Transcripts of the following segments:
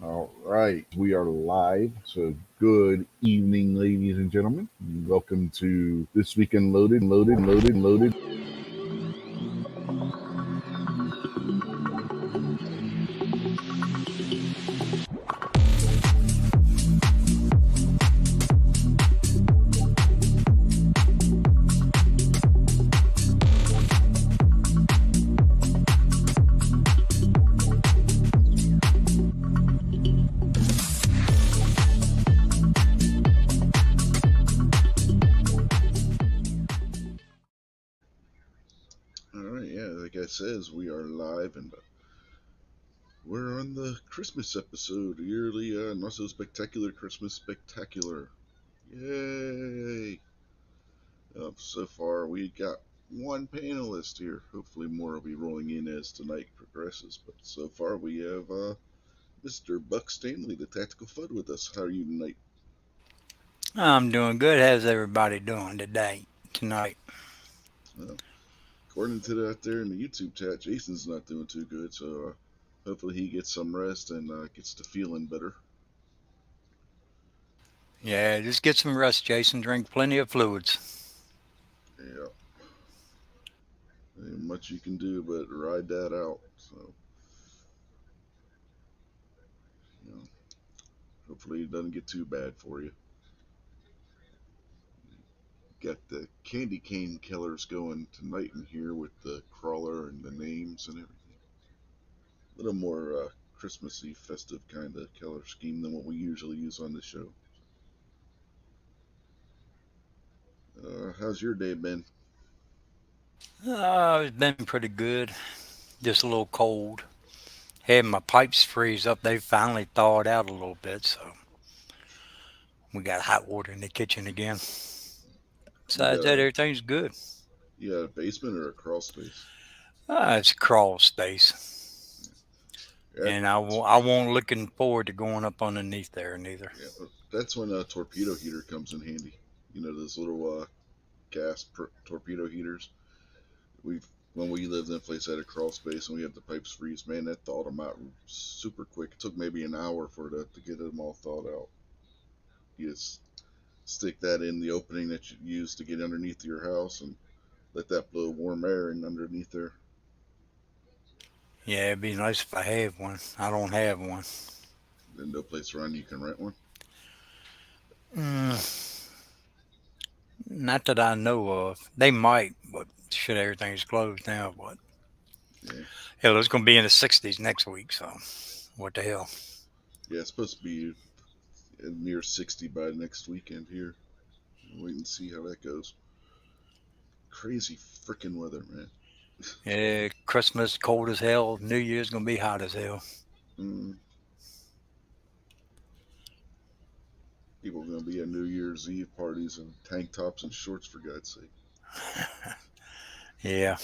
All right, we are live. So, good evening, ladies and gentlemen. Welcome to This Weekend Loaded. All right, yeah, like I says, we are live and we're on the Christmas episode, yearly, not so spectacular Christmas spectacular. Yay! So far, we got one panelist here. Hopefully, more will be rolling in as tonight progresses. But so far, we have Mr. Buck Stanley, the Tactical Fud, with us. How are you tonight? I'm doing good. How's everybody doing tonight? Well, according to that there in the YouTube chat, Jason's not doing too good, so hopefully he gets some rest and gets to feeling better. Yeah, just get some rest, Jason. Drink plenty of fluids. Yeah. Ain't much you can do but ride that out. So, you know, hopefully it doesn't get too bad for you. Got the candy cane killers going tonight in here with the crawler and the names and everything. A little more Christmassy, festive kind of color scheme than what we usually use on the show. How's your day been? It's been pretty good. Just a little cold. Had my pipes freeze up. They finally thawed out a little bit, so we got hot water in the kitchen again. You got Besides that, a everything's good. you got a basement or a crawl space? It's crawl space, That, and I won't looking forward to going up underneath there neither. yeah, that's when a torpedo heater comes in handy. You know those little torpedo heaters. We've when we lived in a place that had a crawl space and we had the pipes freeze, man, that thawed them out super quick. It took maybe an hour for that to get them all thawed out. You just stick that in the opening that you use to get underneath your house and let that blow warm air in underneath there. Yeah, it'd be nice if I had one. I don't have one. Then no place around you can rent one. Mm, not that I know of. They might, but shit, everything's closed now. But Yeah, hell, it's going to be in the 60s next week, so what the hell? yeah, it's supposed to be near 60 by next weekend here. Wait and see how that goes. Crazy freaking weather, man. Yeah, Christmas cold as hell. New Year's going to be hot as hell. Mm, People are gonna be at New Year's Eve parties in tank tops and shorts for God's sake. Yeah,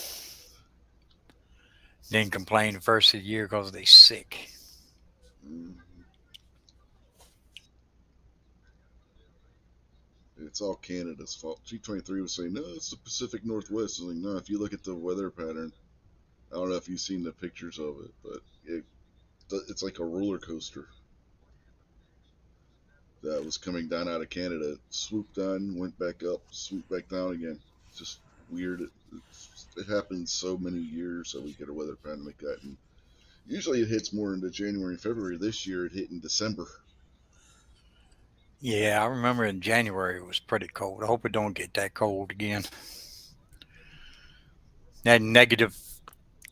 didn't complain the first of the year because they sick. Mm, it's all Canada's fault. G23 was saying, no, it's the Pacific Northwest. I was like, no, if you look at the weather pattern, I don't know if you've seen the pictures of it, but it's like a roller coaster that was coming down out of Canada. It swooped down, went back up, swooped back down again. It's just weird. It happens so many years that we get a weather pattern like that. And usually it hits more into January and February. This year it hit in December. Yeah, I remember in January it was pretty cold. I hope it don't get that cold again. That negative,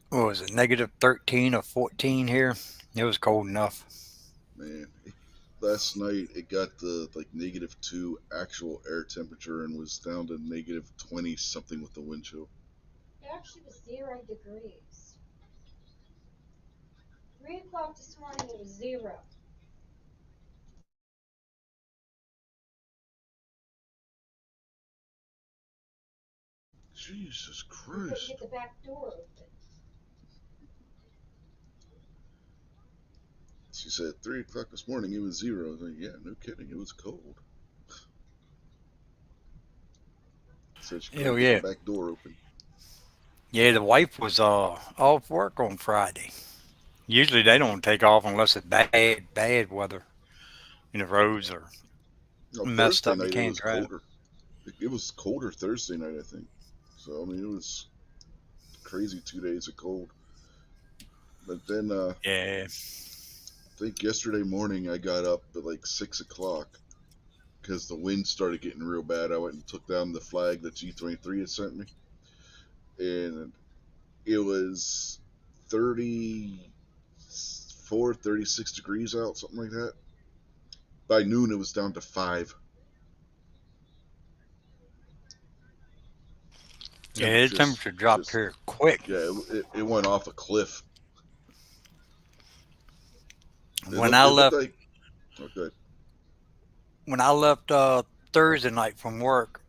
what was it, negative 13 or 14 here? It was cold enough. Man, last night it got the like -2 actual air temperature and was down to -20 something with the wind chill. It actually was 0 degrees. 3 o'clock this morning, it was zero. Jesus We couldn't Christ. get the back door open. She said 3 o'clock this morning it was zero. I was like, yeah, no kidding, it was cold. Said she couldn't Hell get the yeah. back door open. Yeah, the wife was off work on Friday. Usually they don't take off unless it's bad weather and the roads are No, messed Thursday up. You night it can't was drive. colder. It was colder Thursday night, I think. So I mean, it was crazy 2 days of cold. But then Yeah. I think yesterday morning I got up at like 6 o'clock because the wind started getting real bad. I went and took down the flag that G23 had sent me, and it was 34, 36 degrees out, something like that. By noon, it was down to 5. Yeah, the Temperatures temperature dropped just, here quick. yeah, it went off a cliff. When I It looked left like, okay, when I left Thursday night from work,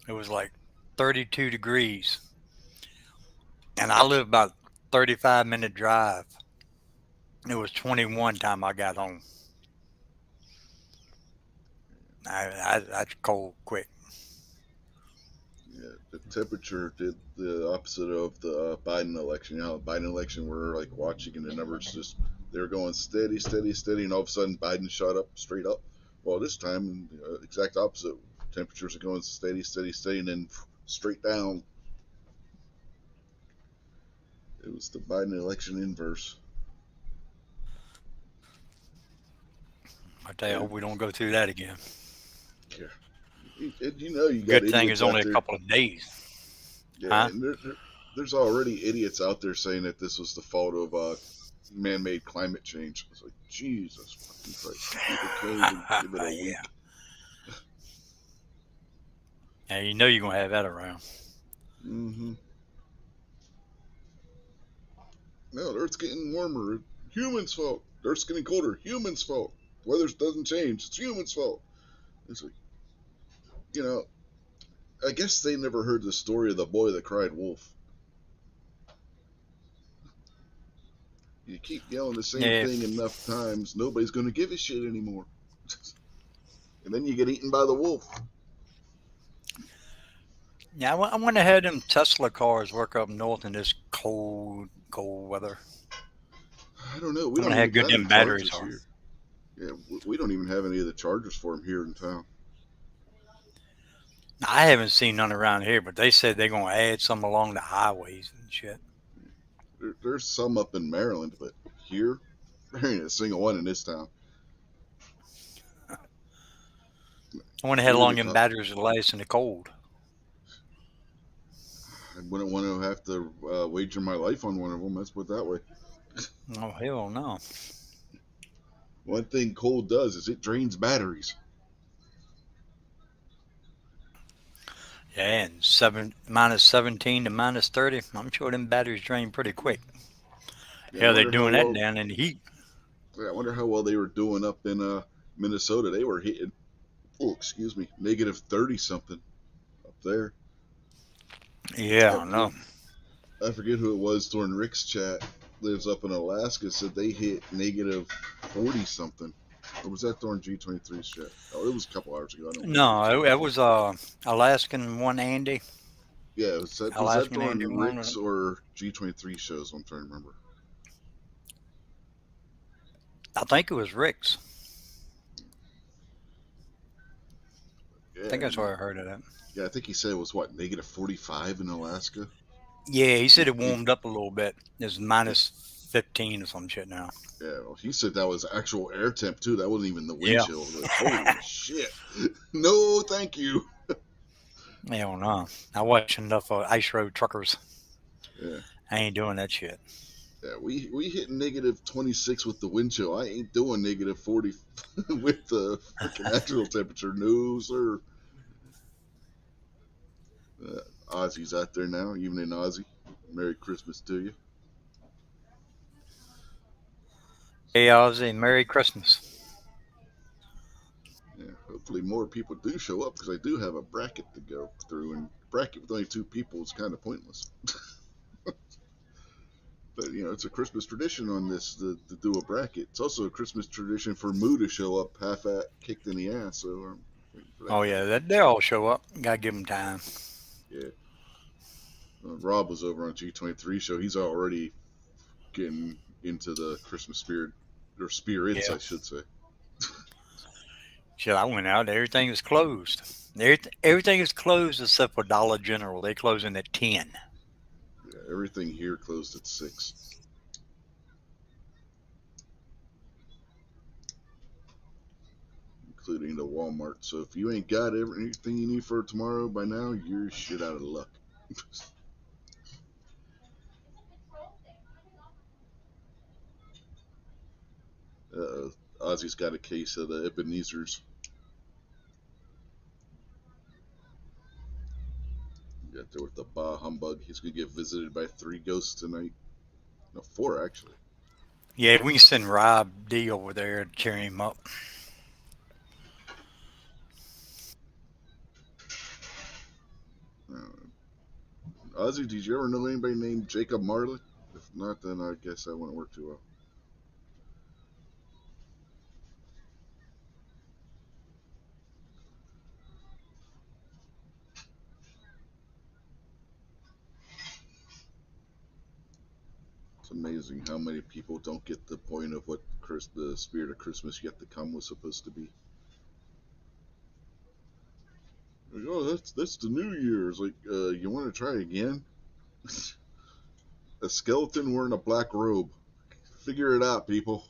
it was like 32 degrees, and I live about 35-minute drive. It was 21 time I got home. That's cold quick. yeah, the temperature did the opposite of the Biden election. You know, the Biden election, we're like watching, and the numbers just they were going steady, steady, steady, and all of a sudden Biden shot up straight up. Well, this time, exact opposite. Temperatures are going steady, steady, steady, and then straight down. It was the Biden election inverse. I tell you, I hope And we don't go through that again. yeah, you know, you got Good thing idiots it's out only a there. couple of days, Yeah, huh? and there's already idiots out there saying that this was the fault of man-made climate change. It's like Jesus fucking Christ. Some people can't even give it a Yeah. week. Yeah, you know you're gonna have that around. Mm-hmm. No, the Earth's getting warmer. Humans' fault. The Earth's getting colder. Humans' fault. Weather doesn't change. It's humans' fault. It's like, you know, I guess they never heard the story of the boy that cried wolf. You keep yelling the same Yeah. thing enough times, nobody's going to give a shit anymore. And then you get eaten by the wolf. Yeah, I want to have them Tesla cars work up north in this cold weather. I don't know. I We want don't to have even good got any them batteries chargers are. here. Yeah, we don't even have any of the chargers for them here in town. I haven't seen none around here, but they said they're gonna add some along the highways and shit. There's some up in Maryland, but here, there ain't a single one in this town. I want to head Here, along them batteries that last in the cold. I wouldn't want to have to wager my life on one of them. Let's put it that way. Oh hell no. One thing cold does is it drains batteries. Yeah, and -17 to -30. I'm sure them batteries drain pretty quick. Yeah, I Hell, they're wonder how doing that well. down in the heat. Yeah, I wonder how well they were doing up in Minnesota. They were hitting. Oh, excuse me, -30 something up there. Yeah, I I forget. know. I forget who it was during Rick's chat. Lives up in Alaska. Said they hit -40 something. Or was that during G23's chat? Oh, it was a couple hours ago. I don't remember. No, it was Alaskan one Andy. Yeah, was that Alaskan Andy during one. Rick's or G23 shows? I'm trying to remember. I think it was Rick's. I Yeah, think that's and where I heard of that. yeah, I think he said it was what -45 in Alaska. Yeah, he said it He warmed up a little bit. It's -15 or some shit now. Yeah, well, he said that was actual air temp too. That wasn't even the wind Yeah. chill. Like, holy shit! No, thank you. Hell no. I watch enough ice road truckers. Yeah, I ain't doing that shit. yeah. We hit -26 with the wind chill. I ain't doing -40 with the freaking actual temperature. No, sir. Ozzy's out there now. Evening, Ozzy. Merry Christmas to you. Hey, Ozzy, Merry Christmas. Yeah, hopefully more people do show up because I do have a bracket to go through, and bracket with only 2 people is kind of pointless. But it's a Christmas tradition on this to do a bracket. It's also a Christmas tradition for Moo to show up half at kicked in the ass. So I'm waiting for that Oh to yeah, happen. they all show up. Gotta give them time. Yeah, Rob was over on G23 show. He's already getting into the Christmas spirit, or spirits, Yeah. I should say. Shit, I went out. Everything was closed. Everything is closed except for Dollar General. They closing at 10. Yeah, everything here closed at 6, including the Walmart. So if you ain't got anything you need for tomorrow by now, you're shit out of luck. Ozzy's got a case of the Ebenezer's. Got there with the Bah Humbug. He's gonna get visited by 3 ghosts tonight. No, 4 actually. Yeah, we can send Rob D over there to cheer him up. Uh, Ozzy, did you ever know anybody named Jacob Marley? If not, then I guess that wouldn't work too well. It's amazing how many people don't get the point of what the spirit of Christmas yet to come was supposed to be. Like, oh, that's the New Year's. Like, you want to try again? A skeleton wearing a black robe. Figure it out, people.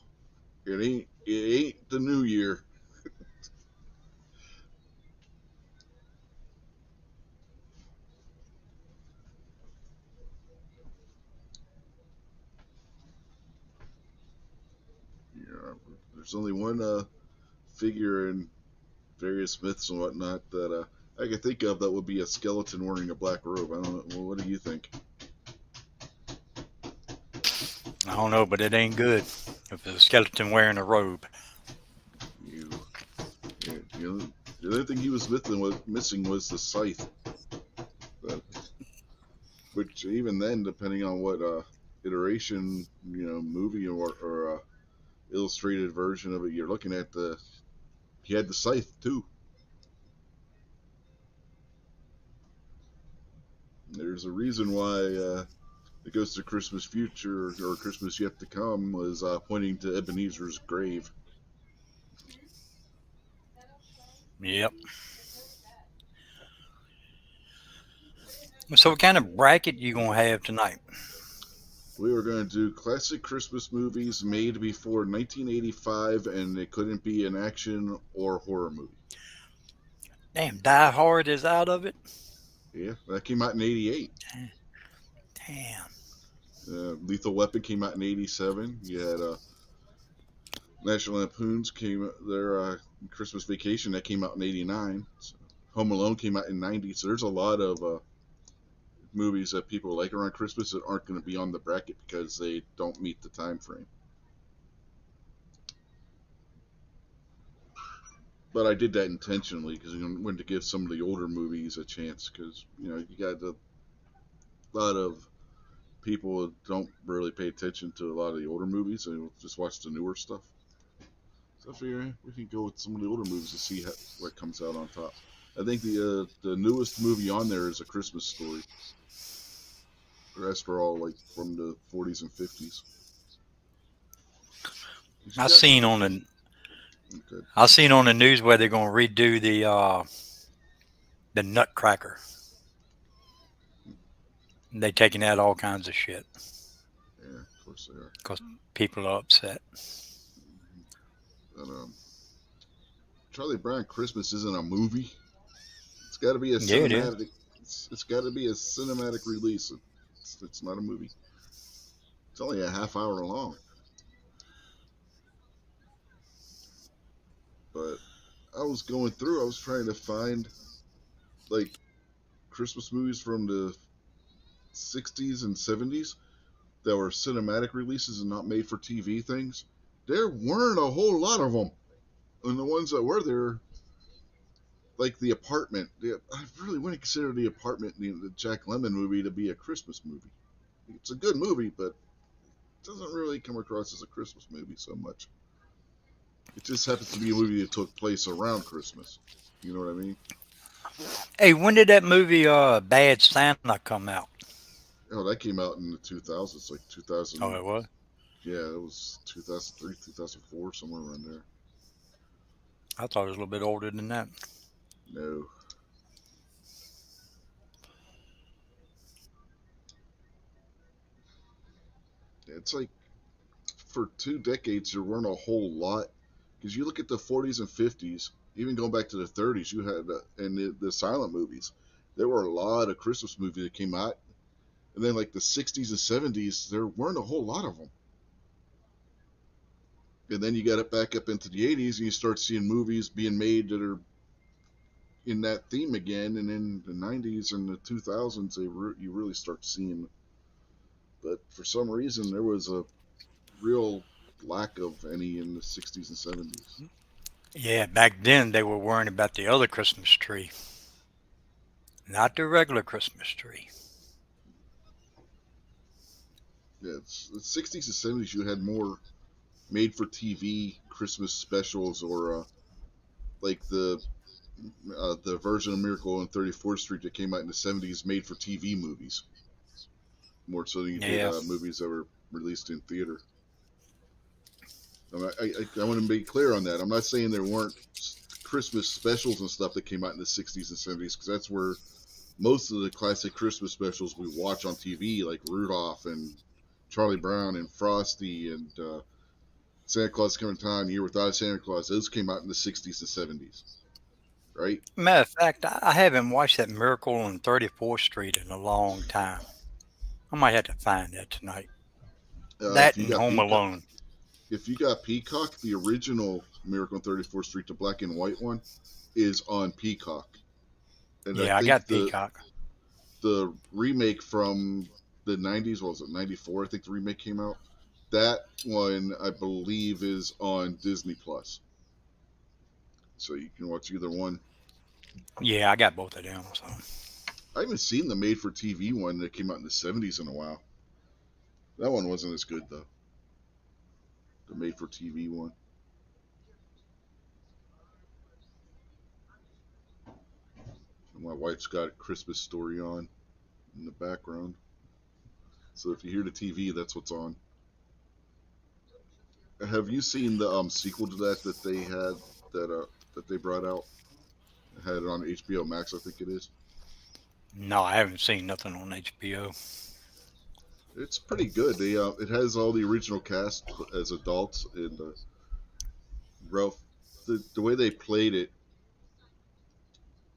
It ain't the New Year. Yeah, there's only one figure in various myths and whatnot that I could think of that would be a skeleton wearing a black robe. I don't know. Well, what do you think? I don't know, but it ain't good if it's a skeleton wearing a robe. You, the only thing he was missing was the scythe. But, which even then, depending on what iteration, movie or illustrated version of it you're looking at, he had the scythe too. There's a reason why the Ghost of Christmas Future or Christmas Yet to Come was pointing to Ebenezer's grave. Yep. So what kind of bracket you gonna have tonight? We were going to do classic Christmas movies made before 1985, and it couldn't be an action or horror movie. Damn, Die Hard is out of it. Yeah, that came out in '88. Damn. Lethal Weapon came out in '87. You had National Lampoon's came their Christmas Vacation that came out in '89. So Home Alone came out in '90. So there's a lot of movies that people like around Christmas that aren't going to be on the bracket because they don't meet the time frame. But I did that intentionally because I wanted to give some of the older movies a chance because you got a lot of people who don't really pay attention to a lot of the older movies and just watch the newer stuff. So I figure we can go with some of the older movies to see what comes out on top. I think the newest movie on there is A Christmas Story. The rest are all like from the 40s and 50s. I Got, seen on the okay. I seen on the news where they're gonna redo the Nutcracker. They taking out all kinds of shit Yeah, of course they are. because people are upset. But Charlie Brown Christmas isn't a movie. It's got to be a Yeah, it is. cinematic. It's got to be a cinematic release. It's not a movie. It's only a half hour long. But I was going through. I was trying to find like Christmas movies from the '60s and '70s that were cinematic releases and not made for TV things. There weren't a whole lot of them, and the ones that were there, like The Apartment. I really wouldn't consider The Apartment, the Jack Lemmon movie, to be a Christmas movie. It's a good movie, but it doesn't really come across as a Christmas movie so much. It just happens to be a movie that took place around Christmas. You know what I mean? Hey, when did that movie Bad Santa come out? Oh, that came out in the 2000s, like Oh, it 2000. was. Yeah, it was 2003, 2004, somewhere around there. I thought it was a little bit older than that. No, it's like for 2 decades there weren't a whole lot because you look at the 40s and 50s, even going back to the 30s, you had and the silent movies. There were a lot of Christmas movies that came out, and then like the 60s and 70s, there weren't a whole lot of them. And then you got it back up into the 80s, and you start seeing movies being made that are in that theme again. And in the 90s and the 2000s, you really start seeing. But for some reason, there was a real lack of any in the 60s and 70s. Yeah, back then they were worrying about the other Christmas tree, not the regular Christmas tree. Yeah, it's the 60s and 70s. You had more made-for-TV Christmas specials, or like the version of Miracle on 34th Street that came out in the 70s, made-for-TV movies, more so than you did Yeah, movies that were released in theater. I want to be clear on that. I'm not saying there weren't Christmas specials and stuff that came out in the 60s and 70s, because that's where most of the classic Christmas specials we watch on TV, like Rudolph and Charlie Brown and Frosty and Santa Claus Coming to Town, Year Without a Santa Claus, those came out in the 60s and 70s, right? matter of fact, I haven't watched that Miracle on 34th Street in a long time. I might have to find that tonight. If That you and got Home Peacock, Alone. the original Miracle on 34th Street, the black and white one, is on Peacock. And I Yeah, I think got Peacock. the remake from the 90s, what was it, 94? I think the remake came out. That one, I believe, is on Disney Plus. So you can watch either one. Yeah, I got both of them. So I haven't seen the made for TV one that came out in the 70s in a while. That one wasn't as good, though. The made for TV one. And my wife's got a Christmas story on in the background. So if you hear the TV, that's what's on. Have you seen the sequel to that they had that they brought out? Had it on HBO Max, I think it is. no, I haven't seen nothing on HBO. It's pretty good. It has all the original cast as adults, and Ralph. The way they played it,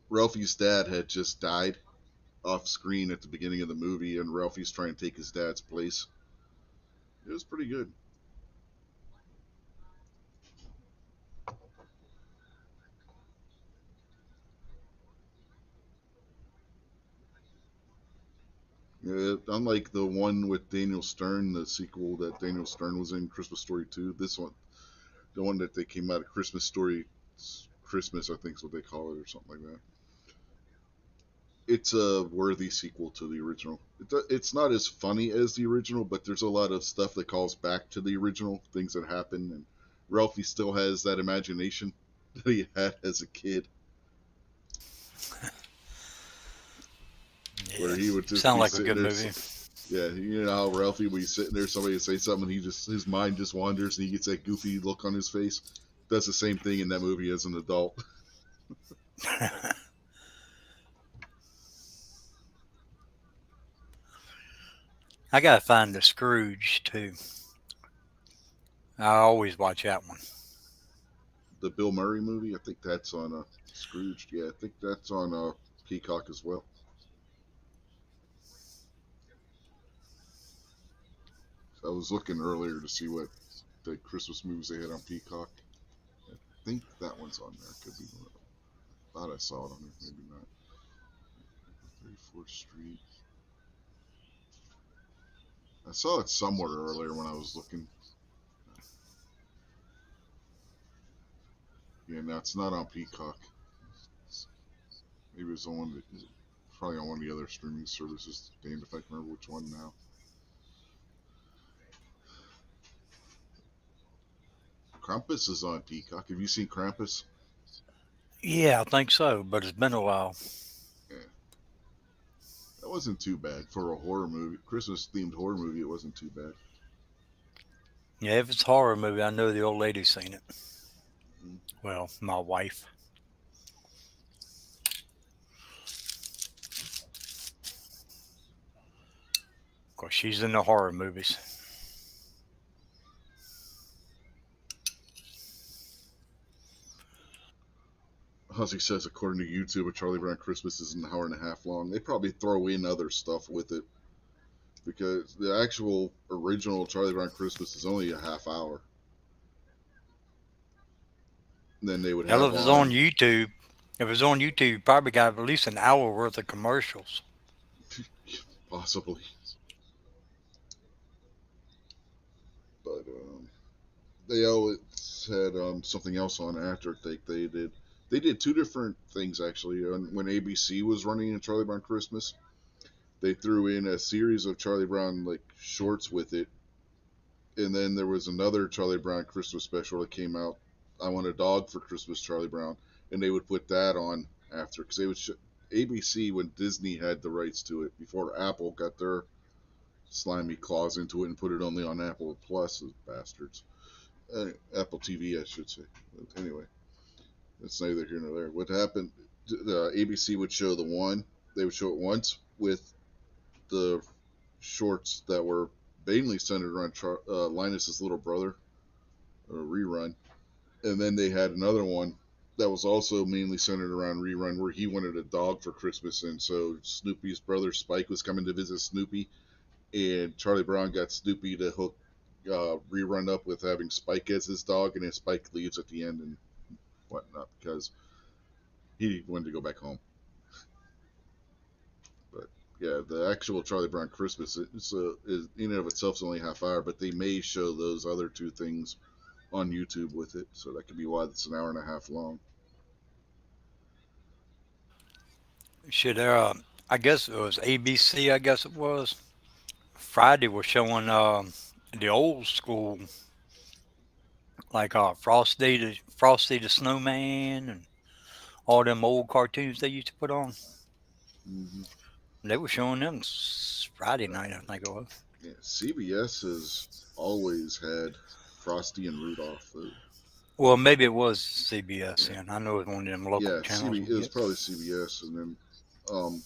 Ralphie's dad had just died off screen at the beginning of the movie, and Ralphie's trying to take his dad's place. It was pretty good. Unlike the one with Daniel Stern, the sequel that Daniel Stern was in, Christmas Story 2, this one, the one that they came out of Christmas Story Christmas, I think is what they call it, or something like that. It's a worthy sequel to the original. It's not as funny as the original, but there's a lot of stuff that calls back to the original, things that happen, and Ralphie still has that imagination that he had as a kid, Yeah, where he would just sound be like a sitting good there. movie. Yeah, you know how Ralphie, when he's sitting there, somebody would say something, he just his mind just wanders, and he gets that goofy look on his face. Does the same thing in that movie as an adult. I gotta find the Scrooge too. I always watch that one. The Bill Murray movie, I think that's on Scrooge. Yeah, I think that's on Peacock as well. I was looking earlier to see what the Christmas movies they had on Peacock. I think that one's on there. Could be one. Thought I saw it on there. Maybe not. 34th Street. I saw it somewhere earlier when I was looking. Yeah, no, it's not on Peacock. Maybe it's on one. Probably on one of the other streaming services. Damned if I can remember which one now. Krampus is on Peacock. Have you seen Krampus? Yeah, I think so, but it's been a while. Yeah, that wasn't too bad for a horror movie. Christmas themed horror movie. It wasn't too bad. Yeah, if it's a horror movie, I know the old lady's seen it. Mm. Well, my wife. Of course, she's in the horror movies. Ozzy says, according to YouTube, a Charlie Brown Christmas is an hour and a half long. They probably throw in other stuff with it because the actual original Charlie Brown Christmas is only a half hour. And then they would Hell, have if it's on on YouTube, if it's on YouTube, you probably got at least an hour worth of commercials. possibly, but they always had something else on after. They did two different things actually. When ABC was running a Charlie Brown Christmas, they threw in a series of Charlie Brown like shorts with it, and then there was another Charlie Brown Christmas special that came out. I Want a Dog for Christmas, Charlie Brown, and they would put that on after because they would ABC when Disney had the rights to it before Apple got their slimy claws into it and put it only on Apple Plus, as bastards. Apple TV, I should say. But anyway, that's neither here nor there. What happened? The ABC would show the one. They would show it once with the shorts that were mainly centered around Linus's little brother, a rerun, and then they had another one that was also mainly centered around rerun where he wanted a dog for Christmas, and so Snoopy's brother Spike was coming to visit Snoopy, and Charlie Brown got Snoopy to hook rerun up with having Spike as his dog, and then Spike leaves at the end and whatnot because he wanted to go back home. But yeah, the actual Charlie Brown Christmas is in and of itself is only a half hour, but they may show those other two things on YouTube with it, so that could be why it's an hour and a half long. Shit, I guess it was ABC. I guess it was Friday was showing the old school, like Frosty the Snowman and all them old cartoons they used to put on. Hmm. They were showing them Friday night, I think it was. Yeah, CBS has always had Frosty and Rudolph. Well, maybe it was CBS Yeah, then. I know it was one of them local yeah, channels we It was get. probably CBS, and then um,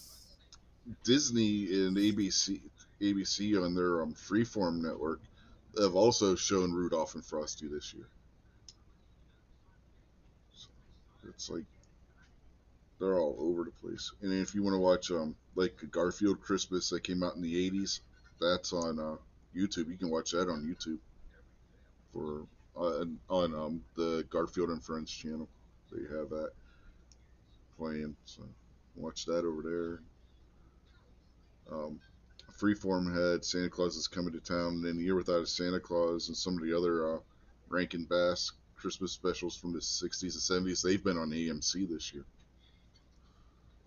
Disney and ABC on their Freeform network have also shown Rudolph and Frosty this year. So it's like they're all over the place. And if you want to watch like Garfield Christmas that came out in the '80s, that's on YouTube. You can watch that on YouTube for on the Garfield and Friends channel. They have that playing, so watch that over there. Um, Freeform had Santa Claus is Coming to Town, and then The Year Without a Santa Claus, and some of the other Rankin Bass Christmas specials from the '60s and '70s. They've been on AMC this year,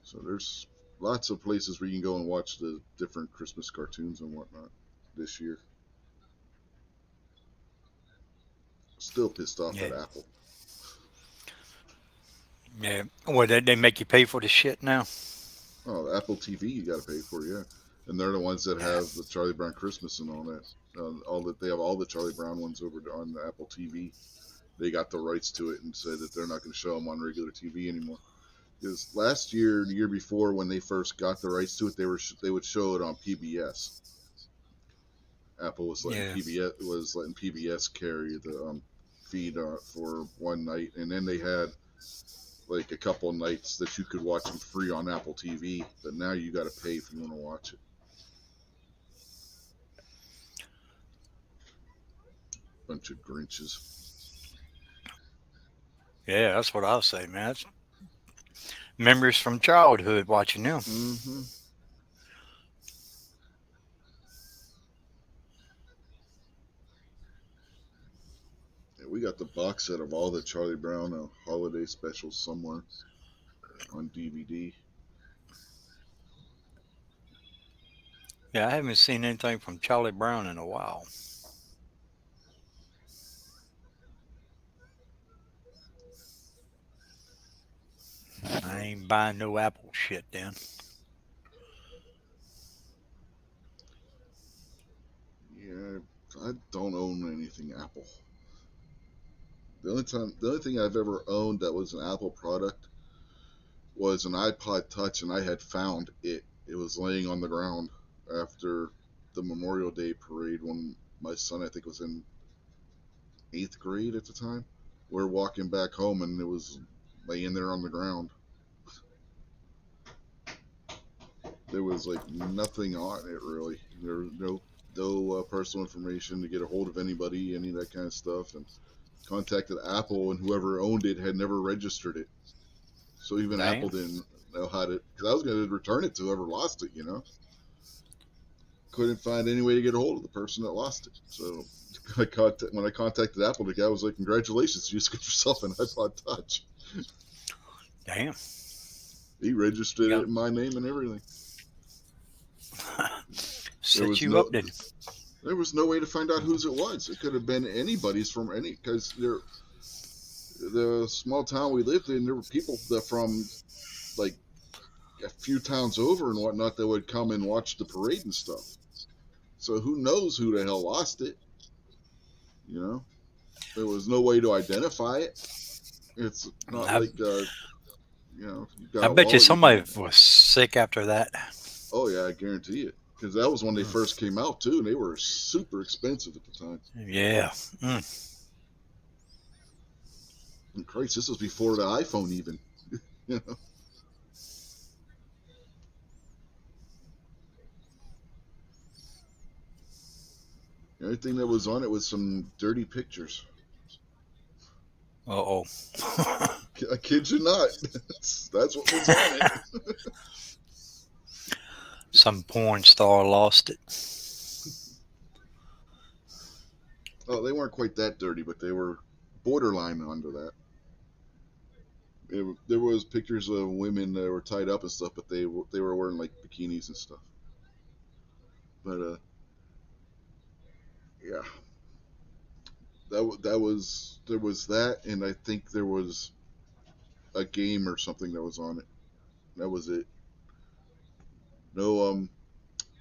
so there's lots of places where you can go and watch the different Christmas cartoons and whatnot this year. Still pissed off Yeah, at Apple. yeah. Well, they make you pay for the shit now. Oh, Apple TV you got to pay for, yeah, and they're the ones that Yeah, have the Charlie Brown Christmas and all that. All that they have all the Charlie Brown ones over on the Apple TV. They got the rights to it and said that they're not going to show them on regular TV anymore. Because last year, the year before, when they first got the rights to it, they would show it on PBS. Apple yeah, was letting PBS carry the feed for one night, and then they had like a couple of nights that you could watch them free on Apple TV. But now you got to pay if you want to watch it. Bunch of Grinches. yeah. That's what I'll say, man. That's memories from childhood watching them. Mm-hmm. Yeah, we got the box set of all the Charlie Brown holiday specials somewhere on DVD. Yeah, I haven't seen anything from Charlie Brown in a while. I ain't buying no Apple shit then. Yeah, I don't own anything Apple. The only thing I've ever owned that was an Apple product was an iPod Touch, and I had found it. It was laying on the ground after the Memorial Day parade when my son, I think, was in 8th grade at the time. We're walking back home, and it was laying there on the ground. There was like nothing on it really. There was no personal information to get a hold of anybody, any of that kind of stuff, and contacted Apple, and whoever owned it had never registered it. So even Apple Damn. didn't know how to, because I was going to return it to whoever lost it, Couldn't find any way to get a hold of the person that lost it. So when I contacted Apple, the guy was like, "Congratulations, you just got yourself an iPod Touch." Damn. He registered Yeah. it in my name and everything. There Set was you no up, did there was no way to find out whose it was. It could have been anybody's from any, because the small town we lived in, there were people that from like a few towns over and whatnot that would come and watch the parade and stuff. So who knows who the hell lost it? You know, there was no way to identify it. It's not I, like you've got I a bet you wallet. You can. somebody was sick after that. Oh yeah, I guarantee it. Because that was when they Mm. first came out too, and they were super expensive at the time. Yeah. Mm. And Christ, this was before the iPhone even. You know, everything that was on it was some dirty pictures. Uh oh. I kid you not. That's what was on it. Some porn star lost it. Oh, they weren't quite that dirty, but they were borderline under that. There was pictures of women that were tied up and stuff, but they were wearing like bikinis and stuff. But yeah, that was there was that, and I think there was a game or something that was on it. That was it. No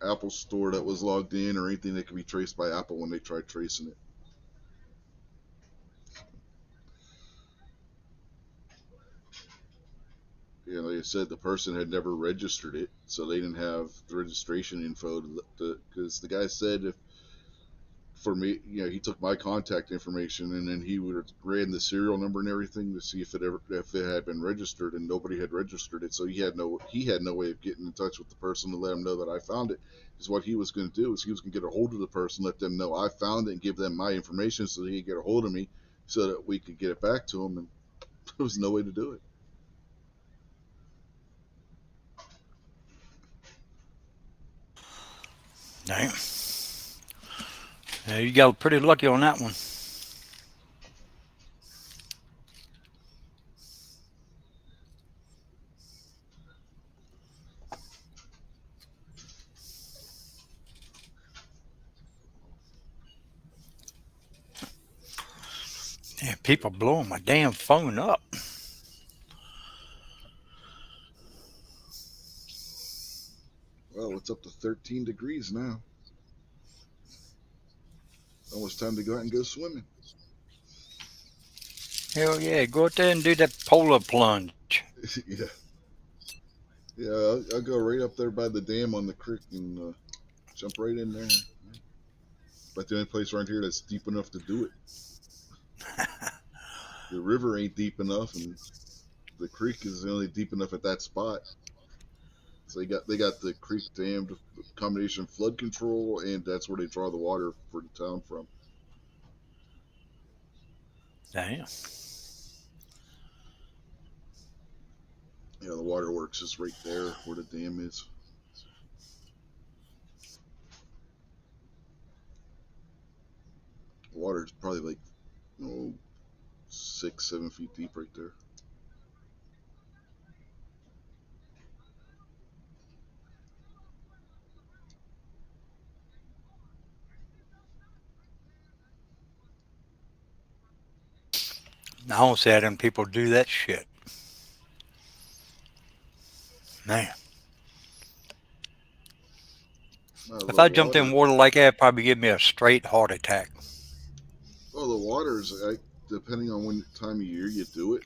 Apple store that was logged in or anything that could be traced by Apple when they tried tracing it. Yeah, like I said, the person had never registered it, so they didn't have the registration info. Because the guy said if for me, he took my contact information and then he would have ran the serial number and everything to see if it had been registered, and nobody had registered it. So he had no way of getting in touch with the person to let him know that I found it. Because what he was going to do is he was going to get a hold of the person, let them know I found it, and give them my information so he could get a hold of me, so that we could get it back to him. And there was no way to do it. Damn. Yeah, you got pretty lucky on that one. Yeah, people blowing my damn phone up. Well, it's up to 13 degrees now. Almost time to go out and go swimming. Hell yeah, go out there and do that polar plunge. Yeah, yeah. I'll go right up there by the dam on the creek and jump right in there. But the only place around here that's deep enough to do it. The river ain't deep enough, and the creek is only deep enough at that spot. So they got the creek dammed, combination flood control, and that's where they draw the water for the town from. Damn. Yeah, the waterworks is right there where the dam is. The water's probably like, oh, 6, 7 feet deep right there. I don't see how them people do that shit. Man. If The I jumped in water. water like that, it'd probably give me a straight heart attack. Well, the water's depending on when time of year you do it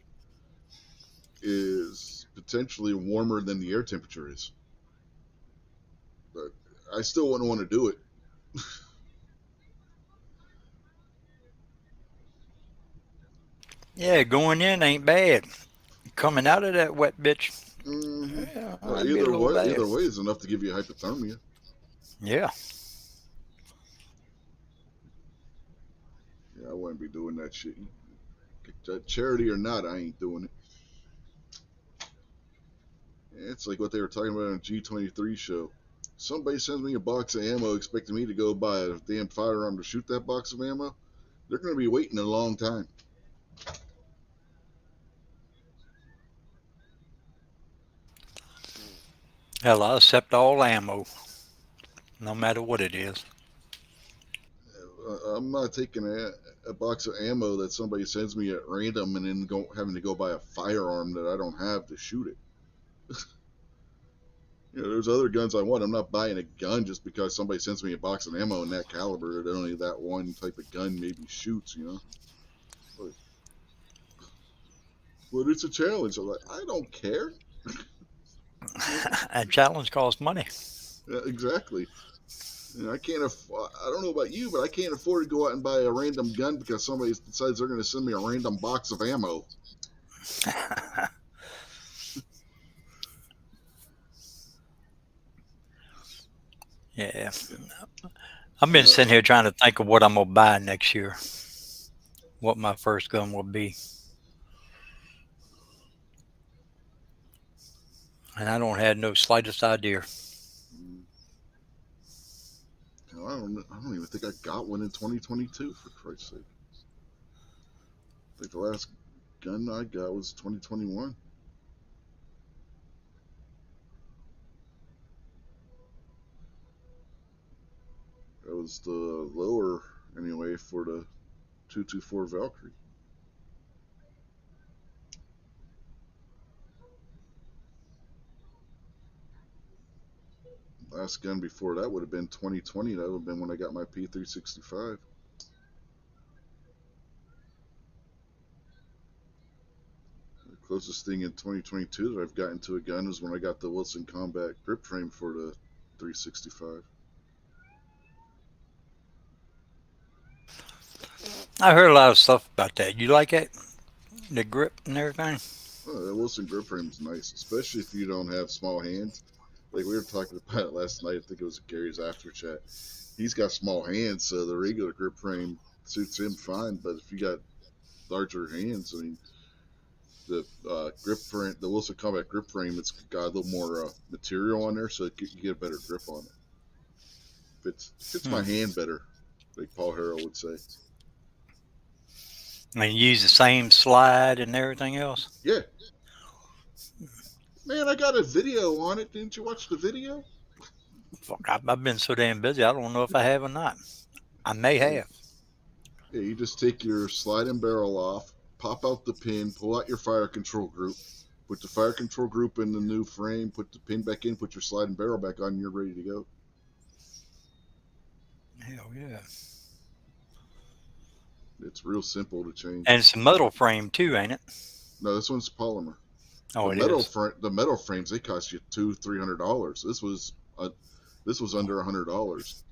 is potentially warmer than the air temperature is. But I still wouldn't want to do it. Yeah, going in ain't bad. Coming out of that wet bitch, Hmm. yeah, that'd be a little bad. Either way is enough to give you hypothermia. Yeah. Yeah, I wouldn't be doing that shit. Charity or not, I ain't doing it. It's like what they were talking about on a G23 show. Somebody sends me a box of ammo expecting me to go buy a damn firearm to shoot that box of ammo. They're going to be waiting a long time. Hell, I accept all ammo, no matter what it is. I'm not taking a box of ammo that somebody sends me at random and then having to go buy a firearm that I don't have to shoot it. There's other guns I want. I'm not buying a gun just because somebody sends me a box of ammo in that caliber that only that one type of gun maybe shoots. But, but it's a challenge. I'm like, I don't care. And challenge costs money. Yeah, exactly. I can't. I don't know about you, but I can't afford to go out and buy a random gun because somebody decides they're going to send me a random box of ammo. Yeah. I've been Uh, sitting here trying to think of what I'm gonna buy next year. What my first gun will be, and I don't have no slightest idea. I don't even think I got one in 2022. For Christ's sake, I think the last gun I got was 2021. That was the lower anyway for the 224 Valkyrie. Last gun before that would have been 2020. That would have been when I got my P365. The closest thing in 2022 that I've gotten to a gun was when I got the Wilson Combat grip frame for the 365. I heard a lot of stuff about that. You like it? The grip and everything? Oh, that Wilson grip frame is nice, especially if you don't have small hands. Like we were talking about it last night. I think it was Gary's after chat. He's got small hands, so the regular grip frame suits him fine. But if you got larger hands, I mean, the grip frame, the Wilson Combat grip frame, it's got a little more material on there, so you get a better grip on it. Fits my Hmm. hand better, like Paul Harrell would say. And you use the same slide and everything else? Yeah, man, I got a video on it. Didn't you watch the video? Fuck, I've been so damn busy. I don't know if I have or not. I may Yeah, have. yeah, you just take your slide and barrel off, pop out the pin, pull out your fire control group, put the fire control group in the new frame, put the pin back in, put your slide and barrel back on, and you're ready to go. Hell yeah. It's real simple to change. And it's a metal frame too, ain't it? No, this one's polymer. Oh, it is. The metal frames they cost you $200-300. This was under $100.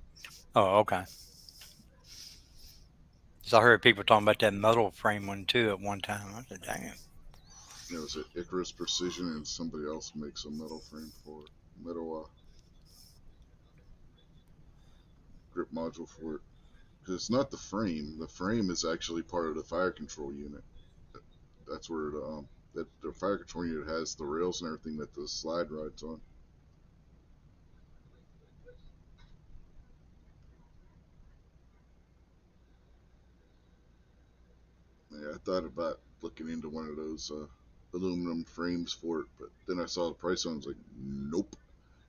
Oh, okay. So I heard people talking about that metal frame one too at one time. I said, damn. It was at Icarus Precision, and somebody else makes a metal frame for it, metal grip module for it. Because it's not the frame. The frame is actually part of the fire control unit. That's where the fire control unit has the rails and everything that the slide rides on. Yeah, I thought about looking into one of those aluminum frames for it, but then I saw the price on it. I was like, nope.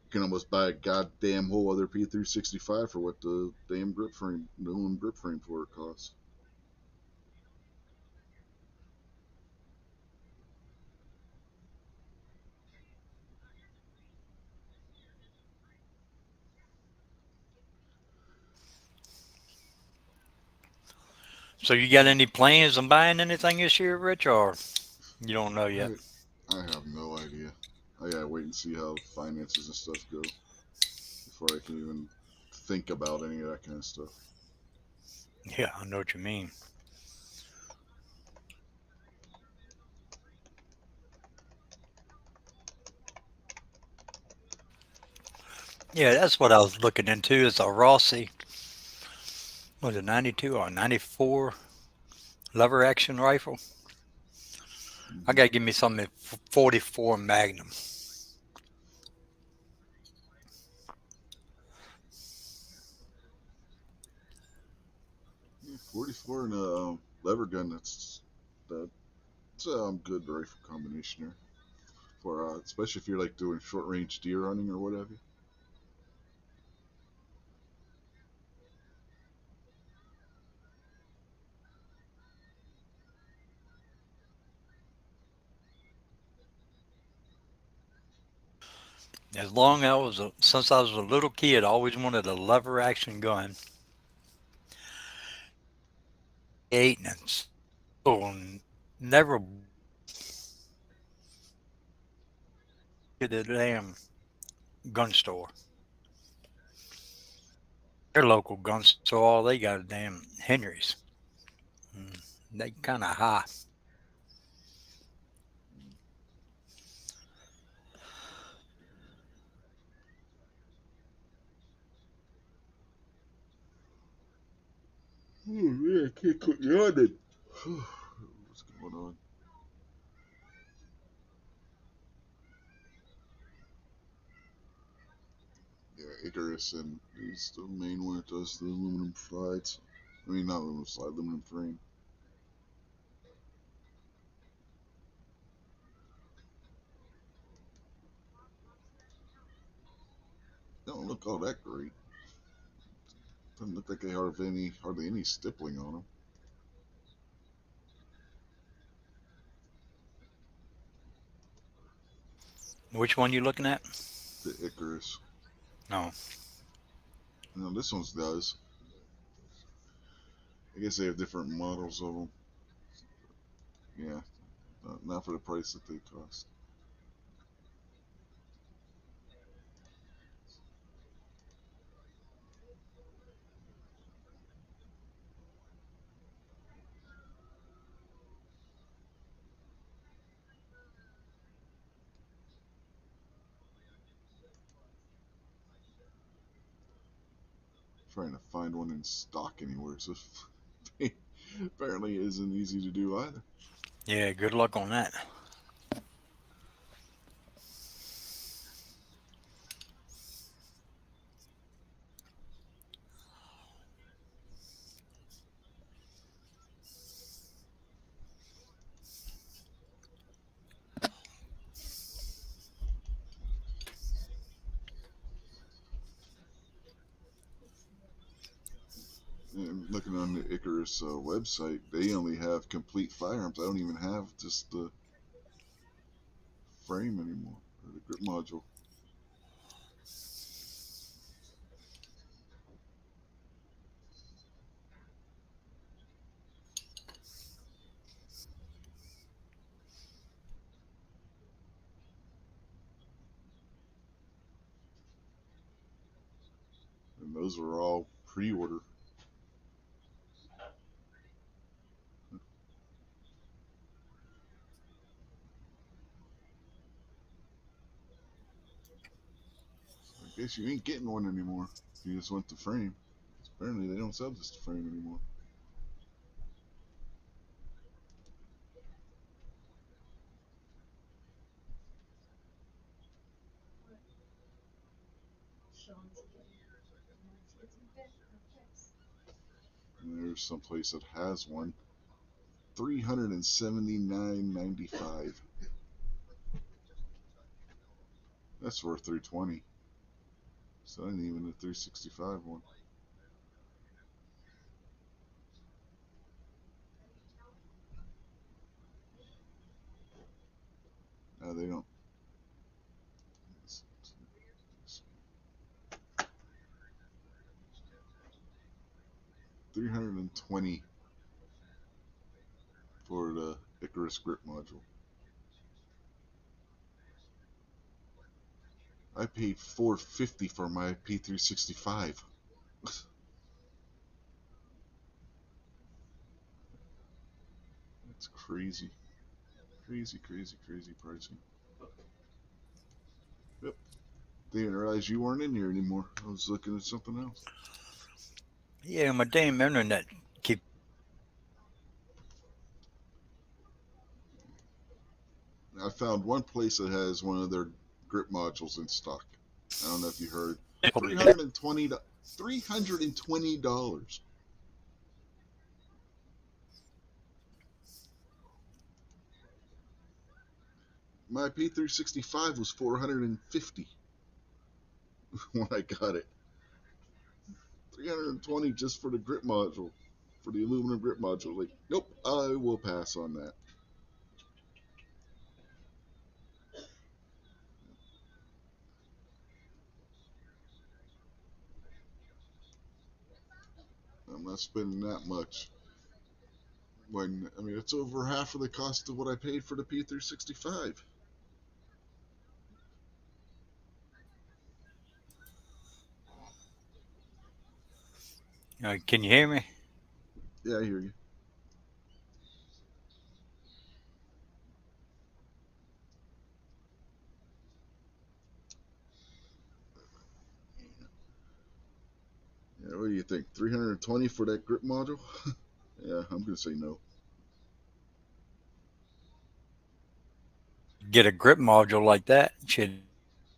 You can almost buy a goddamn whole other P365 for what the damn grip frame, the aluminum grip frame for it costs. So you got any plans on buying anything this year, Rich, or you don't know yet? I I have no idea. I gotta wait and see how finances and stuff go before I can even think about any of that kind of stuff. Yeah, I know what you mean. Yeah, that's what I was looking into is a Rossi, was it 92 or 94 lever action rifle? I Hmm. gotta give me something 44 Magnum. Yeah, 44 and a lever gun. That's a good rifle combination there for especially if you're like doing short range deer hunting or whatever. As long as since I was a little kid, I always wanted a lever action gun. Eight and so never to the damn gun store. Their local gun store, all they got is damn Henry's. Mm, they kind of high. Oh man, I can't quit yawning. What's going on? Yeah, Icarus and he's the main one that does the aluminum slides. I mean, not aluminum slide, aluminum frame. They don't look all that great. Doesn't look like they have hardly any stippling on them. Which one you looking at? The Icarus. No. Now this one's does. I guess they have different models of them. Yeah, not for the price that they cost. Trying to find one in stock anywhere, so apparently it isn't easy to do either. Yeah, good luck on that. And looking on the Icarus website, they only have complete firearms. I don't even have just the frame anymore or the grip module. And those were all pre-order. So I guess you ain't getting one anymore if you just want the frame. Apparently they don't sell just the frame anymore. And there's some place that has one. $379.95. That's worth 320. So I ain't even the 365 one. No, they don't. 320 for the Icarus grip module. I paid $450 for my P365. That's crazy. Crazy, crazy, crazy pricing. Yep. Didn't realize you weren't in here anymore. I was looking at something else. Yeah, my damn internet keep. I found one place that has one of their grip modules in stock. I don't know if you heard. $320. $320. My P365 was $450 when I got it. $320 just for the grip module, for the aluminum grip module. Like, nope, I will pass on that. I'm not spending that much. When I mean, it's over half of the cost of what I paid for the P365. Can you hear me? Yeah, I hear you. Yeah, what do you think? 320 for that grip module? Yeah, I'm gonna say no. Get a grip module like that. Should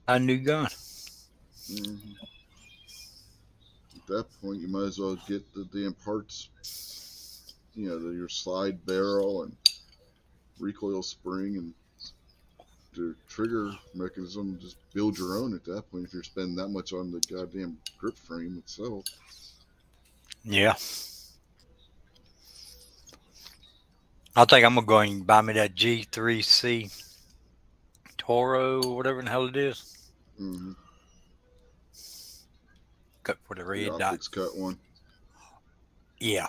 buy a new gun. Hmm. At that point, you might as well get the damn parts. Your slide barrel and recoil spring and the trigger mechanism. Just build your own at that point if you're spending that much on the goddamn grip frame itself. Yeah. I think I'm gonna go and buy me that G3C Toro, whatever the hell it is. Hmm. Cut for the The red dot. optics cut one. Yeah.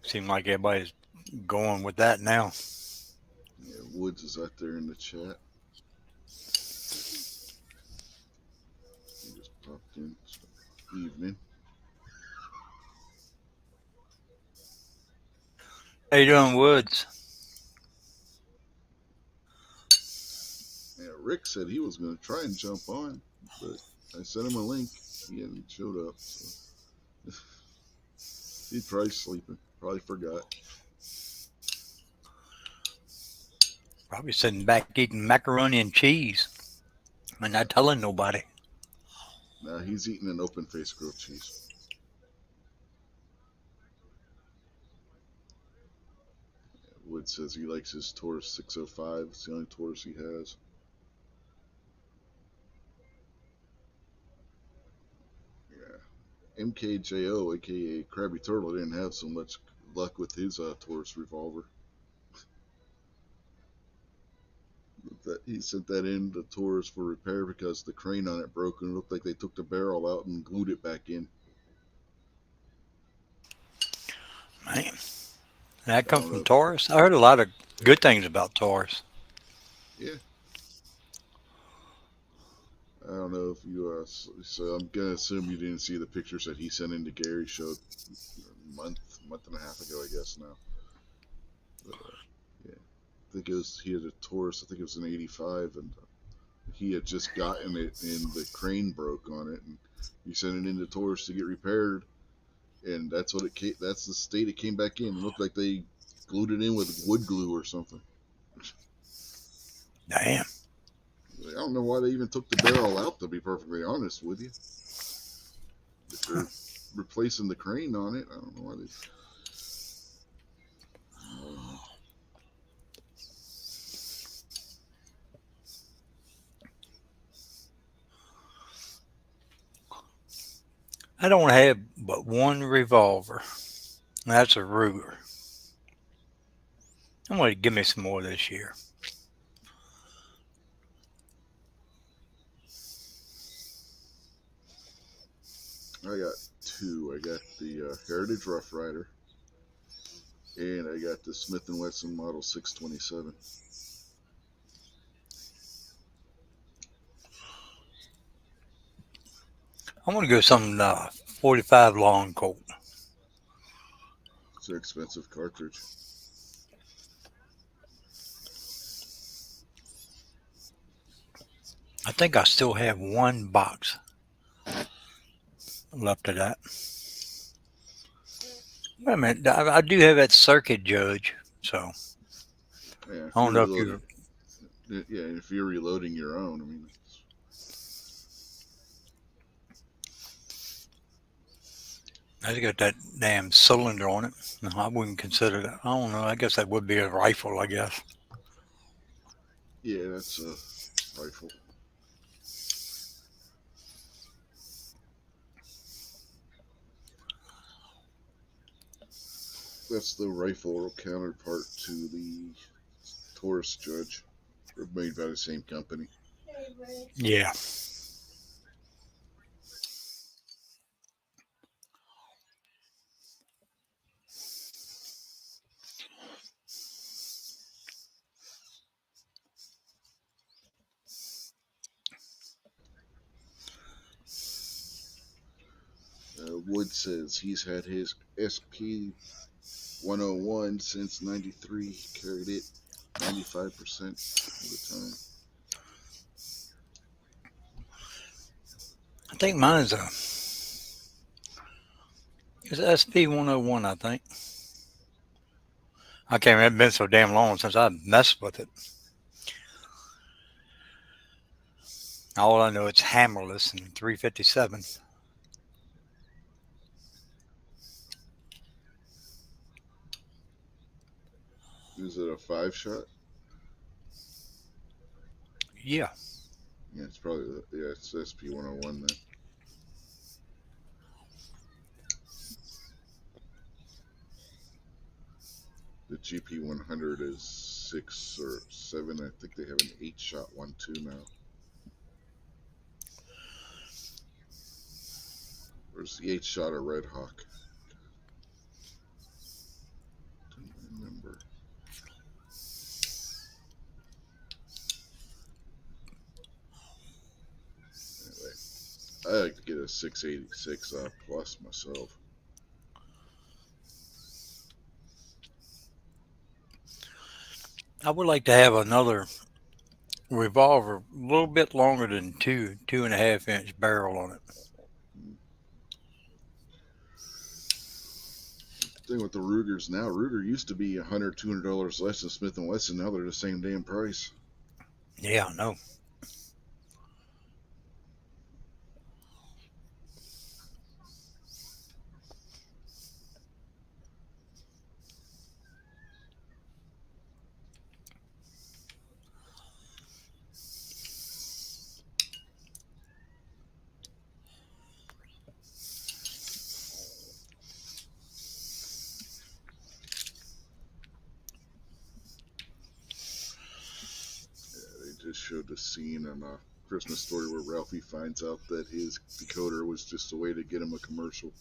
Seems like everybody's going with that now. Yeah, Woods is out there in the chat. He just popped in. So, evening. How you doing, Woods? Yeah, Rick said he was going to try and jump on, but I sent him a link. He hadn't showed up, so he's probably sleeping. Probably forgot. Probably sitting back eating macaroni and cheese and not telling nobody. Now he's eating an open faced grilled cheese. Wood says he likes his Taurus 605. It's the only Taurus he has. Yeah. MKJO, aka Krabby Turtle, didn't have so much luck with his Taurus revolver. That he sent that in to Taurus for repair because the crane on it broke and it looked like they took the barrel out and glued it back in. Man, that I comes don't from know. Taurus. I heard a lot of good things about Taurus. Yeah, I don't know if you. So I'm gonna assume you didn't see the pictures that he sent in to Gary. Showed month and a half ago, I guess now. But yeah, I think it was he had a Taurus. I think it was an '85, and he had just gotten it, and the crane broke on it, and he sent it into Taurus to get repaired, and that's what it came. That's the state it came back in. It looked like they glued it in with wood glue or something. Damn. I don't know why they even took the barrel out. To be perfectly honest with you, if they're replacing the crane on it, I don't know why they. I don't know. I don't have but one revolver. And that's a Ruger. I'm going to give me some more this year. I got two. I got the Heritage Rough Rider, and I got the Smith and Wesson Model 627. I want to go some 45 long Colt. It's an expensive cartridge. I think I still have one box left of that. Wait a minute, I do have that circuit judge, so Yeah, if I you're don't know if reloading, you. yeah, if you're reloading your own, I mean, I got that damn cylinder on it. No, I wouldn't consider that. I don't know. I guess that would be a rifle. I guess. yeah, that's a rifle. That's the rifle counterpart to the Taurus Judge. They're made by the same company. Hey, Rick. Yeah. Wood says he's had his SP 101 since '93. Carried it 95% of the time. I think mine's a. It's SP 101. I think. I can't remember. It's been so damn long since I messed with it. All I know it's hammerless and 357. Is it a 5 shot? Yeah. Yeah, it's probably yeah, it's SP 101 then. The GP 100 is 6 or 7. I think they have an 8 shot one too now. Where's the 8 shot of Red Hawk? Don't remember. Anyway, I like to get a 686 plus myself. I would like to have another revolver, a little bit longer than 2.5 inch barrel on it. Thing with the Rugers now, Ruger used to be $100, $200 less than Smith and Wesson. Now they're the same damn price. Yeah, I know. Yeah, they just showed the scene in a Christmas Story where Ralphie finds out that his decoder was just a way to get him a commercial.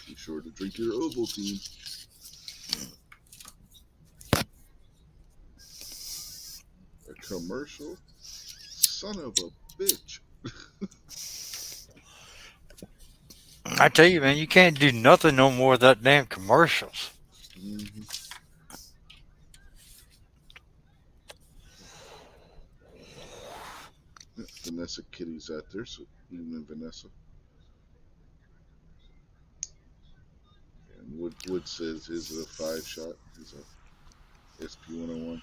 Be sure to drink your Ovaltine. A commercial? Son of a bitch. I tell you, man, you can't do nothing no more with that damn commercials. Mm-hmm. Yeah, Vanessa Kitty's out there, so evening Vanessa. And Wood says his is a 5 shot. His a SP 101.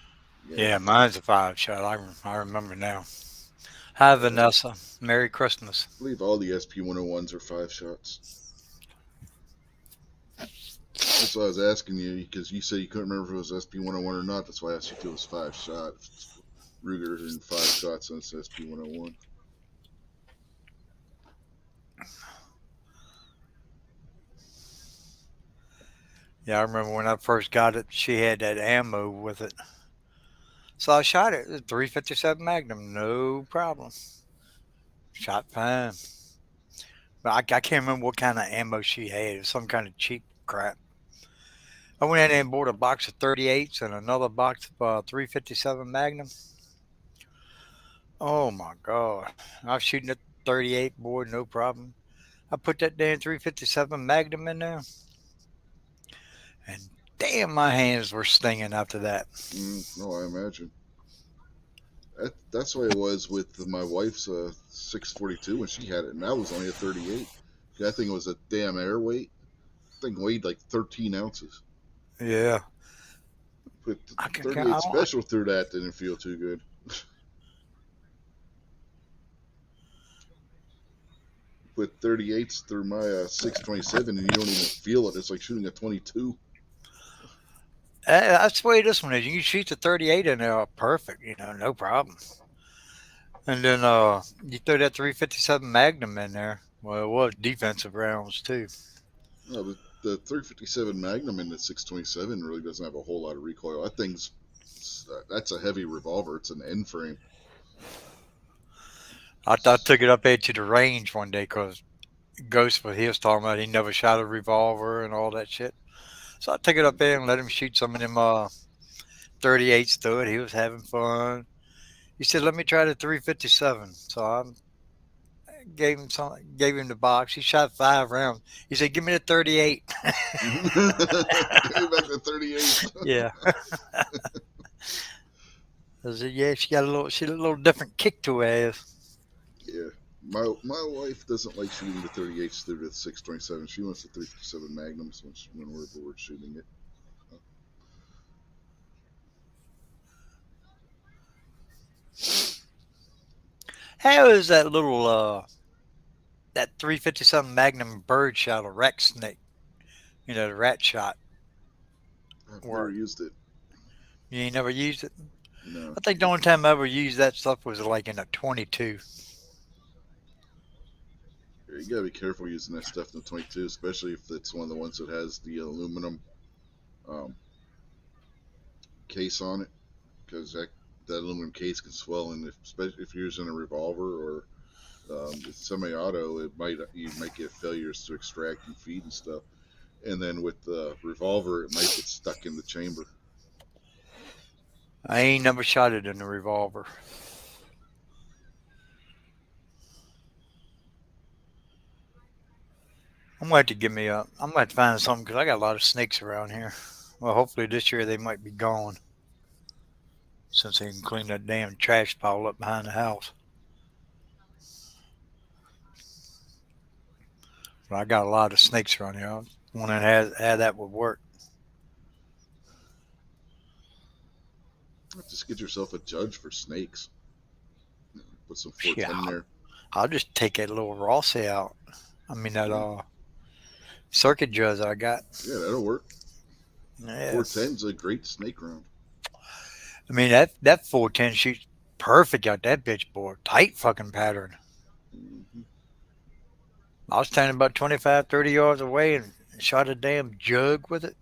Yeah, Yeah, mine's a 5 shot. I remember now. Hi, I Vanessa. Merry Christmas. believe all the SP 101s are 5 shots. That's why I was asking you because you said you couldn't remember if it was SP 101 or not. That's why I asked you if it was 5 shot. If it's Ruger in 5 shots and it's SP 101. Yeah, I remember when I first got it, she had that ammo with it. So I shot it. It was 357 Magnum, no problem. Shot fine. But I can't remember what kind of ammo she had. It was some kind of cheap crap. I went in there and bought a box of 38s and another box of 357 Magnum. Oh my God. I was shooting at 38 boy, no problem. I put that damn 357 Magnum in there, and damn, my hands were stinging after that. No, I imagine. That's the way it was with my wife's 642 when she had it, and that was only a 38. That thing was a damn air weight. Thing weighed like 13 ounces. Yeah. Put I 38 don't, special through that didn't feel too good. Put 38s through my 627 and you don't even feel it. It's like shooting a 22. that's the way this one is. You can shoot the 38 in there perfect, no problem. And then you throw that 357 Magnum in there. Well, it was defensive rounds too. No, the 357 Magnum in the 627 really doesn't have a whole lot of recoil. That's a heavy revolver. It's an end frame. I took it up there to the range one day because Ghost, what he was talking about, he never shot a revolver and all that shit. So I took it up there and let him shoot some of them 38s through it. He was having fun. He said, "Let me try the 357." So I gave him the box. He shot 5 rounds. He said, "Give me the 38." Give me back the 38. Yeah. I said, "Yeah, she got a little different kick to her ass." Yeah. My wife doesn't like shooting the 38s through the 627. She wants the 357 Magnums when we're bored shooting it. How is that 357 Magnum bird shot a rat snake? The rat shot I've never work. used it. You ain't never used it? No. I think the only time I ever used that stuff was like in a 22. Yeah, you gotta be careful using that stuff in the 22, especially if it's one of the ones that has the aluminum um, case on it, because that aluminum case can swell, and especially if you're using a revolver or it's semi-auto, you might get failures to extract and feed and stuff. And then with the revolver, it might get stuck in the chamber. I ain't never shot it in a revolver. I'm gonna have to give me a. I'm gonna have to find something because I got a lot of snakes around here. Well, hopefully this year they might be gone since they can clean that damn trash pile up behind the house. But I got a lot of snakes around here. I was wondering how that would work. Just get yourself a judge for snakes. Put some Yeah, 410 there. I'll just take that little Rossi out. I mean that Yeah, circuit judge I got. yeah, that'll work. Yeah, 410's a great snake round. I mean that 410 shoots perfect out that bitch boy. Tight fucking pattern. Hmm. I was standing about 25, 30 yards away and shot a damn jug with it.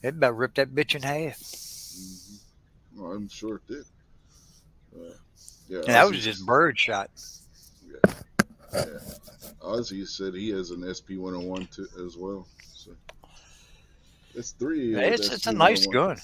It about ripped that bitch in half. Hmm. Well, I'm sure it did. Uh, yeah, And that was just bird shot. yeah, yeah. Ozzy said he has an SP 101 too, as well. So that's three with It's a SP nice 101. gun.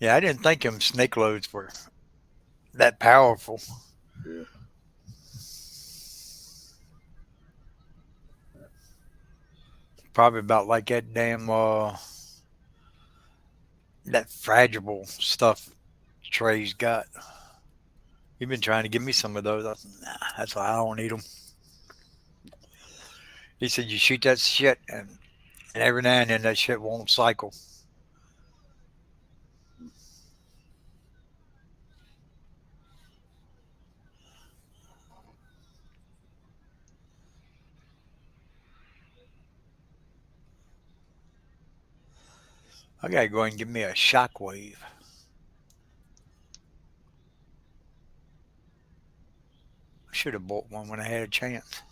Yeah, I didn't think them snake loads were that powerful. Yeah. Probably about like that damn that fragile stuff Trey's got. You've been trying to give me some of those. I said, nah, that's why I don't eat them. He said you shoot that shit and every now and then that shit won't cycle. I gotta go and get me a shockwave. I should have bought one when I had a chance.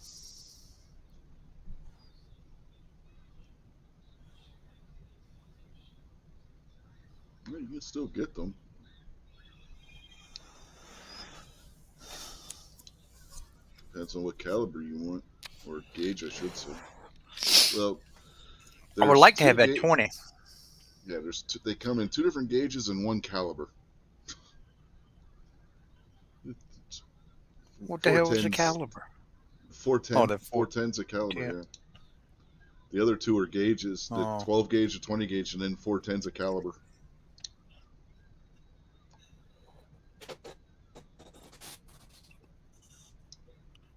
Yeah, you can still get them. Depends on what caliber you want, or gauge, I should say. Well, I would there's like to two have that gauge. 20. Yeah, there's two, they come in two different gauges and one caliber. What the Four hell was the tens, caliber? Oh, 410, the 410's a caliber. 410. Yeah, the other two are gauges. The Oh, 12 gauge, the 20 gauge, and then 410's a caliber.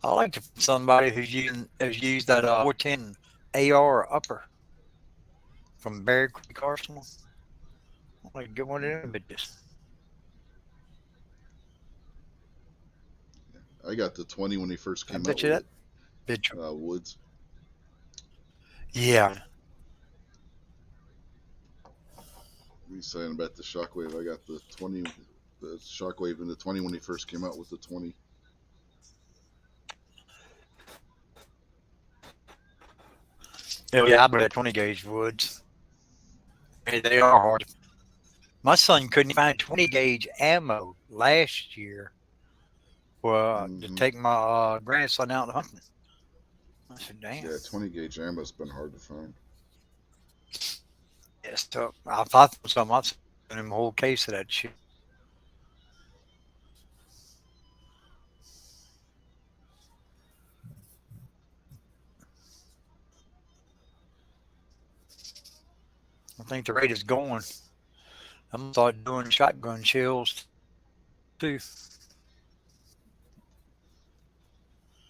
I like to find somebody who's used that 410 AR upper from Bear Creek Arsenal. I'd like to get one of them bitches. I got the 20 when they first I came out bet you with that it. bitch. Woods. Yeah. We saying about the Shockwave. I got the 20, the Shockwave and the 20 when they first came out with the 20. Yeah, I bet 20 gauge woods. Hey, they are hard. My son couldn't find 20 gauge ammo last year for to Mm-hmm. take my grandson out hunting. I said, damn. Yeah, 20 gauge ammo's been hard to find. Yes, so if I found something, I'd send him a whole case of that shit. I think the rate is going. I'm gonna start doing shotgun shells too.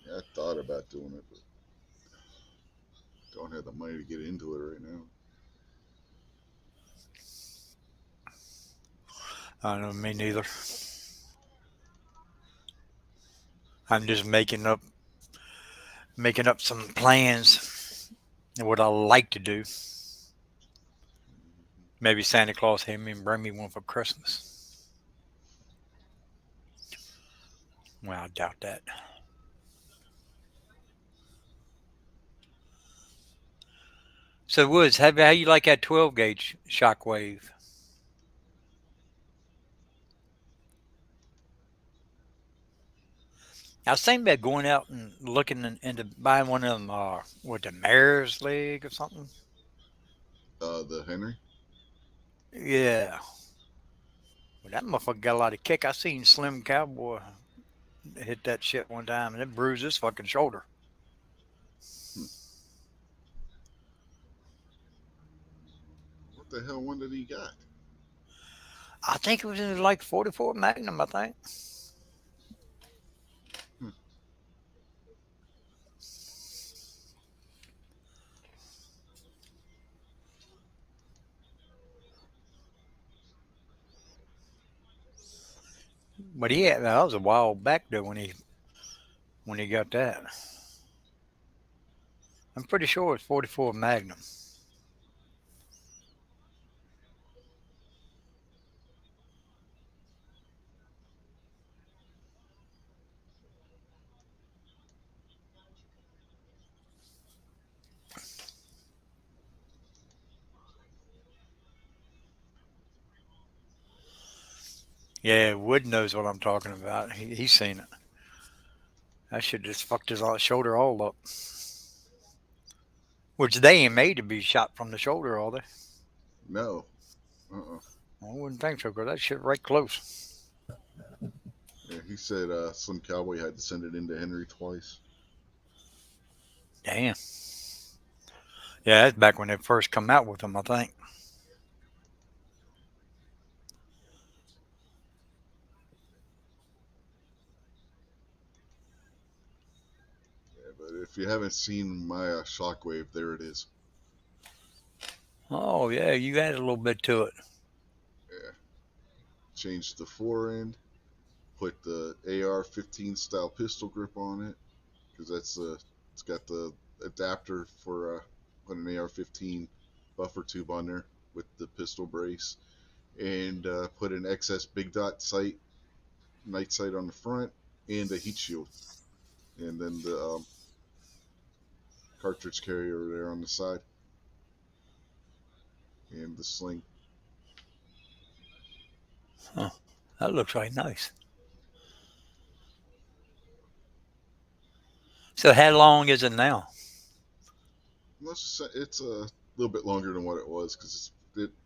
Yeah, I thought about doing it, but don't have the money to get into it right now. I don't know, me neither. I'm just making up some plans and what I like to do. Maybe Santa Claus have me and bring me one for Christmas. Well, I doubt that. So Woods, how you like that 12 gauge shockwave? I was thinking about going out and looking into buying one of them, with the mare's leg or something. The Henry. Yeah, well, that motherfucker got a lot of kick. I seen Slim Cowboy hit that shit one time and it bruised his fucking shoulder. Hmm. What the hell one did he got? I think it was in like 44 Magnum, I think. Hmm. But yeah, that was a while back though when he got that. I'm pretty sure it's 44 Magnum. Yeah, Wood knows what I'm talking about. He's seen it. That shit just fucked his shoulder all up. Which they ain't made to be shot from the shoulder, are they? No. Uh-uh. I wouldn't think so, because that shit right close. Yeah, he said Slim Cowboy had to send it into Henry twice. Damn. Yeah, that's back when they first come out with them, I think. Yeah, but if you haven't seen my Shockwave, there it is. Oh, yeah, you added a little bit to it. Yeah. Changed the fore end, put the AR-15 style pistol grip on it, because it's got the adapter for putting an AR-15 buffer tube on there. with the pistol brace, and put an XS big dot sight, night sight on the front, and a heat shield, and then the cartridge carrier there on the side, and the sling. Huh. That looks right nice. So how long is it now? It's a little bit longer than what it was because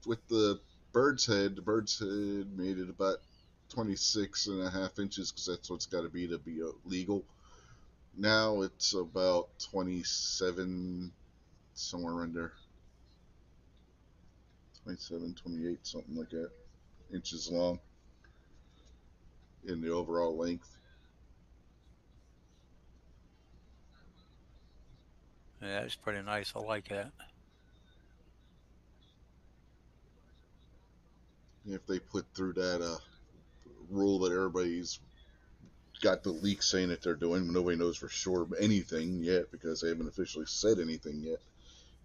with the bird's head made it about 26.5 inches because that's what's got to be legal. Now it's about 27, somewhere around there, 27, 28, something like that, inches long in the overall length. Yeah, that's pretty nice. I like that. If they put through that rule that everybody's got the leak saying that they're doing, nobody knows for sure anything yet because they haven't officially said anything yet.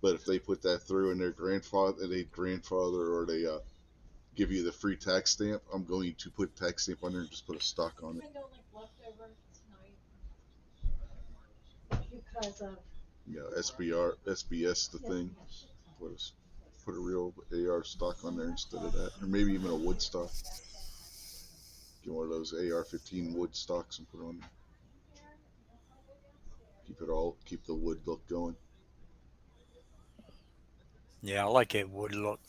But if they put that through and they grandfather or they give you the free tax stamp, I'm going to put tax stamp on there and just put a stock on it. I don't like leftover tonight because of SBR, SBS, the thing. Put put a real AR stock on there instead of that, or maybe even a wood stock. Get one of those AR-15 wood stocks and put it on there. Keep the wood look going. Yeah, I like that wood look.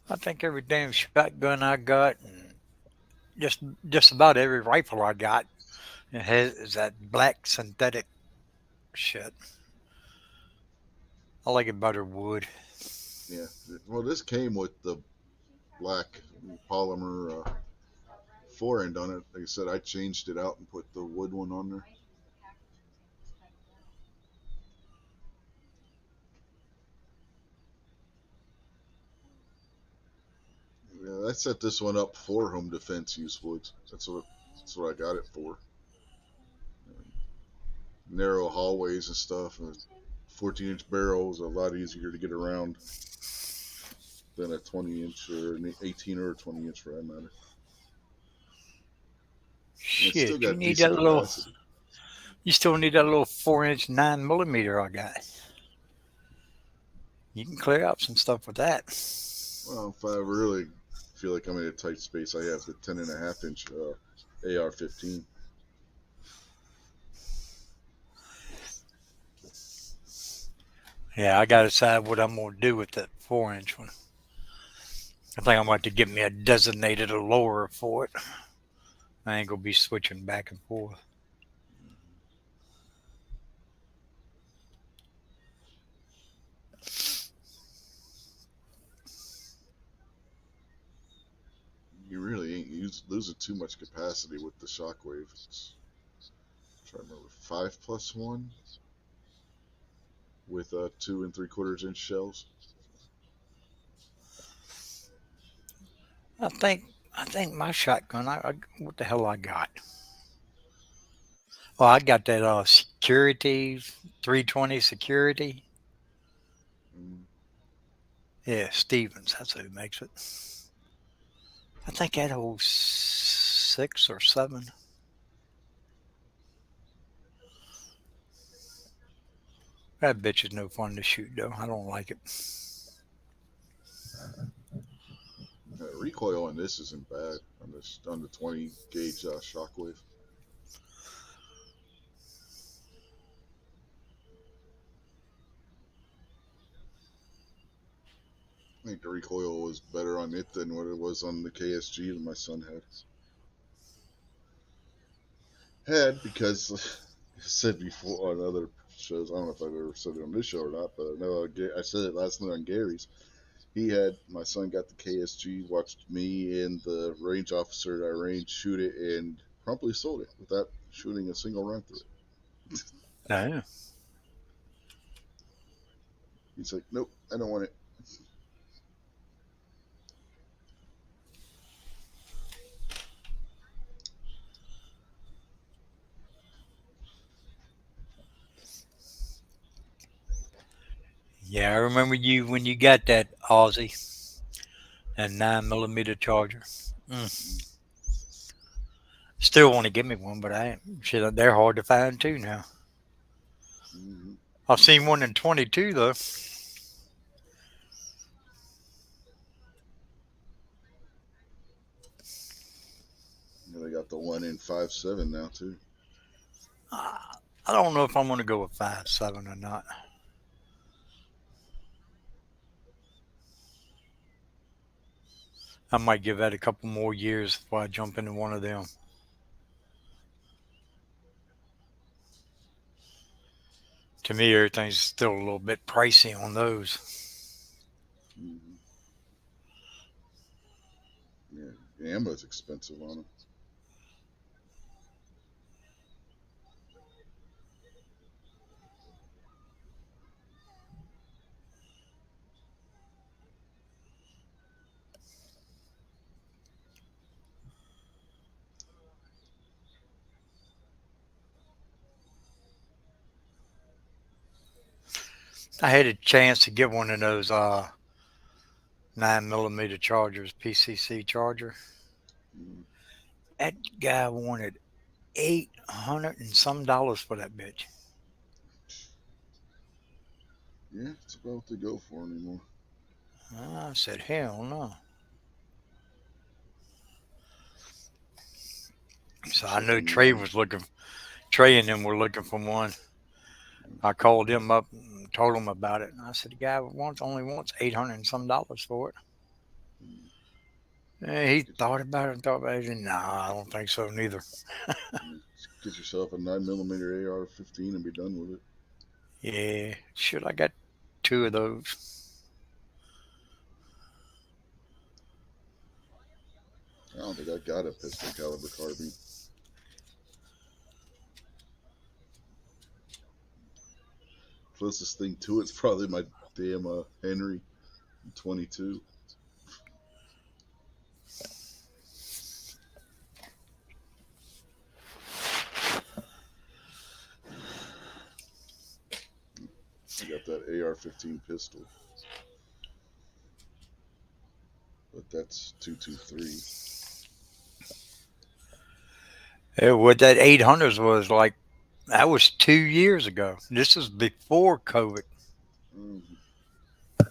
I think every damn shotgun I got, and just just about every rifle I got, it has is that black synthetic shit. I like it better wood. Yeah. Well, this came with the black polymer fore end on it. Like I said, I changed it out and put the wood one on there. Yeah, I set this one up for home defense use woods. That's what I got it for. Narrow hallways and stuff. And a 14-inch barrel is a lot easier to get around than a 20-inch or an 18 or a 20-inch for that matter. And it's still Shit, you got need decent that little. capacity. You still need that little 4-inch 9 millimeter I got. You can clear up some stuff with that. Well, if I really feel like I'm in a tight space, I have the 10.5-inch AR-15. Yeah, I got to decide what I'm gonna do with that 4-inch one. I think I'm going to get me a designated lower for it. I ain't gonna be switching back and forth. You really ain't losing too much capacity with the shockwave. It's, I'm trying to remember, 5+1 with 2 3/4 inch shells. I think my shotgun. What the hell I got? Well, I got that security 320 security. Mm, Yeah, Stevens. That's who makes it. I think that holds 6 or 7. That bitch is no fun to shoot though. I don't like it. recoil on this isn't bad on the 20 gauge shockwave. I think the recoil was better on it than what it was on the KSG that my son had because I said before on other shows. I don't know if I've ever said it on this show or not, but I said it last night on Gary's. My son got the KSG, watched me and the range officer at our range shoot it, and promptly sold it without shooting a single round through it. Yeah. He's like, "Nope, I don't want it." Yeah, I remember you when you got that Aussie and 9 millimeter charger. Mm. Still want to give me one, but I ain't. Shit, they're hard to find too now. Mm-hmm. I've seen one in 22 though. Yeah, they got the one in 5.7 now too. I don't know if I'm going to go with 5.7 or not. I might give that a couple more years before I jump into one of them. To me, everything's still a little bit pricey on those. Mm-hmm. Yeah, the ammo's expensive on them. I had a chance to get one of those 9 millimeter chargers, PCC charger. Mm-hmm. That guy wanted $800 and some dollars for that bitch. Yeah, it's about what they go for anymore. I said, hell no. So I Shit, the know Trey nine. was looking. Trey and them were looking for one. I called him up and told him about it. And I said, the guy only wants $800 and some dollars for it. Mm-hmm. And he Get, thought about it and thought about it. And nah, I don't think so neither. get yourself a 9mm AR-15 and be done with it. Yeah, should I got two of those? I don't think I got a pistol caliber carbine. Closest thing to it's probably my damn Henry 22. I got that AR-15 pistol, but that's 223. Yeah, what that 800s was like, that was 2 years ago. This is before COVID. Mm-hmm.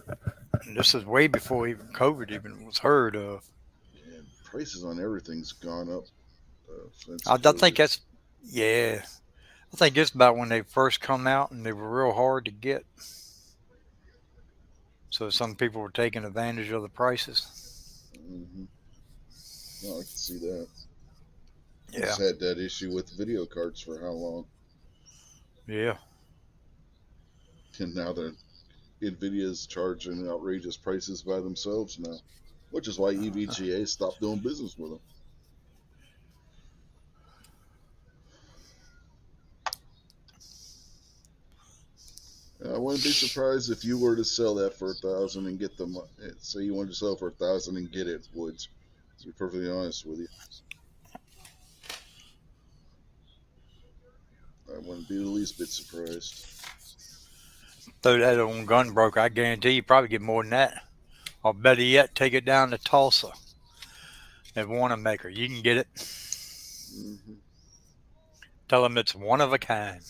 This is way before even COVID even was heard of. Yeah, prices on everything's gone up since I think COVID. that's, yeah, I think it's about when they first come out and they were real hard to get. So some people were taking advantage of the prices. Mm-hmm. No, I can see that. We Yeah, just had that issue with video cards for how long, yeah. and now the Nvidia's charging outrageous prices by themselves now, which is why EVGA stopped doing business with them. I wouldn't be surprised if you were to sell that for 1,000 and get them. Say you wanted to sell for 1,000 and get it, Woods. To be perfectly honest with you, I wouldn't be the least bit surprised. Throw that on gun broker, I guarantee you probably get more than that. Or better yet, take it down to Tulsa at Wanamaker. You can get it. Mm-hmm. Tell them it's one of a kind.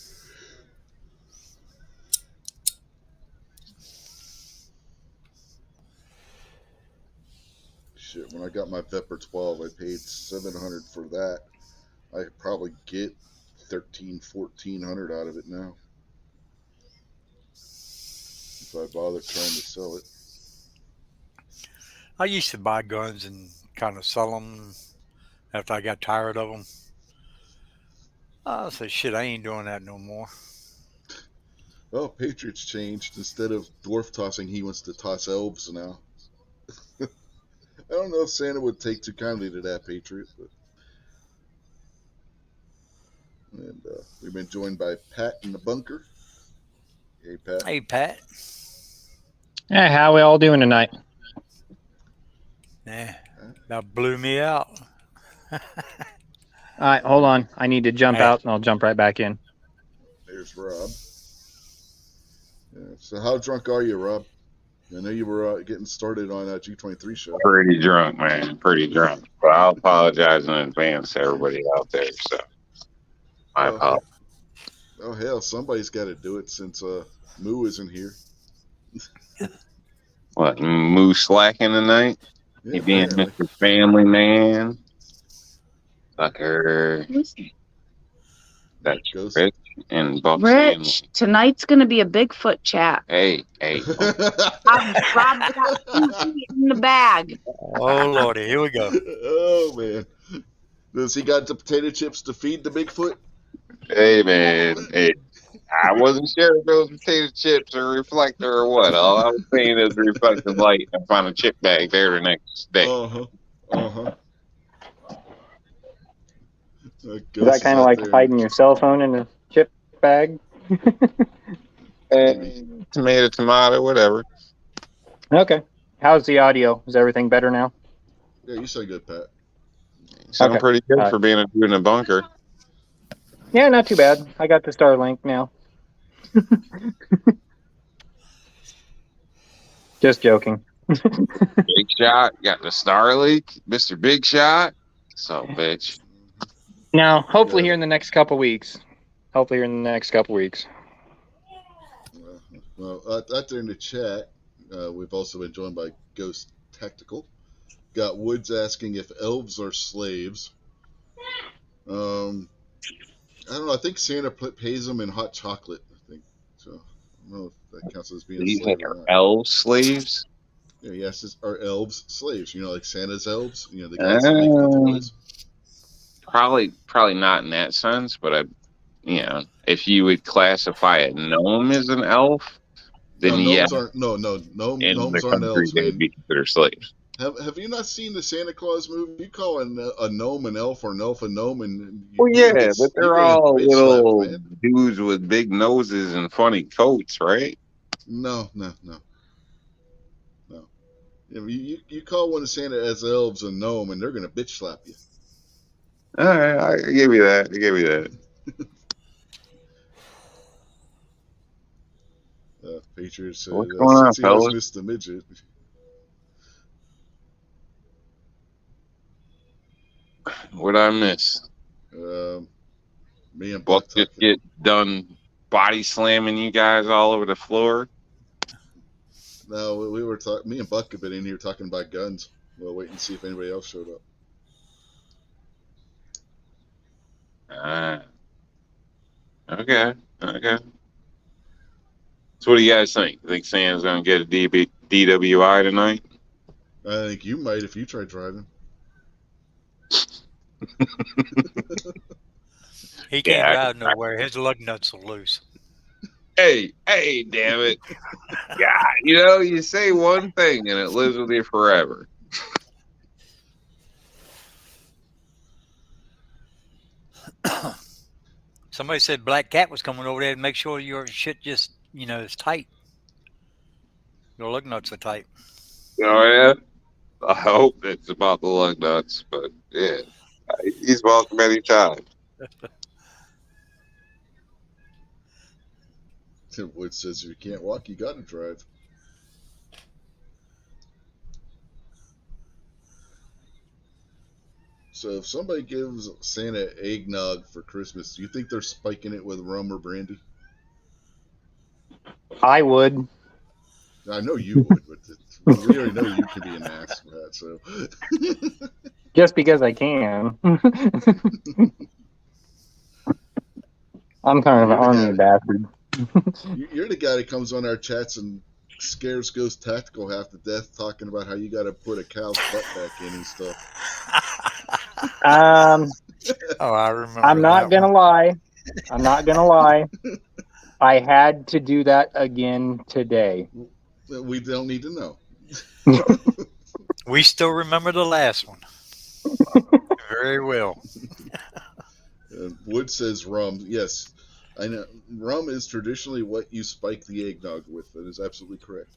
Shit, when I got my Vepr 12, I paid 700 for that. I could probably get 1,300, 1,400 out of it now if I bother trying to sell it. I used to buy guns and kind of sell them after I got tired of them. I said, shit, I ain't doing that no more. Well, Patriots changed. Instead of dwarf tossing, he wants to toss elves now. I don't know if Santa would take too kindly to that, Patriot, but and we've been joined by Pat in the bunker. Hey, Pat. Hey, Pat. Hey, how we all doing tonight? Yeah, that blew me out. All right, hold on. I need to jump Hey. out, and I'll jump right back in. There's Rob. Yeah, so how drunk are you, Rob? I know you were getting started on a G23 show. Pretty drunk, man. Pretty drunk. But I'll apologize in advance to everybody out there. So my Oh, apologies. oh hell, somebody's got to do it since Moo isn't here. What, Moose slacking tonight? Yeah, He being apparently. Mr. Family Man. Sucker. That's Ghost. Rich and Bucksy. Rich, tonight's going to be a Bigfoot chat. Hey. Rob got 2 feet in the bag. Oh Lordy, here we go. Oh man, does he got the potato chips to feed the Bigfoot? Hey, man. Hey. I wasn't sure if it was potato chips or reflector or what. All I was saying is reflective light and find a chip bag there the next day. Is that kind of like hiding your cell phone in a chip bag? Tomato, whatever. Okay. How's the audio? Is everything better now? Yeah, you sound good, Pat. You sound Okay. pretty good for being a dude in a bunker. Yeah, not too bad. I got the Starlink now. Just joking. Big Shot got the Starlink, Mr. Big Shot. So, bitch. Now, hopefully Yeah. here in the next couple weeks. Well, out there in the chat, we've also been joined by Ghost Tactical. Got Woods asking if elves are slaves. I don't know. I think Santa pays them in hot chocolate. I think so. I don't know if that counts as being a These slave are or not. elf slaves? Yeah, yes, are elves slaves? You know, like Santa's elves. You know, the guys that make the toys. Probably not in that sense, but if you would classify a gnome as an elf, then No, yeah, gnomes aren't. No, in gnomes the aren't country elves, they would man. be considered slaves. Have you not seen the Santa Claus movie? You call a gnome an elf or an elf a gnome, and Well, you're yeah, but they're gonna get all bitch slapped, little man. dudes with big noses and funny coats, right? No. You call one of Santa as elves a gnome, and they're gonna bitch slap you. All right, I give you that. Patriots What's going on, since he always fellas? missed the midget. What'd I miss? Me and Buck Buck just talking. get done body slamming you guys all over the floor. No, we were talking. Me and Buck have been in here talking about guns. We'll wait and see if anybody else showed up. Okay. So what do you guys think? You think Sam's gonna get a DWI tonight? I think you might if you try driving. He can't Yeah. drive nowhere. His lug nuts are loose. Hey, damn it. Yeah, you say one thing and it lives with you forever. Somebody said Black Cat was coming over there to make sure your shit just, is tight. Your lug nuts are tight. Oh, yeah? I hope it's about the lug nuts, but yeah. He's welcome anytime. Wood says if you can't walk, you got to drive. So if somebody gives Santa eggnog for Christmas, do you think they're spiking it with rum or brandy? I would. I know you would, but we already know you can be an ass for that. So Just because I can. I'm kind of an army bastard. You're the guy that comes on our chats and scares Ghost Tactical half to death, talking about how you got to put a cow's butt back in and stuff. Oh, I remember. I'm not gonna lie. I had to do that again today. We don't need to know. We still remember the last one. Very well. Wood says rum. Yes, I know. Rum is traditionally what you spike the eggnog with. That is absolutely correct.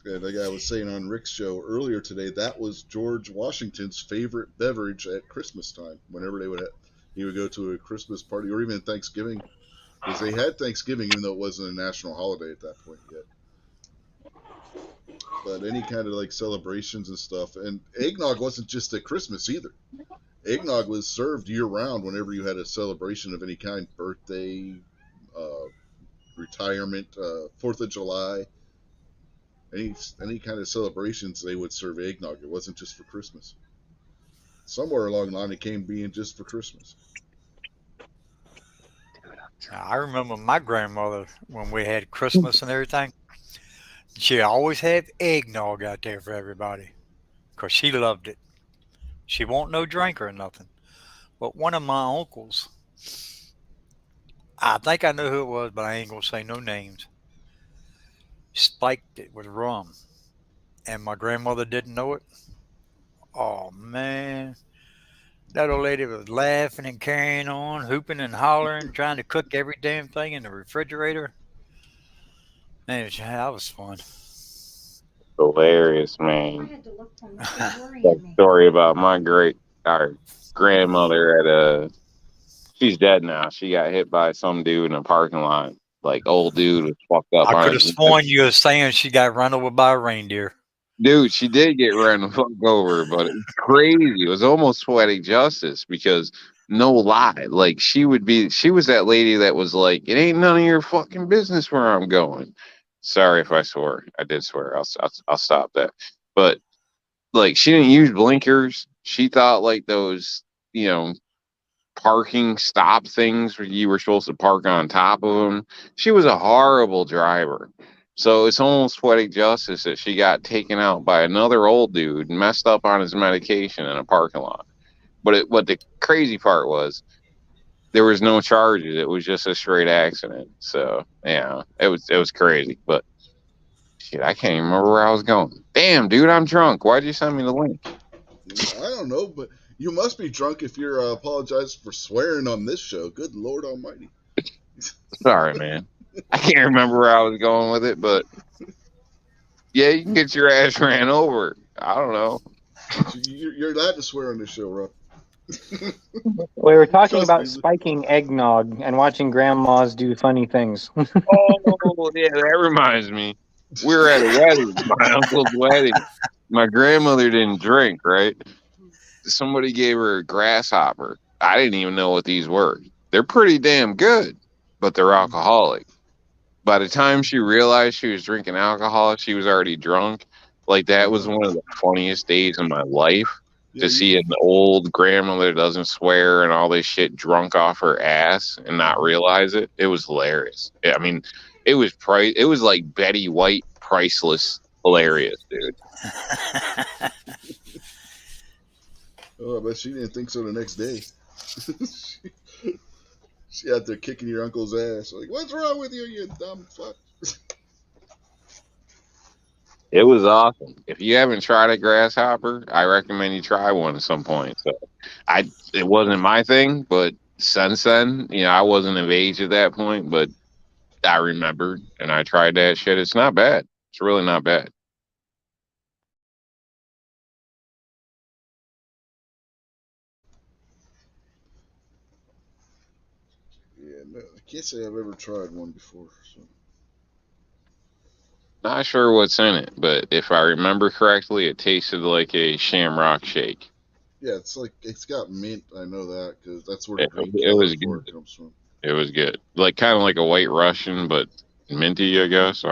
And like I was saying on Rick's show earlier today, that was George Washington's favorite beverage at Christmas time. Whenever he would go to a Christmas party or even Thanksgiving, because they had Thanksgiving even though it wasn't a national holiday at that point yet. but any kind of like celebrations and stuff. And eggnog wasn't just at Christmas either. Eggnog was served year round whenever you had a celebration of any kind, birthday, uh, retirement, Fourth of July, any kind of celebrations, they would serve eggnog. It wasn't just for Christmas. Somewhere along the line, it came being just for Christmas. Now, I remember my grandmother when we had Christmas and everything. She always had eggnog out there for everybody because she loved it. She won't no drinker or nothing. But one of my uncles, I think I know who it was, but I ain't gonna say no names, spiked it with rum, and my grandmother didn't know it. Oh man, that old lady was laughing and carrying on, hooping and hollering, trying to cook every damn thing in the refrigerator. Man, that was fun. Hilarious, I man. had to look for them. They're That worrying me. story about our grandmother at she's dead now. She got hit by some dude in a parking lot. Like old dude was fucked up I on could have his meds. sworn you were saying she got run over by a reindeer. Dude, she did get run the fuck over, but it's crazy. It was almost poetic justice because no lie, like she was that lady that was like, it ain't none of your fucking business where I'm going. Sorry if I swore. I did swear. I'll stop that. But like, she didn't use blinkers. She thought like those, you know, parking stop things where you were supposed to park on top of them. She was a horrible driver. So it's almost poetic justice that she got taken out by another old dude, messed up on his medication in a parking lot. What the crazy part was, there was no charges. It was just a straight accident. So yeah, it was crazy. But shit, I can't even remember where I was going. Damn, dude, I'm drunk. Why'd you send me the link? I don't know, but you must be drunk if you're apologizing for swearing on this show. Good Lord Almighty. Sorry, man. I can't remember where I was going with it, but yeah, you can get your ass ran over. I don't know. You're allowed to swear on this show, Rob. We were talking Trust about me. spiking eggnog and watching grandmas do funny things. Oh, yeah, that reminds me. We were at a wedding, my uncle's wedding. My grandmother didn't drink, right? Somebody gave her a grasshopper. I didn't even know what these were. They're pretty damn good, but they're alcoholic. By the time she realized she was drinking alcohol, she was already drunk. Like, that was one of the funniest days of my life, Yeah, to see an old grandmother that doesn't swear and all this shit drunk off her ass and not realize it. It was hilarious. I mean, it was like Betty White priceless hilarious, dude. oh, I bet she didn't think so the next day. she out there kicking your uncle's ass. Like, what's wrong with you, you dumb fuck? It was awesome. If you haven't tried a grasshopper, I recommend you try one at some point. So it wasn't my thing, but since then, I wasn't of age at that point, but I remembered and I tried that shit. It's not bad. It's really not bad. Yeah, no, I can't say I've ever tried one before. So. Not sure what's in it, but if I remember correctly, it tasted like a shamrock shake. Yeah, it's got mint. I know that because that's where the green It color was for good. it comes from. It was good. Like, kind of like a white Russian, but minty, I guess.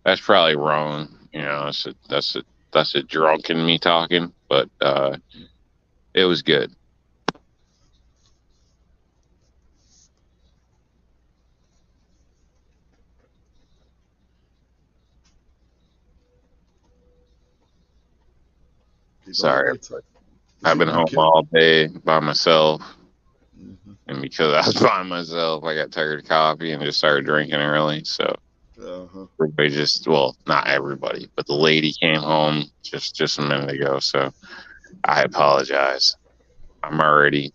That's probably wrong. That's a drunken me talking, but it was good. Okay, don't Sorry, let me I've been you home kidding? all day by myself, Mm-hmm. and because I was by myself, I got tired of coffee and just started drinking early. So Uh-huh. everybody well, not everybody, but the lady came home just a minute ago. So I apologize. I'm already,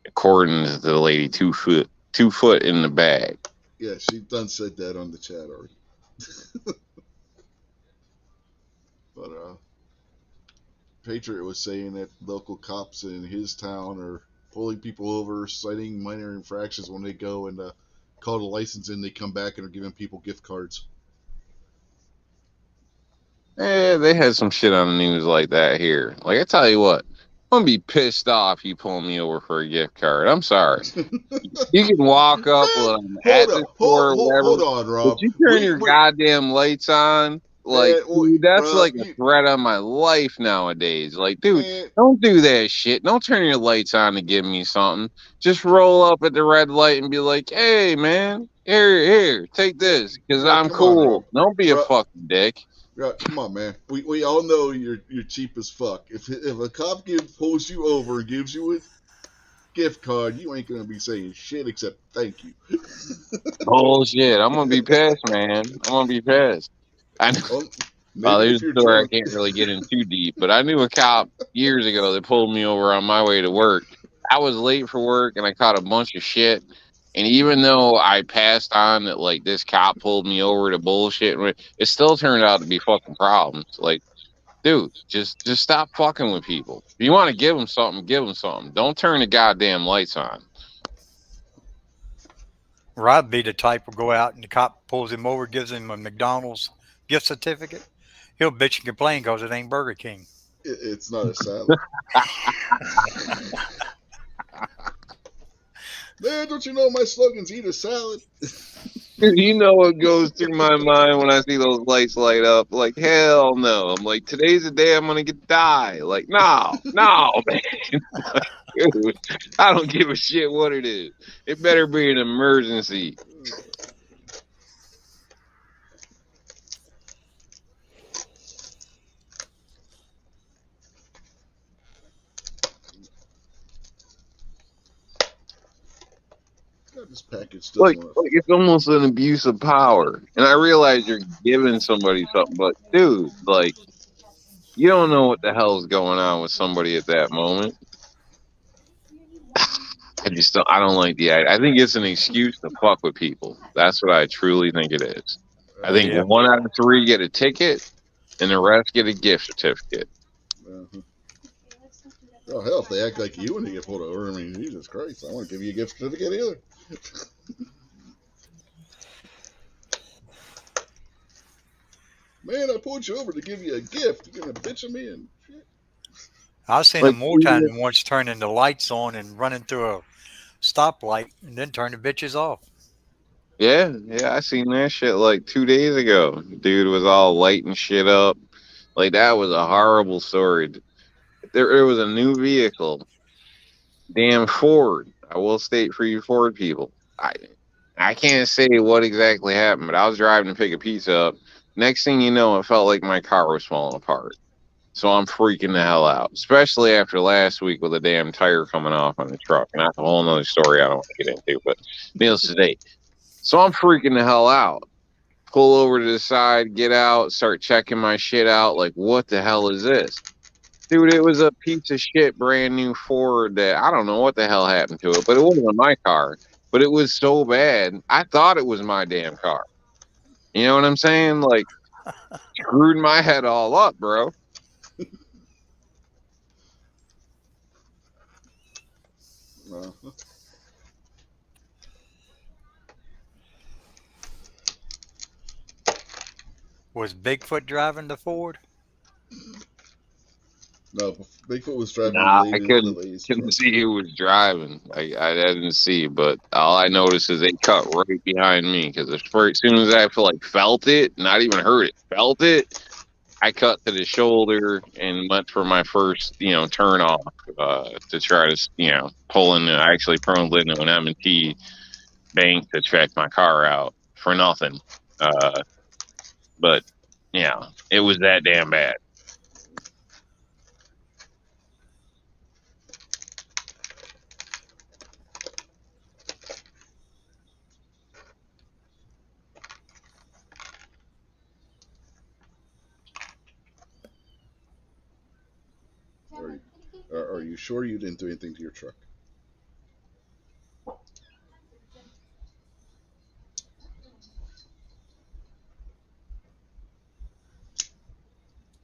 according to the lady, 2 foot in the bag. Yeah, she done said that on the chat already. But Patriot was saying that local cops in his town are pulling people over, citing minor infractions when they go and call the license in. They come back and are giving people gift cards. They had some shit on the news like that here. Like I tell you what, I'm gonna be pissed off you pulling me over for a gift card. I'm sorry. You can walk up Man, with them at the store or whatever, hold on, but Rob. you turn your goddamn lights on. Like, Man, dude, that's Rob, like a threat on my life nowadays. Like, dude, man, don't do that shit. Don't turn your lights on to give me something. Just roll up at the red light and be like, hey, man, here, take this, because I'm come on, Rob. cool. Don't be a Rob, fucking dick. Come on, man. We all know you're cheap as fuck. If a cop pulls you over and gives you a gift card, you ain't gonna be saying shit except thank you. Bullshit. I'm gonna be pissed, man. I'm gonna be pissed. I Well, Well, maybe there's if a you're story I drunk. can't really get in too deep, but I knew a cop years ago that pulled me over on my way to work. I was late for work and I caught a bunch of shit. And even though I passed on that, like, this cop pulled me over to bullshit, it still turned out to be fucking problems. Like, dude, just stop fucking with people. If you want to give them something, give them something. Don't turn the goddamn lights on. Rob be the type will go out and the cop pulls him over, gives him a McDonald's gift certificate. He'll bitch and complain because it ain't Burger King. It's not a salad. Man, don't you know my slogan's eat a salad? You know what goes through my mind when I see those lights light up? Like, hell no. I'm like, today's the day I'm gonna get die. Like, no, man. Like, dude, I don't give a shit what it is. It better be an emergency. God, this package Like, doesn't want like it's almost an abuse of power. And I realize you're giving somebody something, but dude, like, you don't know what the hell's going on with somebody at that moment. I don't like the idea. I think it's an excuse to fuck with people. That's what I truly think it is. to. I think Yeah. 1 out of 3 get a ticket and the rest get a gift certificate. Uh-huh. Oh hell, if they act like you when they get pulled over, I mean, Jesus Christ, I want to give you a gift certificate either. Man, I pulled you over to give you a gift. You're gonna bitch at me and shit. I've seen Like, them more times than once turning the lights on and running through a stoplight and then turn the bitches off. yeah, I seen that shit like 2 days ago. Dude was all lighting shit up. Like, that was a horrible story. There was a new vehicle, damn Ford. I will state for you Ford people. I can't say what exactly happened, but I was driving to pick a pizza up. Next thing you know, it felt like my car was falling apart. So I'm freaking the hell out, especially after last week with a damn tire coming off on the truck. And that's a whole nother story I don't want to get into, but needless to say. So I'm freaking the hell out. Pull over to the side, get out, start checking my shit out. Like, what the hell is this? Dude, it was a piece of shit brand new Ford that I don't know what the hell happened to it, but it wasn't my car. But it was so bad, I thought it was my damn car. You know what I'm saying? Like, screwed my head all up, bro. Uh-huh. Was Bigfoot driving the Ford? No, Bigfoot was driving Nah, I the couldn't lady's couldn't truck. see who was driving. I didn't see, but all I noticed is they cut right behind me because as soon as I feel like felt it, not even heard it, felt it, I cut to the shoulder and went for my first, turn off to try to, pull in. I actually pulled into an M&T bank to check my car out for nothing. Uh, but yeah, it was that damn bad. Are you sure you didn't do anything to your truck?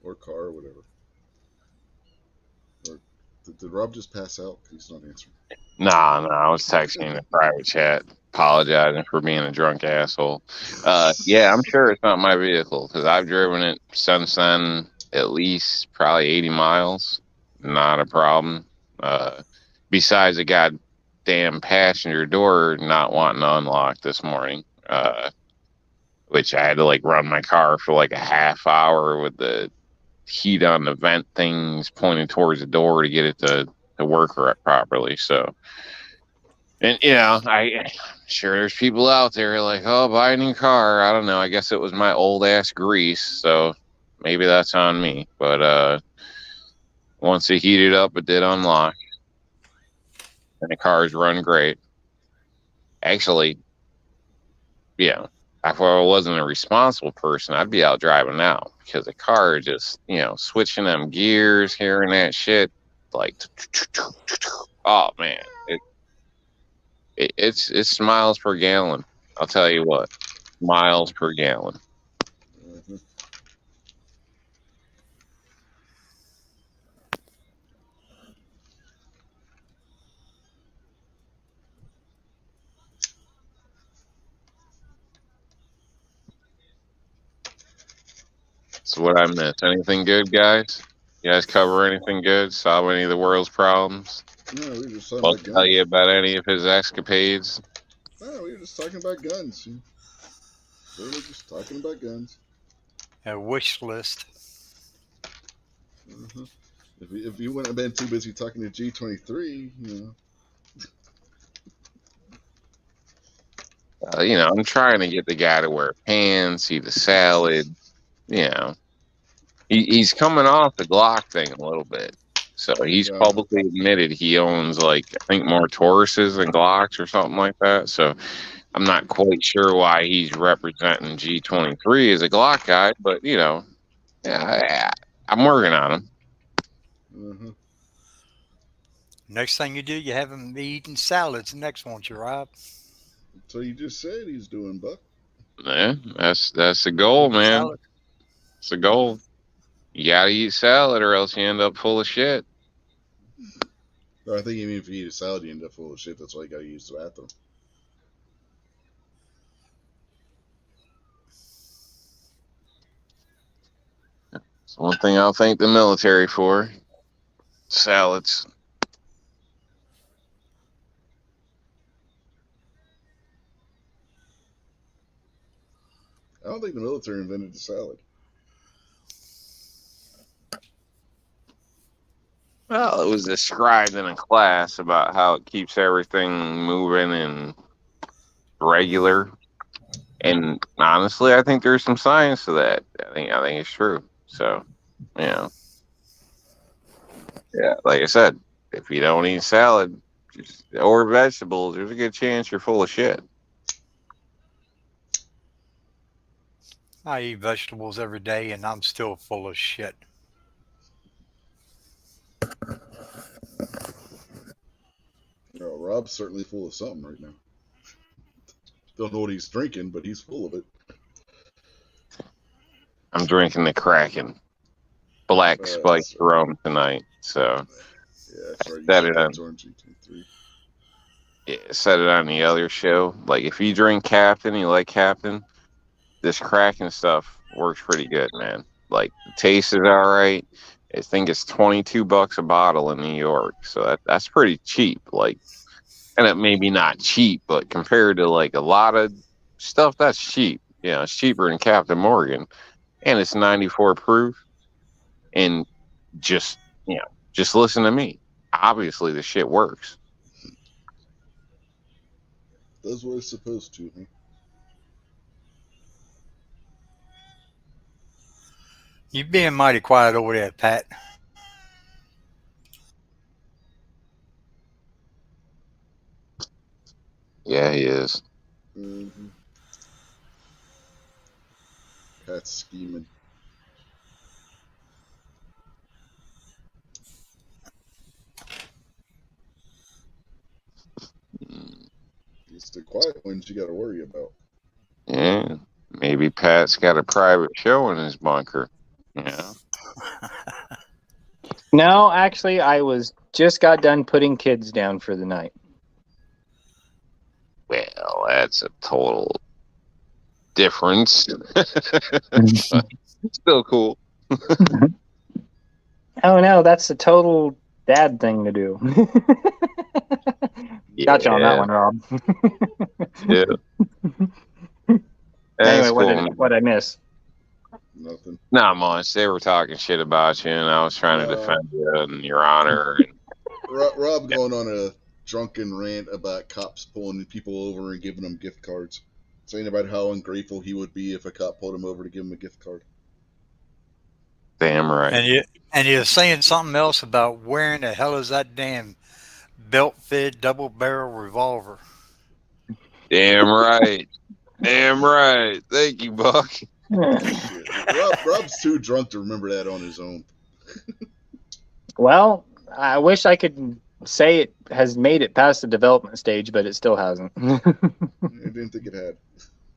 Or car or whatever? Or did Rob just pass out? He's not answering. Nah, I was texting in a private chat. apologizing for being a drunk asshole. Yeah, I'm sure it's not my vehicle because I've driven it since then at least probably 80 miles. Not a problem. Besides a goddamn passenger door not wanting to unlock this morning, which I had to like run my car for like a half hour with the heat on the vent things pointing towards the door to get it to work properly. So, and I'm sure there's people out there like, oh, buy a new car. I don't know. I guess it was my old ass grease, so maybe that's on me. But once it heated up, it did unlock, and the cars run great. Actually, if I wasn't a responsible person, I'd be out driving now because the car just, switching them gears, hearing that shit, like, oh man, it's miles per gallon. I'll tell you what, miles per gallon. Mm-hmm. So what I missed? Anything good, guys? You guys cover anything good? Solve any of the world's problems? No, we were just talking I'll about tell you guns. about any of his escapades. No, we were just talking about guns. Literally just talking about guns. A wish list. Mm-hmm. If you wouldn't have been too busy talking to G23, I'm trying to get the guy to wear pants, eat a salad. He's coming off the Glock thing a little bit. So he's Yeah. publicly admitted he owns, like, I think more Tauruses than Glocks or something like that. So I'm not quite sure why he's representing G23 as a Glock guy, but, I'm working on him. Mm-hmm. Next thing you do, you have him be eating salads. The next one, you Rob. So you just said he's doing, Buck. Yeah, that's the goal, man. Salad. It's the goal. You gotta eat salad or else you end up full of shit. Or I think even if you eat a salad, you end up full of shit. That's why you gotta use the bathroom. It's one thing I'll thank the military for. Salads. I don't think the military invented the salad. Well, it was described in a class about how it keeps everything moving and regular. And honestly, I think there's some science to that. I think it's true. So, yeah, like I said, if you don't eat salad or vegetables, there's a good chance you're full of shit. I eat vegetables every day, and I'm still full of shit. Rob's certainly full of something right now. Don't know what he's drinking, but he's full of it. I'm drinking the Kraken Black Spiked Rum tonight. So, yeah, that's right. Set it on. Yeah, said it on the other show. Like, if you drink Captain, you like Captain, this Kraken stuff works pretty good, man. Like, the taste is all right. I think it's $22 a bottle in New York, so that's pretty cheap. Like, and it may be not cheap, but compared to like a lot of stuff, that's cheap. It's cheaper than Captain Morgan, and it's 94 proof. And just listen to me. Obviously, the shit works. Does what it's supposed to, huh? You being mighty quiet over there, Pat. Yeah, he is. Mm-hmm. Pat's scheming. It's the quiet ones you got to worry about. Yeah, maybe Pat's got a private show in his bunker. Yeah. No, actually, I just got done putting kids down for the night. Well, that's a total difference. But still cool. Oh no, that's a total dad thing to do. Got you on that Yeah, one, Rob. yeah. Anyway, That's cool, man. what I miss? Nothing. Not much. They were talking shit about you, and I was trying to defend you and your honor. And Rob going on a drunken rant about cops pulling people over and giving them gift cards, saying about how ungrateful he would be if a cop pulled him over to give him a gift card. damn right. And you're saying something else about where the hell is that damn belt-fed double-barrel revolver? Damn right. Damn right. Thank you, Buck. Yeah, Rob's too drunk to remember that on his own. Well, I wish I could say it has made it past the development stage, but it still hasn't. I didn't think it had.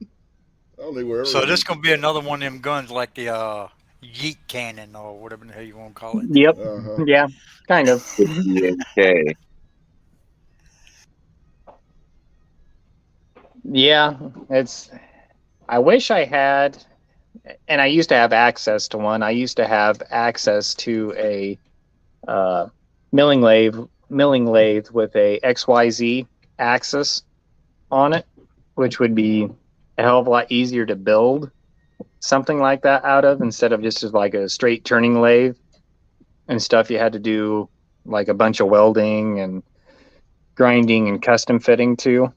I don't think we're ever. So this gonna be another one of them guns like the yeet cannon or whatever the hell you want to call it. Yep. Uh-huh. Yeah, kind of. Okay. Yeah, it's. I wish I had, and I used to have access to one. I used to have access to a milling lathe with a XYZ axis on it, which would be a hell of a lot easier to build something like that out of instead of just like a straight turning lathe and stuff. You had to do like a bunch of welding and grinding and custom fitting too.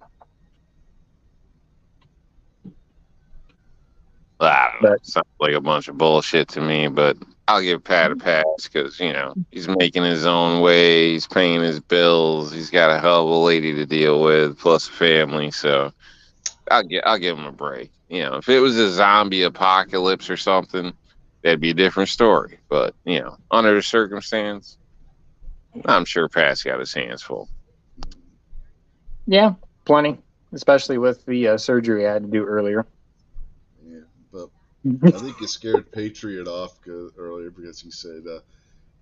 I don't know. But Sounds like a bunch of bullshit to me, but I'll give Pat a pass because, he's making his own way. He's paying his bills. He's got a hell of a lady to deal with, plus a family. So I'll give him a break. If it was a zombie apocalypse or something, that'd be a different story. But, under the circumstance, I'm sure Pat's got his hands full. yeah, plenty, especially with the surgery I had to do earlier. Yeah, but I think it scared Patriot off earlier because he said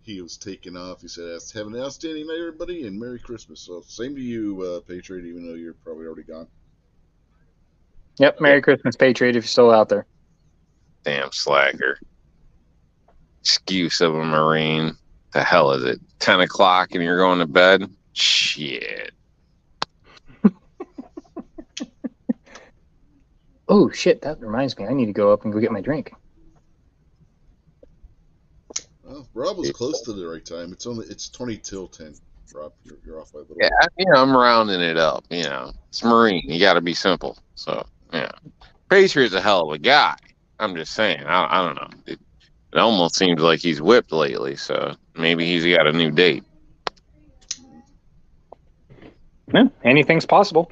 he was taking off. He said, "Have an outstanding night, everybody, and Merry Christmas." So same to you, Patriot, even though you're probably already gone. Yep, Merry Christmas, Patriot, if you're still out there. Damn slacker. Excuse of a Marine. The hell is it? 10 o'clock and you're going to bed? Shit. Oh shit, that reminds me. I need to go up and go get my drink. Well, Rob was close to the right time. It's 20 till 10. Rob, you're off by a little. Yeah, I'm rounding it up. It's Marine. You got to be simple. So, Patriot's a hell of a guy. I'm just saying. I don't know. It almost seems like he's whipped lately. So maybe he's got a new date. Yeah, anything's possible.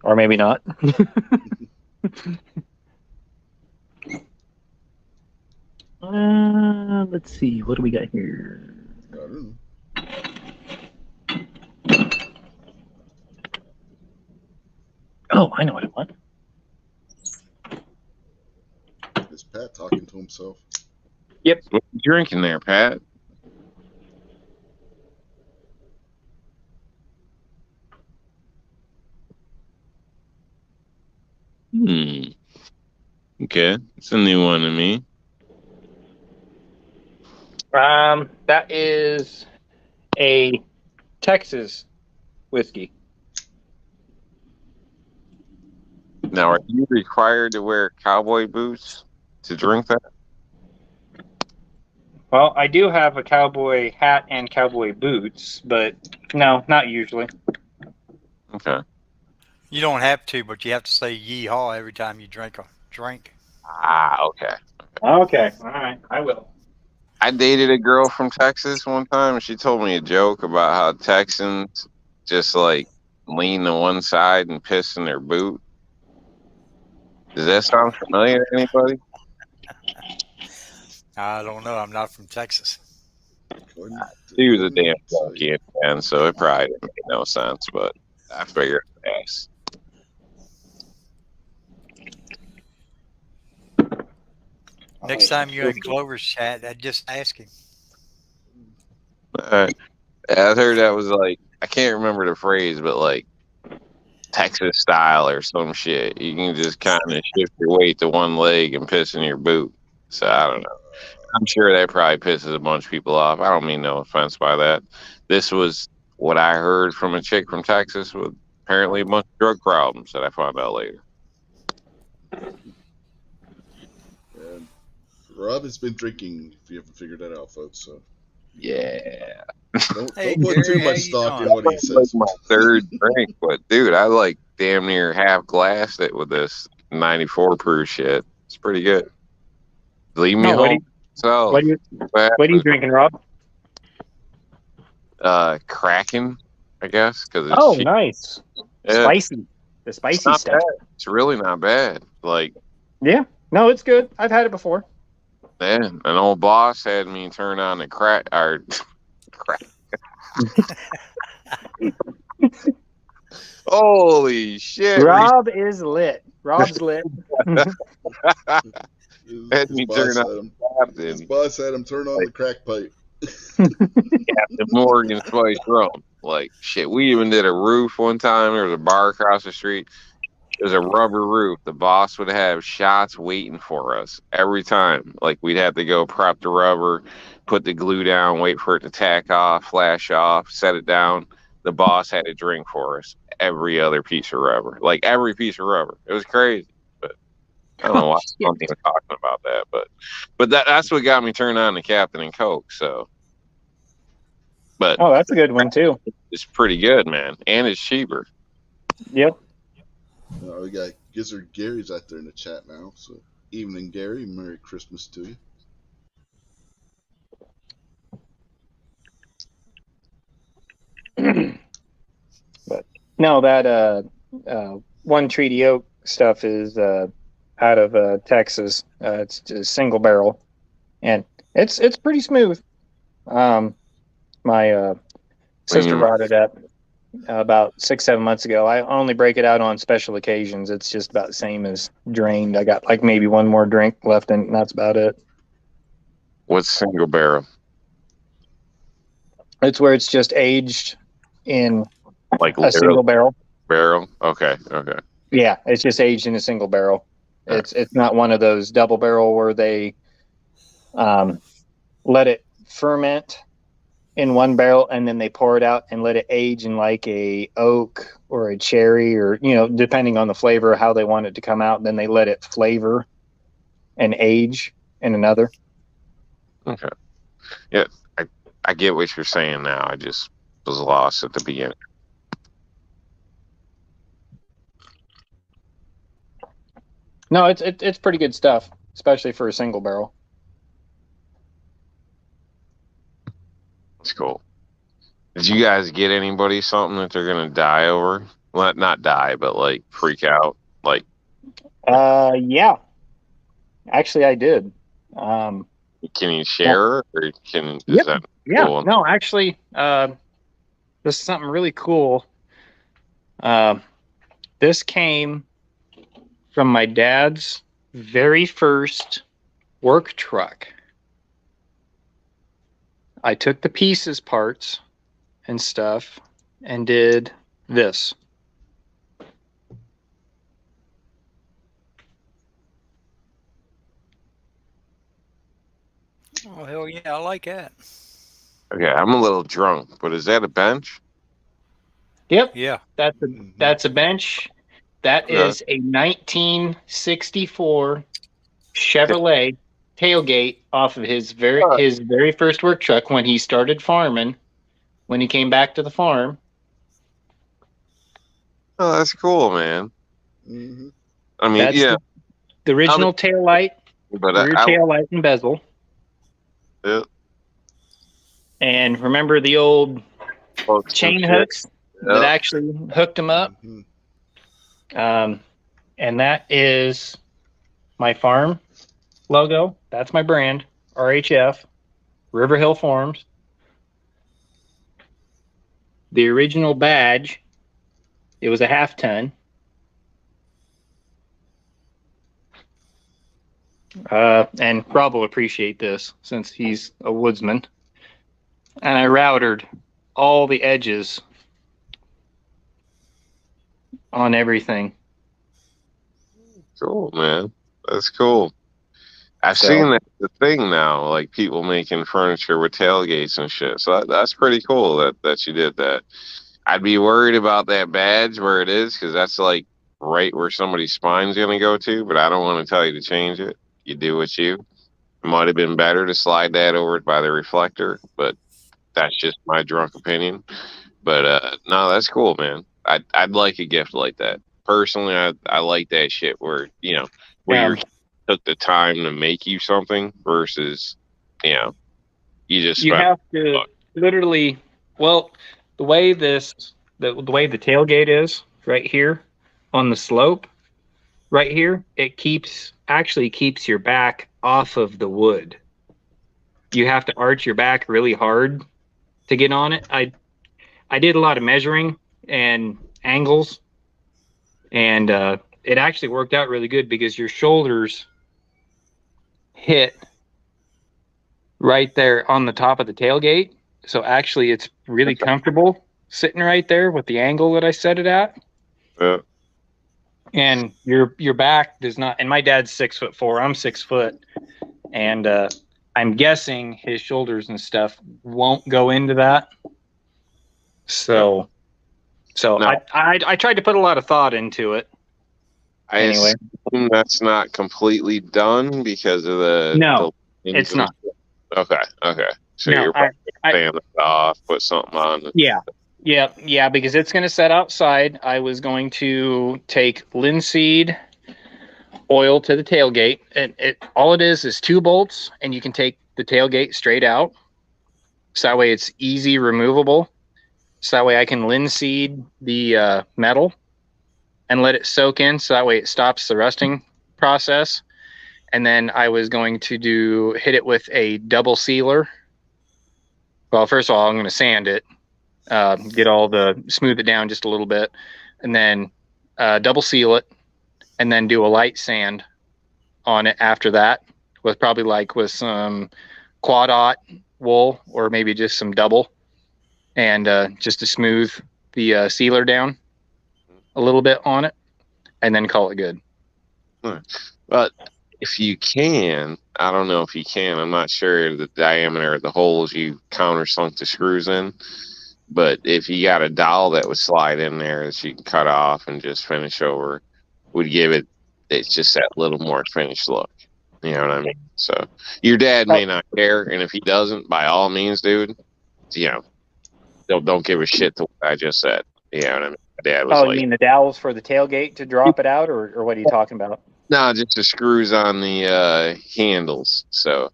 Or maybe not. Let's see. What do we got here? I don't Oh, I know what I want. know. Is Pat talking to himself? Yep. What you drinking there, Pat? Okay. It's a new one to me. That is a Texas whiskey. Now, are you required to wear cowboy boots to drink that? Well, I do have a cowboy hat and cowboy boots, but no, not usually. Okay. You don't have to, but you have to say yeehaw every time you drink a drink. Okay. Okay, all right, I will. I dated a girl from Texas one time, and she told me a joke about how Texans just like lean to one side and piss in their boot. Does that sound familiar to anybody? I don't know. I'm not from Texas. She was a damn junkie, and so it probably didn't make no sense, but I figured I'd ask. Next time you're in Clover's chat, I just ask him. I heard that was like, I can't remember the phrase, but like Texas style or some shit. You can just kind of shift your weight to one leg and piss in your boot. So I don't know. I'm sure that probably pisses a bunch of people off. I don't mean no offense by that. This was what I heard from a chick from Texas with apparently a bunch of drug problems that I found out later. And Rob has been drinking, if you haven't figured that out, folks. So Yeah. don't Hey, put too Gary, how much you stock in doing? what he Like says. my third drink, but dude, I like damn near half glassed it with this 94 proof shit. It's pretty good. Leave me No, home. So, what are you drinking, Rob? Kraken, I guess, because it's Oh, cheap. nice. Yeah, Spicy. The it's spicy not stuff. bad. It's really not bad. Like, Yeah. No, it's good. I've had it before. man, an old boss had me turn on the crack. Or crack. Holy shit! Rob is lit. Rob's lit. Had me turn on His Captain, boss had him turn on the crack pipe. Captain Morgan Spice Rum. Like, shit, we even did a roof one time. There was a bar across the street. It was a rubber roof. The boss would have shots waiting for us every time. Like, we'd have to go prep the rubber, put the glue down, wait for it to tack off, flash off, set it down. The boss had a drink for us every other piece of rubber. Like, every piece of rubber. It was crazy. But I don't know why Shit. I'm even talking about that. But that's what got me turned on to Captain and Coke. So, but Oh, that's a good one too. it's pretty good, man. And it's cheaper. Yep. We got Gizzard Gary's out there in the chat now. So, evening, Gary. Merry Christmas to you. But no, that One Treaty Oak stuff is out of Texas. It's just single barrel, and it's pretty smooth. My sister you- brought it up about 6-7 months ago. I only break it out on special occasions. It's just about the same as drained. I got like maybe one more drink left, and that's about it. What's single barrel? It's where it's just aged in Like a single barrel. barrel? Okay. Okay. Yeah, it's just aged in a single barrel. It's not one of those double barrel where they let it ferment in one barrel and then they pour it out and let it age in like a oak or a cherry, or depending on the flavor how they want it to come out, and then they let it flavor and age in another. Okay. Yeah, I get what you're saying now. I just was lost at the beginning. No, it's pretty good stuff, especially for a single barrel. It's cool. Did you guys get anybody something that they're gonna die over? Well, not die, but like freak out. Like, Yeah, actually I did. can you share, or can Yep. is that Yeah, cool? no, actually, this is something really cool. This came from my dad's very first work truck. I took the pieces parts and stuff and did this. Oh, hell yeah, I like that. Okay, I'm a little drunk, but is that a bench? Yep, Yeah. that's a bench. That Yeah. is a 1964 Chevrolet tailgate off of his very first work truck when he started farming. When he came back to the farm. Oh, that's cool, man. Mm-hmm. I mean, That's yeah, the original tail light, but rear tail light and bezel. yeah, And remember the old folks chain and shit. hooks that actually hooked them up? Mm-hmm. And that is my farm logo. That's my brand, RHF, River Hill Farms. The original badge, it was a half ton. And Rob will appreciate this since he's a woodsman. And I routered all the edges on everything. Cool, man. That's cool. I've So- seen that the thing now, like people making furniture with tailgates and shit. So that's pretty cool that you did that. I'd be worried about that badge where it is because that's like right where somebody's spine's gonna go to. But I don't want to tell you to change it. You do what you. It might have been better to slide that over by the reflector, but that's just my drunk opinion. But no, that's cool, man. I'd like a gift like that. Personally, I like that shit where where Yeah. you took the time to make you something versus you just You spent have to literally, well, the way the way the tailgate is right here on the slope, right here, it actually keeps your back off of the wood. You have to arch your back really hard to get on it. I did a lot of measuring and angles, and it actually worked out really good because your shoulders hit right there on the top of the tailgate. So actually, it's really comfortable sitting right there with the angle that I set it at. Yeah. And your back does not. And my dad's 6'4". I'm 6 foot, and I'm guessing his shoulders and stuff won't go into that. So No. I tried to put a lot of thought into it. I Anyway. assume that's not completely done because of No, the it's not. Okay. So No, you're probably sand it off, put something on. Yeah, because it's going to set outside. I was going to take linseed oil to the tailgate, and all it is 2 bolts, and you can take the tailgate straight out. So that way it's easy removable. So that way I can linseed the metal and let it soak in. So that way it stops the rusting process. And then I was going to hit it with a double sealer. Well, first of all, I'm going to sand it, smooth it down just a little bit, and then double seal it, and then do a light sand on it after that with some quad wool or maybe just some double, and just to smooth the sealer down a little bit on it, and then call it good. But if you can, I don't know if you can. I'm not sure the diameter of the holes you countersunk the screws in. But if you got a dowel that would slide in there that you can cut off and just finish over, would give it's just that little more finished look. You know what I mean? So your dad may not care, and if he doesn't, by all means, dude, don't give a shit to what I just said. You know what I mean? My dad was You mean the dowels for the tailgate to drop it out, or what are you talking about? No, just the screws on the handles. So,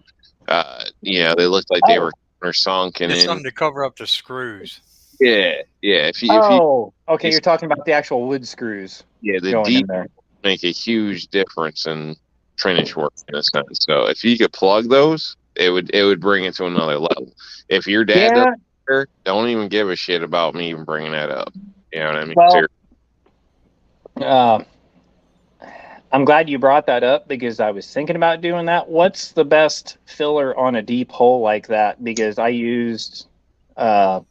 they looked like they were sunk and Just in. something to cover up the screws. Yeah. If you, okay, you're talking about the actual wood screws. Yeah, the going in there make a huge difference in finish work in a sense. So if you could plug those, it would bring it to another level. If your dad doesn't care, don't even give a shit about me even bringing that up. You know what I mean? Well, I'm glad you brought that up because I was thinking about doing that. What's the best filler on a deep hole like that? Because I used all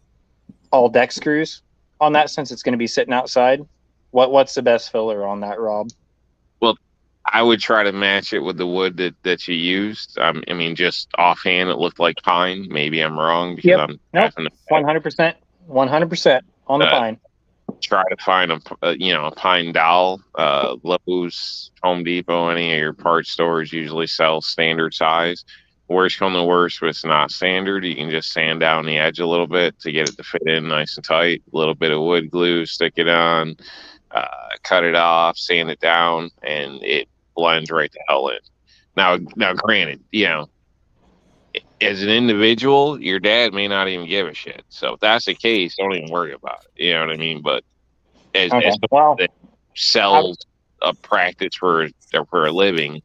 deck screws on that since it's going to be sitting outside. What's the best filler on that, Rob? Well, I would try to match it with the wood that you used. I mean, just offhand, it looked like pine. Maybe I'm wrong because I'm 100% on the pine. Try to find a pine dowel. Lowe's, Home Depot, any of your parts stores usually sell standard size. Worst come to worst, if it's not standard, you can just sand down the edge a little bit to get it to fit in nice and tight. A little bit of wood glue, stick it on, cut it off, sand it down, and it blends right the hell in. Now, granted, as an individual, your dad may not even give a shit. So if that's the case, don't even worry about it. You know what I mean? But as that sells a practice for a living,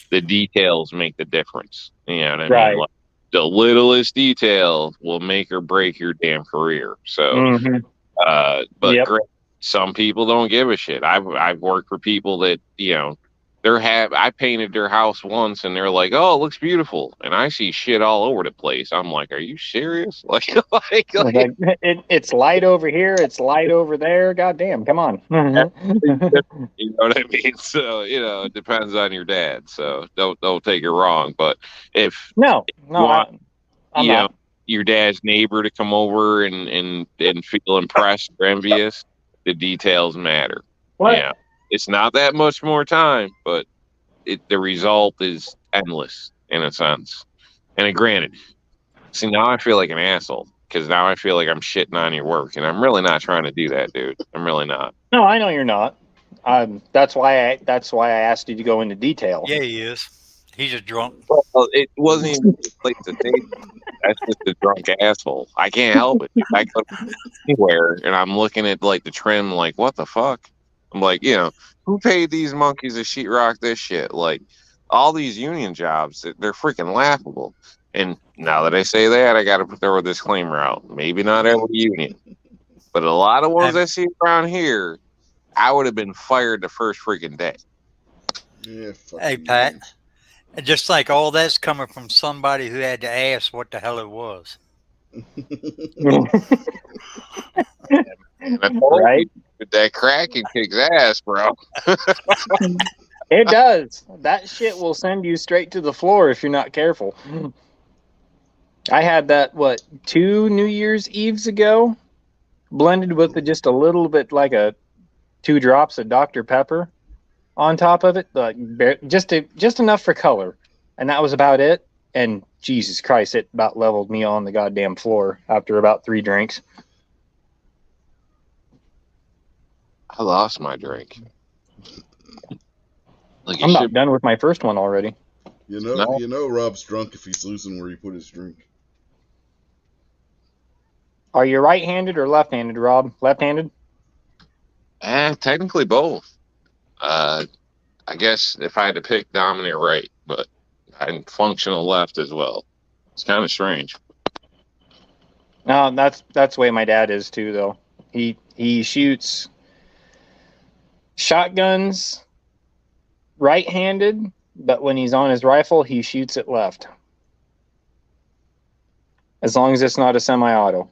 the details make the difference. You know what I mean? Like, the littlest detail will make or break your damn career. So, but some people don't give a shit. I've worked for people that I painted their house once, and they're like, "Oh, it looks beautiful," and I see shit all over the place. I'm like, "Are you serious?" Like, it's light over here, it's light over there. God damn, come on. you know what I mean? So it depends on your dad. So don't take it wrong, but if No, you want, I'm you know, not. your dad's neighbor to come over and feel impressed or envious, the details matter. What? Yeah, it's not that much more time, but the result is endless in a sense. And granted, see, now I feel like an asshole because now I feel like I'm shitting on your work, and I'm really not trying to do that, dude. I'm really not. No, I know you're not. That's why I asked you to go into detail. Yeah, he is. He's just drunk. Well, it wasn't even a place to say that. That's just a drunk asshole. I can't help it. I go anywhere and I'm looking at like the trim, like, what the fuck? I'm like, who paid these monkeys to sheetrock this shit? Like, all these union jobs, they're freaking laughable. And now that I say that, I got to throw a disclaimer out. Maybe not every union, but a lot of ones And I see around here, I would have been fired the first freaking day. Yeah, fucking hey, Pat, unions. and just like all that's coming from somebody who had to ask what the hell it was. And I told Right? you that cracking kicks ass, bro. It does. That shit will send you straight to the floor if you're not careful. I had that 2 New Year's Eves ago, blended with just a little bit, like 2 drops of Dr. Pepper on top of it, like just enough for color, and that was about it. And Jesus Christ, it about leveled me on the goddamn floor after about 3 drinks. I lost my drink. Like, I'm about done with my first one already. You know, Rob's drunk if he's losing where he put his drink. Are you right-handed or left-handed, Rob? Left-handed? Technically both. I guess if I had to pick, dominant right, but I'm functional left as well. It's kind of strange. No, that's the way my dad is too, though. He shoots shotguns right-handed, but when he's on his rifle, he shoots it left. As long as it's not a semi-auto.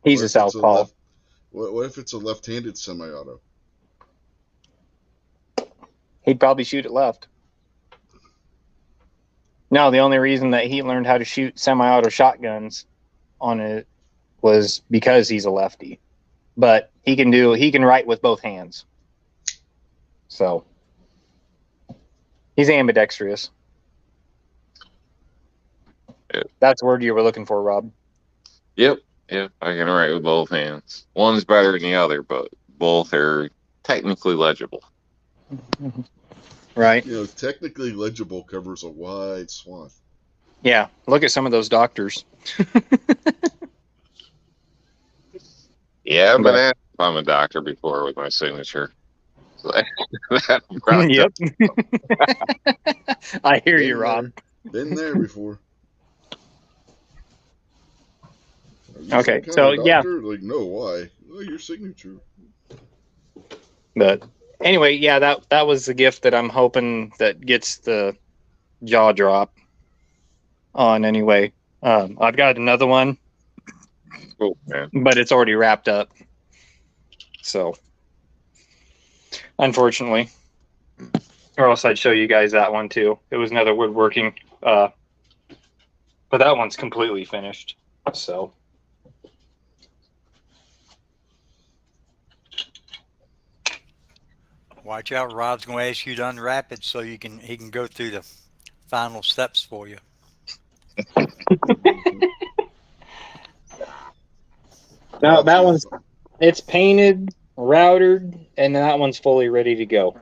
He's a southpaw. What if it's a left-handed semi-auto? He'd probably shoot it left. No, the only reason that he learned how to shoot semi-auto shotguns on it was because he's a lefty. But he can write with both hands. So he's ambidextrous. Yep. That's the word you were looking for, Rob. Yep, I can write with both hands. One's better than the other, but both are technically legible. Right. Technically legible covers a wide swath. Yeah, look at some of those doctors. Yeah, I've been asked if I'm a doctor before with my signature. So Yep. I hear you, Rob. Been there before. Okay, so yeah. Like, no, why? Oh, your signature. But anyway, yeah, that was the gift that I'm hoping that gets the jaw drop on anyway. I've got another one, man. But it's already wrapped up. So, unfortunately, or else I'd show you guys that one too. It was another woodworking, but that one's completely finished. So. Watch out, Rob's going to ask you to unwrap it so he can go through the final steps for you. No, that it's painted, routed, and that one's fully ready to go.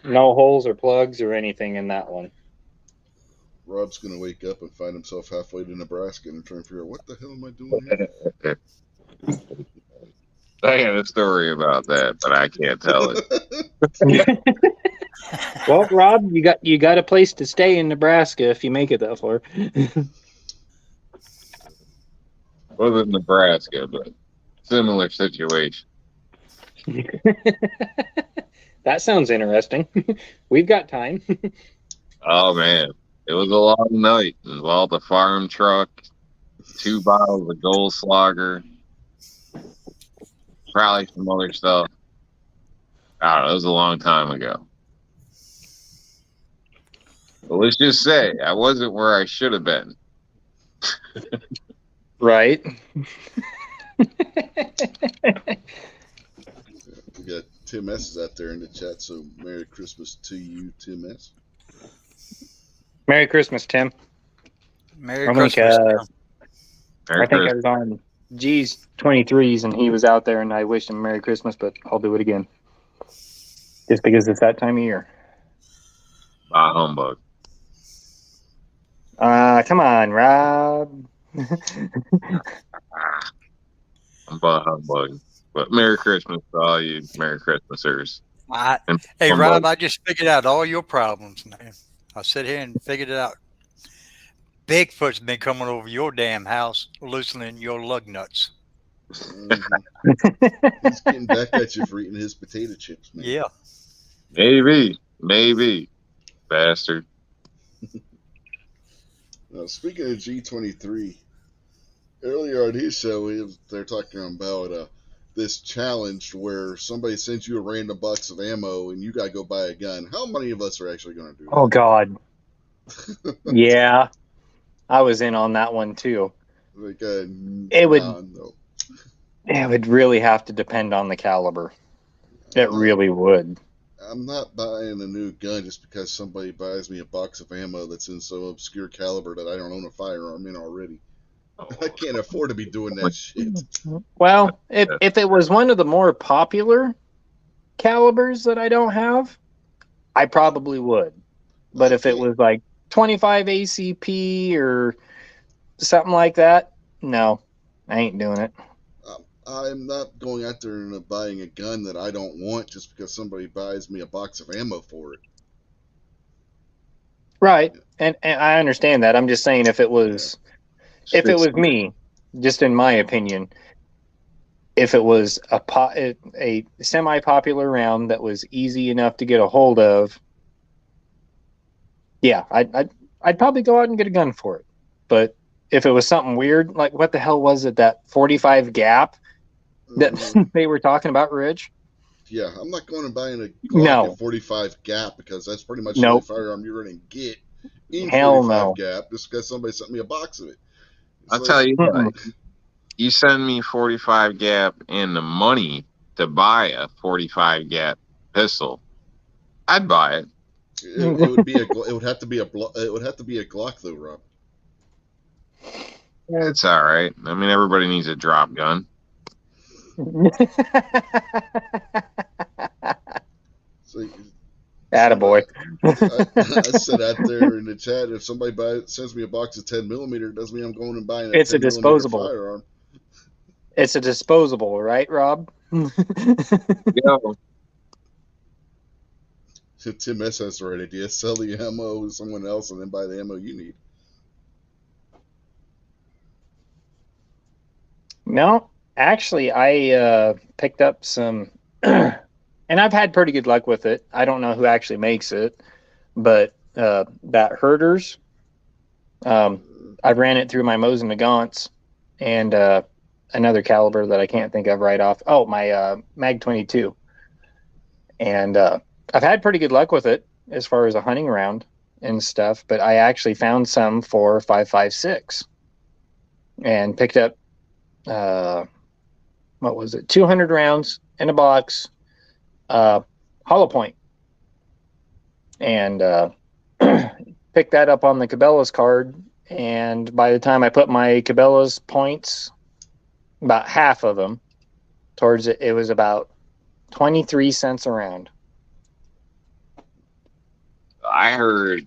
No holes or plugs or anything in that one. Rob's going to wake up and find himself halfway to Nebraska and try and figure out what the hell am I doing here? I got a story about that, but I can't tell it. Well, Rob, you got a place to stay in Nebraska if you make it that far. Wasn't Nebraska, but similar situation. That sounds interesting. We've got time. Oh man, it was a long night. Involved a farm truck, 2 bottles of Goldslager, probably some other stuff. I don't know. It was a long time ago. But let's just say I wasn't where I should have been. Right. We got Tim S is out there in the chat, so Merry Christmas to you, Tim S. Merry Christmas, Tim. Merry I think, Christmas. Tim. Merry I think I Christmas. was on G's 23s and he was out there and I wished him Merry Christmas, but I'll do it again. Just because it's that time of year. Bah humbug. Come on, Rob. I'm bah humbug. But Merry Christmas to all you Merry Christmasers. Hey, Humbug. Rob, I just figured out all your problems, man. I sit here and figured it out. Bigfoot's been coming over your damn house, loosening your lug nuts. He's getting back at you for eating his potato chips, man. Yeah. Maybe. Bastard. Speaking of G23, earlier on his show, they're talking about this challenge where somebody sends you a random box of ammo and you got to go buy a gun. How many of us are actually going to do that? Oh, God. Yeah. I was in on that one, too. Like, It would really have to depend on the caliber. It really would. I'm not buying a new gun just because somebody buys me a box of ammo that's in some obscure caliber that I don't own a firearm in already. I can't afford to be doing that shit. Well, if it was one of the more popular calibers that I don't have, I probably would. But if it was like 25 ACP or something like that, no, I ain't doing it. I'm not going out there and buying a gun that I don't want just because somebody buys me a box of ammo for it. Right, and I understand that. I'm just saying if it was me, just in my opinion, if it was a semi-popular round that was easy enough to get a hold of, yeah, I'd probably go out and get a gun for it. But if it was something weird, like what the hell was it, that 45 gap that they were talking about, Rich? Yeah, I'm not going and buying a Glock at 45 gap because that's pretty much the only firearm you're going to get in 45 gap just because somebody sent me a box of it. I'll tell you what, you send me 45 gap and the money to buy a 45 gap pistol, I'd buy it. It would have to be a Glock though, Rob. It's all right. I mean, everybody needs a drop gun. Attaboy. I said out there in the chat, if somebody sends me a box of 10mm, it doesn't mean I'm going and buying a 10mm disposable firearm. It's a disposable, right, Rob? Yeah. Tim S has the right idea. Sell the ammo to someone else and then buy the ammo you need. No, actually, I picked up some, and I've had pretty good luck with it. I don't know who actually makes it, but that Herders, I ran it through my Mosin Nagants and another caliber that I can't think of right off. Oh, my Mag 22. And I've had pretty good luck with it as far as a hunting round and stuff, but I actually found some for 5.56 and picked up, what was it, 200 rounds in a box, hollow point, and picked that up on the Cabela's card. And by the time I put my Cabela's points, about half of them towards it, it was about 23 cents a round. I heard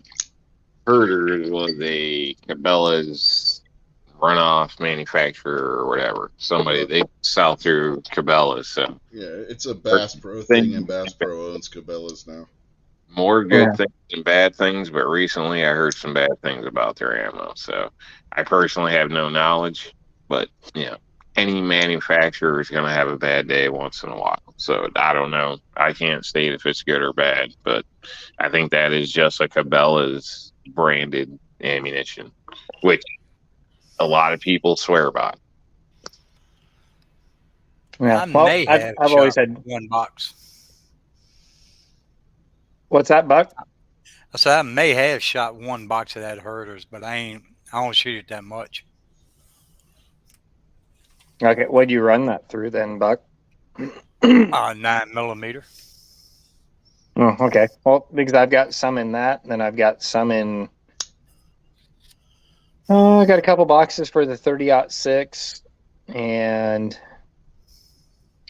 Herder was a Cabela's runoff manufacturer or whatever. Somebody they sell through Cabela's. So yeah, it's a Bass Pro thing, and Bass Pro owns Cabela's now. More good things than bad things, but recently I heard some bad things about their ammo. So I personally have no knowledge, but yeah. any manufacturer is going to have a bad day once in a while. So I don't know. I can't state if it's good or bad, but I think that is just a Cabela's branded ammunition, which a lot of people swear by. Yeah. I Well, may I've have I've shot always had. one box. What's that, Buck? I said I may have shot one box of that herders, but I don't shoot it that much. Okay, what'd you run that through then, Buck? 9mm. Oh, okay. Well, because I've got some in that, and then I've got some in. I got a couple boxes for the 30-06, and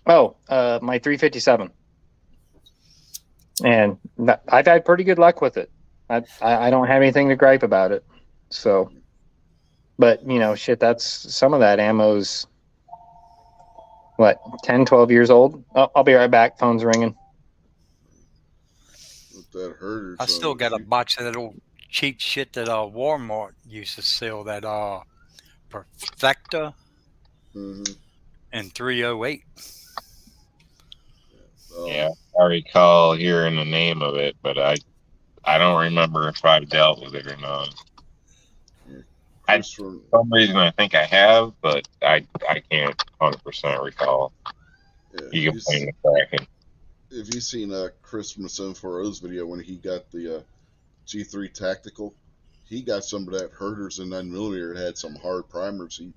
my 357, and I've had pretty good luck with it. I don't have anything to gripe about it. So, but shit, that's some of that ammo's what 10, 12 years old. Oh, I'll be right back. Phone's ringing. With that herder, I still got a box of that old cheap shit that Walmart used to sell, that Perfecta in 308. Yeah, I recall hearing the name of it, but I don't remember if I've dealt with it or not. For some reason, I think I have, but I can't 100% recall. Yeah, you can blame the Kraken. If you've seen Chris from the 740's video when he got the G3 Tactical, he got some of that herders in 9mm. It had some hard primers. He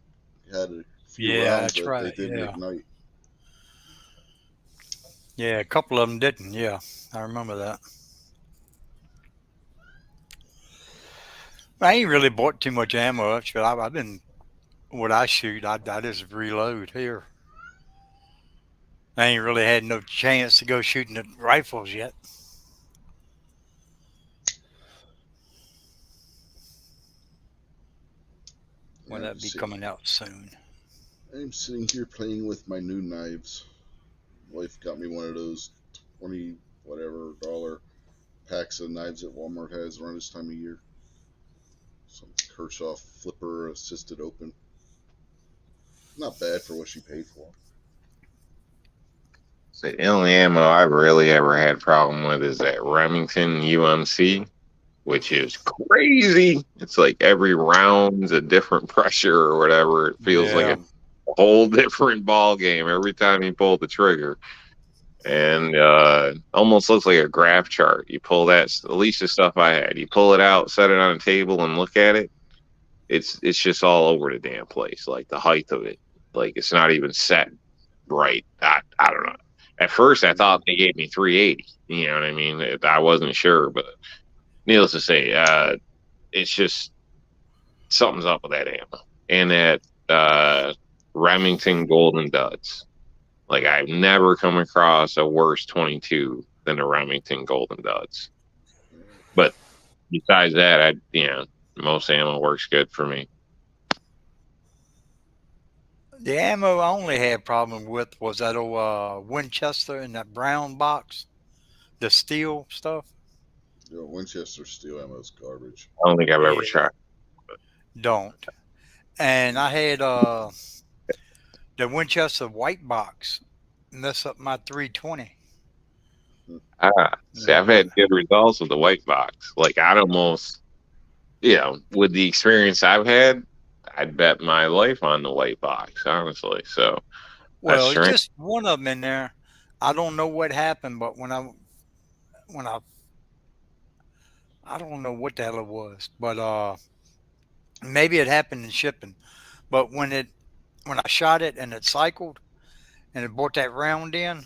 had a few rounds that right. they didn't ignite. Yeah, a couple of them didn't. Yeah, I remember that. I ain't really bought too much ammo, but I've been, what I shoot, I just reload here. I ain't really had no chance to go shooting the rifles yet. Will that be coming out soon? I'm sitting here playing with my new knives. Wife got me one of those $20 whatever packs of knives that Walmart has around this time of year. Some Kershaw flipper assisted open. Not bad for what she paid for. So the only ammo I've really ever had problem with is that Remington UMC, which is crazy. It's like every round's a different pressure or whatever. It feels like a whole different ball game every time you pull the trigger. And almost looks like a graph chart. You pull that, at least the stuff I had, you pull it out, set it on a table, and look at it. It's just all over the damn place. Like the height of it, like it's not even set right. I don't know. At first, I thought they gave me 380. You know what I mean? I wasn't sure, but needless to say, it's just something's up with that ammo and that Remington Golden Duds. Like I've never come across a worse 22 than the Remington Golden Duds. But besides that, most ammo works good for me. The ammo I only had problem with was that old Winchester in that brown box, the steel stuff. Yeah, Winchester steel ammo is garbage. I don't think I've ever tried. Don't. And I had the Winchester white box mess up my 320. See, I've had good results with the white box. Like I'd almost, with the experience I've had, I'd bet my life on the white box, honestly. So, well, it's just one of them in there. I don't know what happened, but when I don't know what the hell it was, but maybe it happened in shipping. But when I shot it and it cycled and it brought that round in,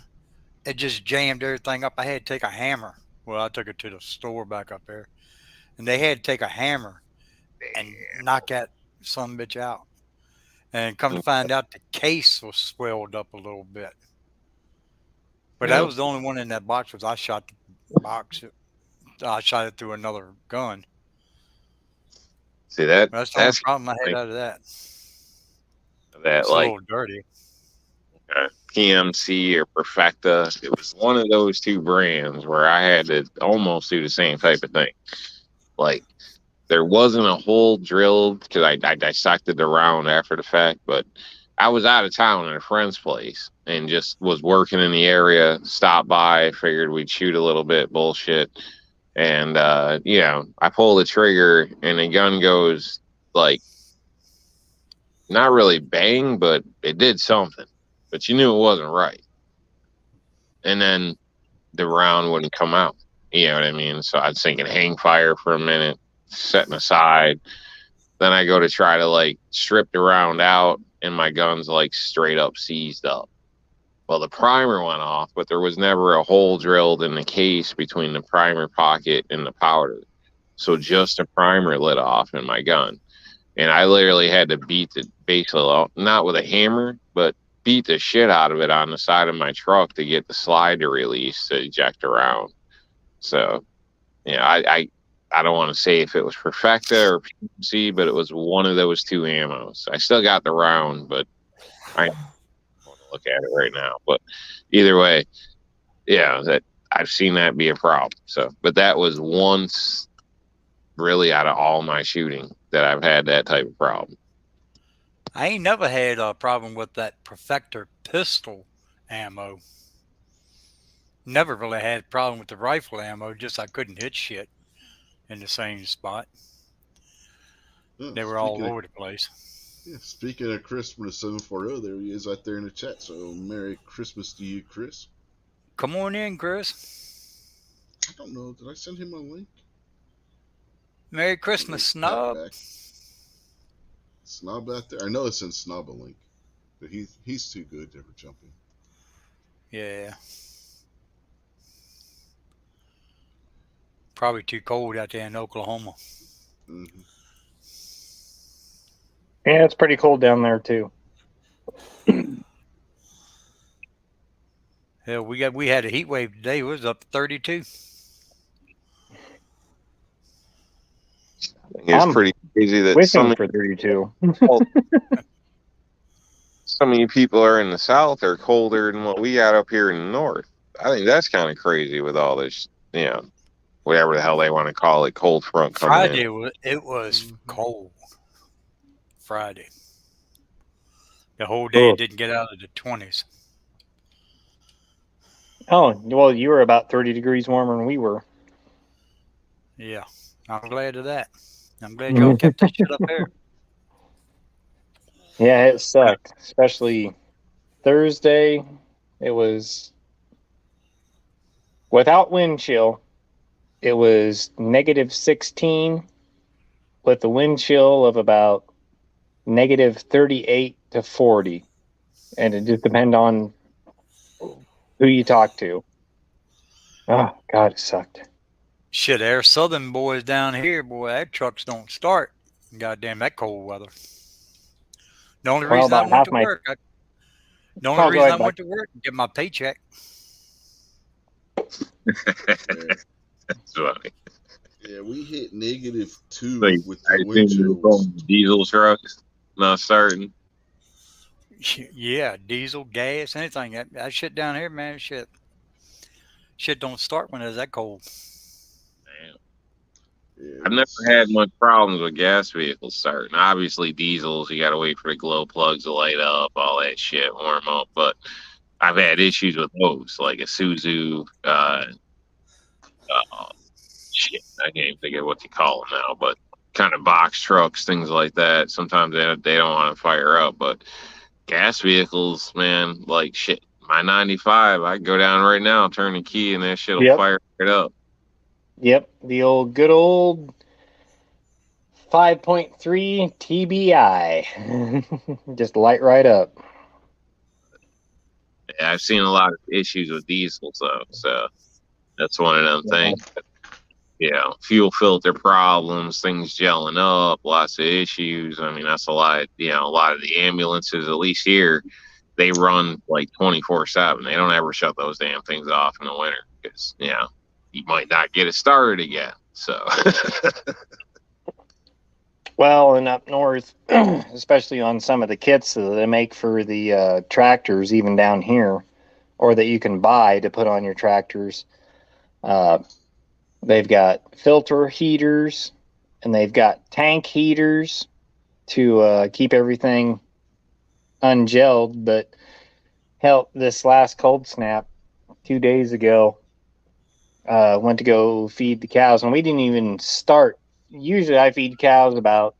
it just jammed everything up. I had to take a hammer. Well, I took it to the store back up there, and they had to take a hammer and knock that son bitch out. And come to find out, the case was swelled up a little bit. But that was the only one in that box. Was I shot the box? I shot it through another gun. See that's the only problem I had out of that. It's like a little dirty. PMC or Perfecta. It was one of those two brands where I had to almost do the same type of thing. Like there wasn't a hole drilled because I dissected the round after the fact, but I was out of town at a friend's place and just was working in the area, stopped by, figured we'd shoot a little bit, bullshit. And, I pull the trigger and the gun goes like, not really bang, but it did something. But you knew it wasn't right. And then the round wouldn't come out. You know what I mean? So I was thinking hang fire for a minute, setting aside. Then I go to try to like strip the round out, and my gun's like straight up seized up. Well, the primer went off, but there was never a hole drilled in the case between the primer pocket and the powder. So just the primer lit off in my gun. And I literally had to beat the basically, not with a hammer, but beat the shit out of it on the side of my truck to get the slide to release to eject around. So, I don't want to say if it was Perfecta or PMC, but it was one of those two ammos. I still got the round, but I don't want to look at it right now. But either way, that I've seen that be a problem. So, but that was once really out of all my shooting that I've had that type of problem. I ain't never had a problem with that Perfector pistol ammo. Never really had a problem with the rifle ammo, just I couldn't hit shit in the same spot. They were all over the place. Yeah, speaking of Chris from the 740, there he is out there in the chat. So, Merry Christmas to you, Chris. Come on in, Chris. I don't know. Did I send him a link? Merry Christmas, Snob. Snob out there. I know it's in Snob a link, but he's too good to ever jump in. Yeah. Probably too cold out there in Oklahoma. Mm-hmm. Yeah, it's pretty cold down there too. Hell, we had a heat wave today. It was up to 32. It's pretty crazy that wishing for 32. Some of you people are in the south are colder than what we got up here in the north. I think that's kind of crazy with all this, whatever the hell they want to call it, cold front coming Friday, in. it was cold. Friday. The whole day it didn't get out of the 20s. Oh, well, you were about 30 degrees warmer than we were. Yeah, I'm glad of that. I'm glad y'all kept that shit up there. Yeah, it sucked, especially Thursday. It was without wind chill. It was negative 16 with the wind chill of about negative 38 to 40. And it just depends on who you talk to. Oh, God, it sucked. Shit, our southern boys down here, boy, our trucks don't start. Goddamn, that cold weather. The only reason I went to work, I went to work to get my paycheck. That's funny. Yeah, we hit -2 like, with the wind chills. Diesel trucks not starting. Yeah, diesel, gas, anything. That shit down here, man, shit don't start when it's that cold. Damn. Yeah, I've never had much problems with gas vehicles starting. Obviously, diesels, you got to wait for the glow plugs to light up, all that shit, warm up. But I've had issues with those, like a Suzu. Shit, I can't even think of what you call them now, but kind of box trucks, things like that. Sometimes they don't want to fire up, but gas vehicles, man, like shit. My 95, I can go down right now, turn the key, and that shit will fire right up. Yep, the good old 5.3 TBI. Just light right up. Yeah, I've seen a lot of issues with diesels, though, so that's one of them things. Fuel filter problems, things gelling up, lots of issues. I mean, that's a lot. A lot of the ambulances, at least here, they run like 24/7. They don't ever shut those damn things off in the winter because you might not get it started again. So, well, and up north, especially on some of the kits that they make for the tractors, even down here, or that you can buy to put on your tractors. They've got filter heaters and they've got tank heaters to keep everything ungelled, but hell, this last cold snap 2 days ago, went to go feed the cows, and we didn't even start. Usually I feed cows about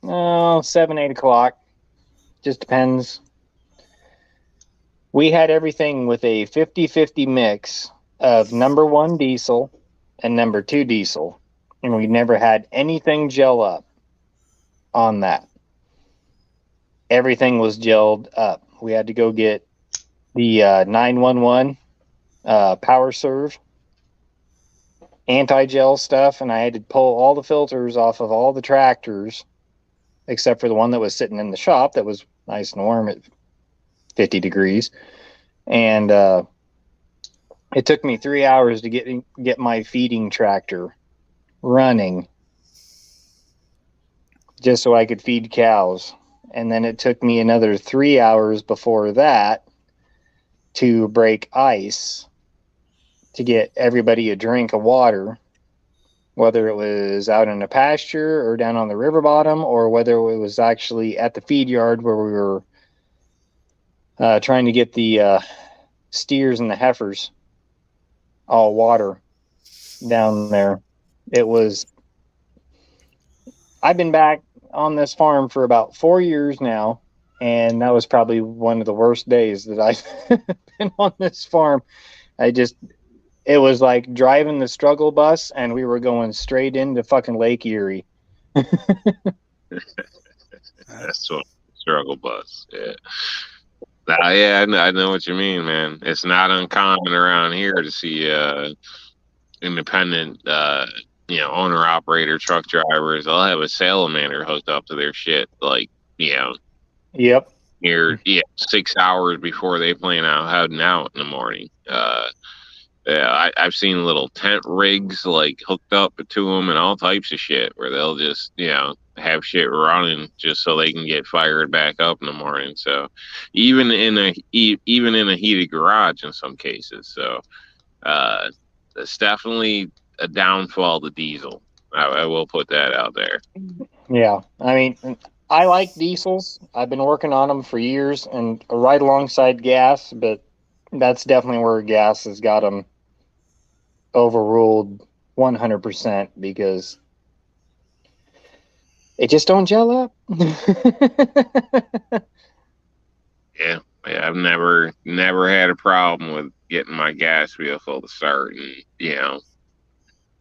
7, 8 o'clock. Just depends. We had everything with a 50-50 mix of number 1 diesel and number 2 diesel, and we never had anything gel up on that. Everything was gelled up. We had to go get the 911 power serve anti-gel stuff, and I had to pull all the filters off of all the tractors except for the one that was sitting in the shop that was nice and warm at 50 degrees. And it took me 3 hours to get my feeding tractor running just so I could feed cows. And then it took me another 3 hours before that to break ice to get everybody a drink of water, whether it was out in a pasture or down on the river bottom, or whether it was actually at the feed yard where we were trying to get the steers and the heifers all water down there. I've been back on this farm for about 4 years now, and that was probably one of the worst days that I've been on this farm. It was like driving the struggle bus, and we were going straight into fucking Lake Erie. That's what struggle bus. Yeah. I know what you mean, man. It's not uncommon around here to see independent, owner operator truck drivers. They'll have a salamander hooked up to their shit, like, Yep. near 6 hours before they plan on heading out in the morning. I've seen little tent rigs like hooked up to them and all types of shit where they'll just have shit running just so they can get fired back up in the morning. So even in a heated garage in some cases. So it's definitely a downfall to diesel. I will put that out there. Yeah, I mean, I like diesels. I've been working on them for years and right alongside gas, but that's definitely where gas has got them overruled 100% because it just don't gel up. Yeah, I've never had a problem with getting my gas vehicle to start and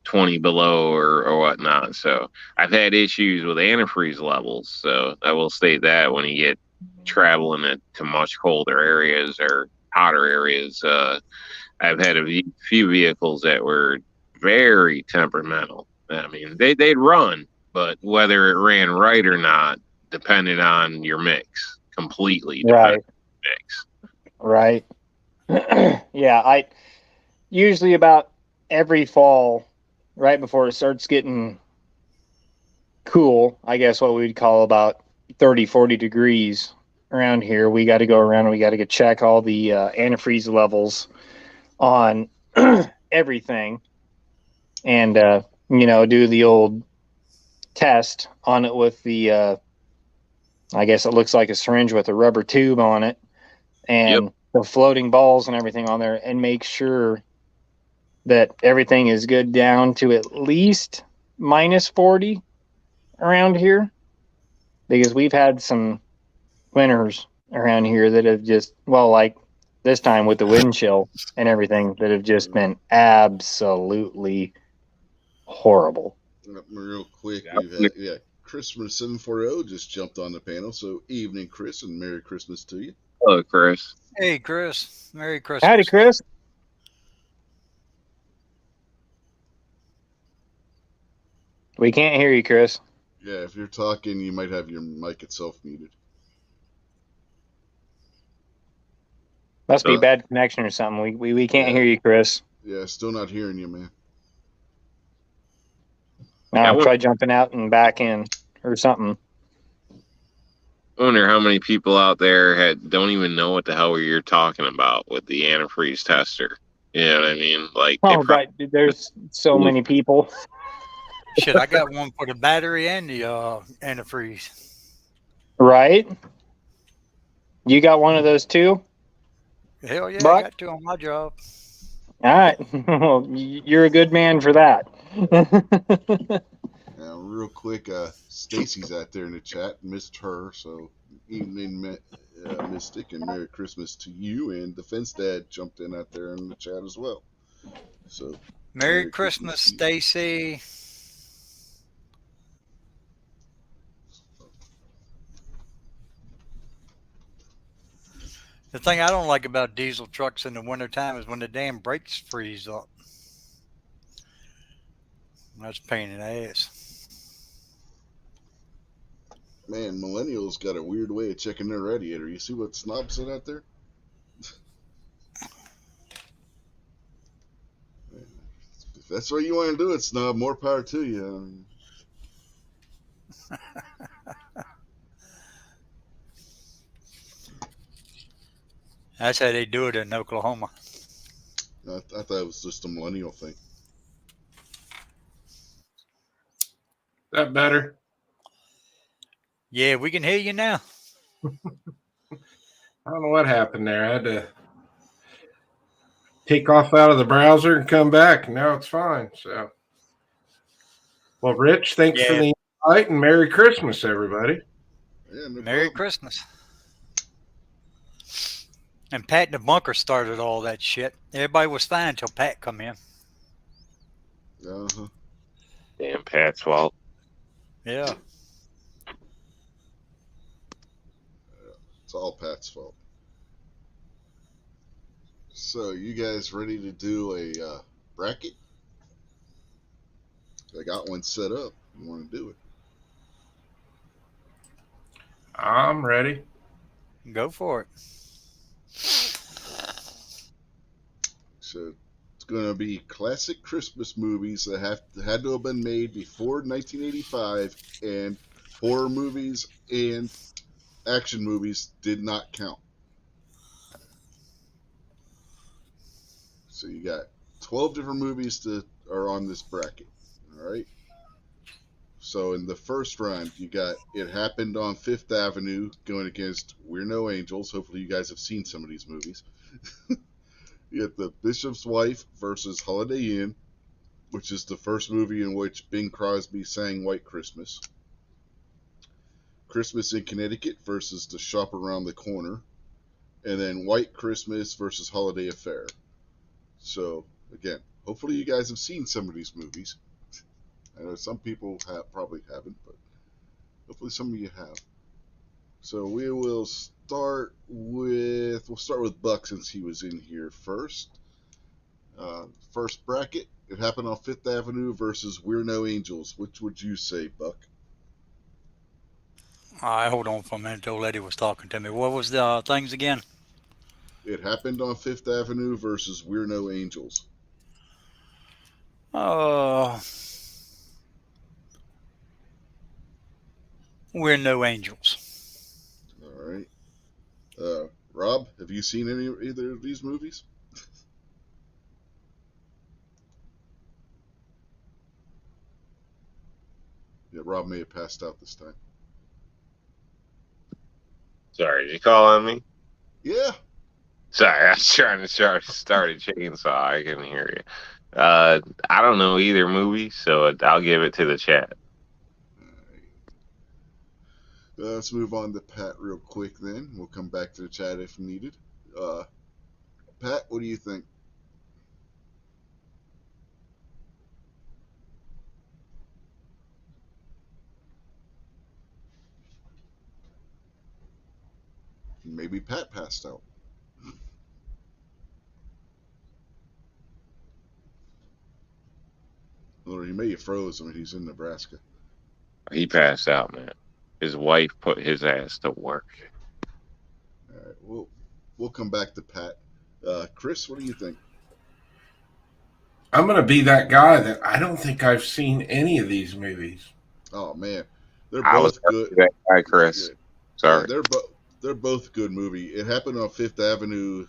20 below or whatnot. So I've had issues with antifreeze levels. So I will state that when you get traveling to much colder areas or hotter areas, I've had a few vehicles that were very temperamental. I mean, they'd run, but whether it ran right or not depended on your mix. Completely depended on your mix. Right. Yeah, I usually about every fall, right before it starts getting cool, I guess what we'd call about 30, 40 degrees around here, we got to go around and we got to check all the antifreeze levels on everything and do the old test on it with the I guess it looks like a syringe with a rubber tube on it and the floating balls and everything on there, and make sure that everything is good down to at least minus 40 around here, because we've had some winters around here that have just, well, like this time with the wind chill and everything, that have just been absolutely horrible. Real quick, we've had Chris from 740 just jumped on the panel. So evening, Chris, and Merry Christmas to you. Hello, Chris. Hey, Chris. Merry Christmas. Howdy, Chris. We can't hear you, Chris. Yeah, if you're talking, you might have your mic itself muted. Must be bad connection or something. We can't hear you, Chris. Yeah, still not hearing you, man. Now try jumping out and back in or something. I wonder how many people out there don't even know what the hell you're talking about with the antifreeze tester. You know what I mean? Like, God, there's so many people. Shit, I got one for the battery and the antifreeze. Right? You got one of those too, Hell yeah, I Buck? got two on my job. All right. Well, you're a good man for that. Now, real quick, Stacy's out there in the chat. Missed her, so evening, Mystic, and Merry Christmas to you. And the Fence Dad jumped in out there in the chat as well. So, Merry Christmas, to you. Stacy. The thing I don't like about diesel trucks in the wintertime is when the damn brakes freeze up. That's a pain in the ass. Man, millennials got a weird way of checking their radiator. You see what Snob said out there? If that's what you want to do, it Snob. More power to you. That's how they do it in Oklahoma. I thought it was just a millennial thing. That better? Yeah, we can hear you now. I don't know what happened there. I had to take off out of the browser and come back, and now it's fine. So, well, Rich, thanks for the invite, and Merry Christmas, everybody. Yeah, no Merry problem. Christmas. And Pat in the bunker started all that shit. Everybody was fine until Pat come in. Uh-huh. Damn Pat's fault. Yeah. It's all Pat's fault. So, you guys ready to do a bracket? I got one set up. You want to do it? I'm ready. Go for it. So, it's going to be classic Christmas movies that had to have been made before 1985, and horror movies and action movies did not count. So you got 12 different movies that are on this bracket. All right. So in the first round, you got It Happened on Fifth Avenue going against We're No Angels. Hopefully, you guys have seen some of these movies. You got The Bishop's Wife versus Holiday Inn, which is the first movie in which Bing Crosby sang White Christmas. Christmas in Connecticut versus The Shop Around the Corner. And then White Christmas versus Holiday Affair. So, again, hopefully you guys have seen some of these movies. I know some people probably haven't, but hopefully some of you have. So we'll start with Buck since he was in here first. First bracket, It Happened on Fifth Avenue versus We're No Angels. Which would you say, Buck? All right, hold on for a minute. The old lady was talking to me. What was the things again? It Happened on Fifth Avenue versus We're No Angels. We're No Angels. All right. Rob, have you seen either of these movies? Yeah, Rob may have passed out this time. Sorry, did you call on me? Yeah. Sorry, I was trying to start a chainsaw. I can hear you. I don't know either movie, so I'll give it to the chat. Let's move on to Pat real quick then. We'll come back to the chat if needed. Pat, what do you think? Maybe Pat passed out. Or he may have froze when he's in Nebraska. He passed out, man. His wife put his ass to work. All right, we'll come back to Pat. Chris, what do you think? I'm going to be that guy that I don't think I've seen any of these movies. Oh man, they're both good. That guy, Chris. Yeah. Sorry. Yeah, they're both good movie. It Happened on Fifth Avenue.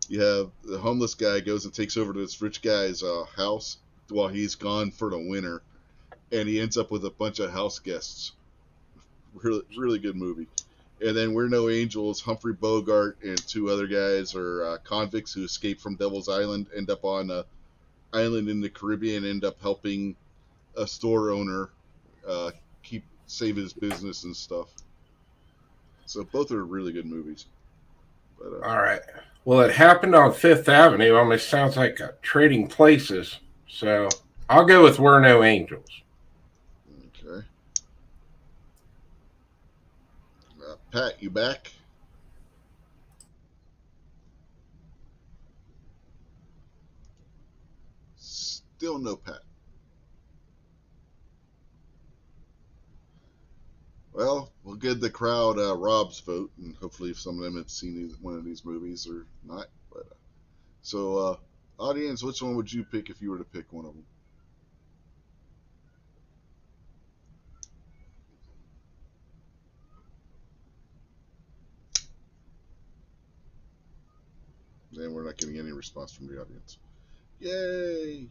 You have the homeless guy goes and takes over this rich guy's house while he's gone for the winter, and he ends up with a bunch of house guests. Really, really good movie. And then We're No Angels, Humphrey Bogart and two other guys are convicts who escaped from Devil's Island, end up on a island in the Caribbean, end up helping a store owner save his business and stuff. So both are really good movies. But, All right. Well, it happened on Fifth Avenue. Almost sounds like Trading Places. So I'll go with We're No Angels. Okay. Pat, you back? Still no Pat. Well, we'll give the crowd Rob's vote, and hopefully some of them have seen one of these movies or not. But so, audience, which one would you pick if you were to pick one of them? And we're not getting any response from the audience. Yay!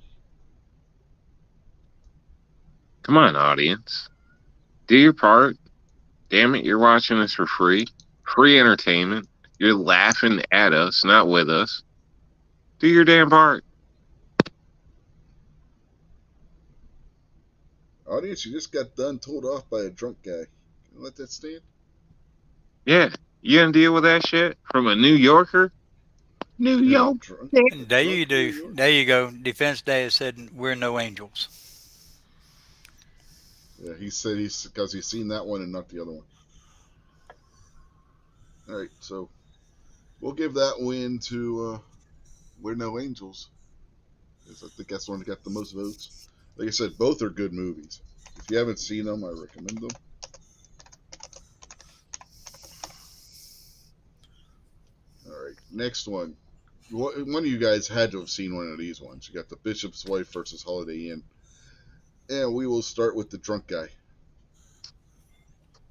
Come on, audience. Do your part. Damn it, you're watching this for free. Free entertainment. You're laughing at us, not with us. Do your damn part. Audience, you just got done told off by a drunk guy. Can you let that stand? Yeah, you gonna deal with that shit from a New Yorker? New Yeah, York. drunk. There you Drunk New do. York. There you go. Defense Day has said we're no angels. Yeah, he said because he's seen that one and not the other one. All right, so we'll give that win to We're No Angels. Because I think that's the one that got the most votes. Like I said, both are good movies. If you haven't seen them, I recommend them. All right, next one. One of you guys had to have seen one of these ones. You got The Bishop's Wife versus Holiday Inn. And we will start with the drunk guy.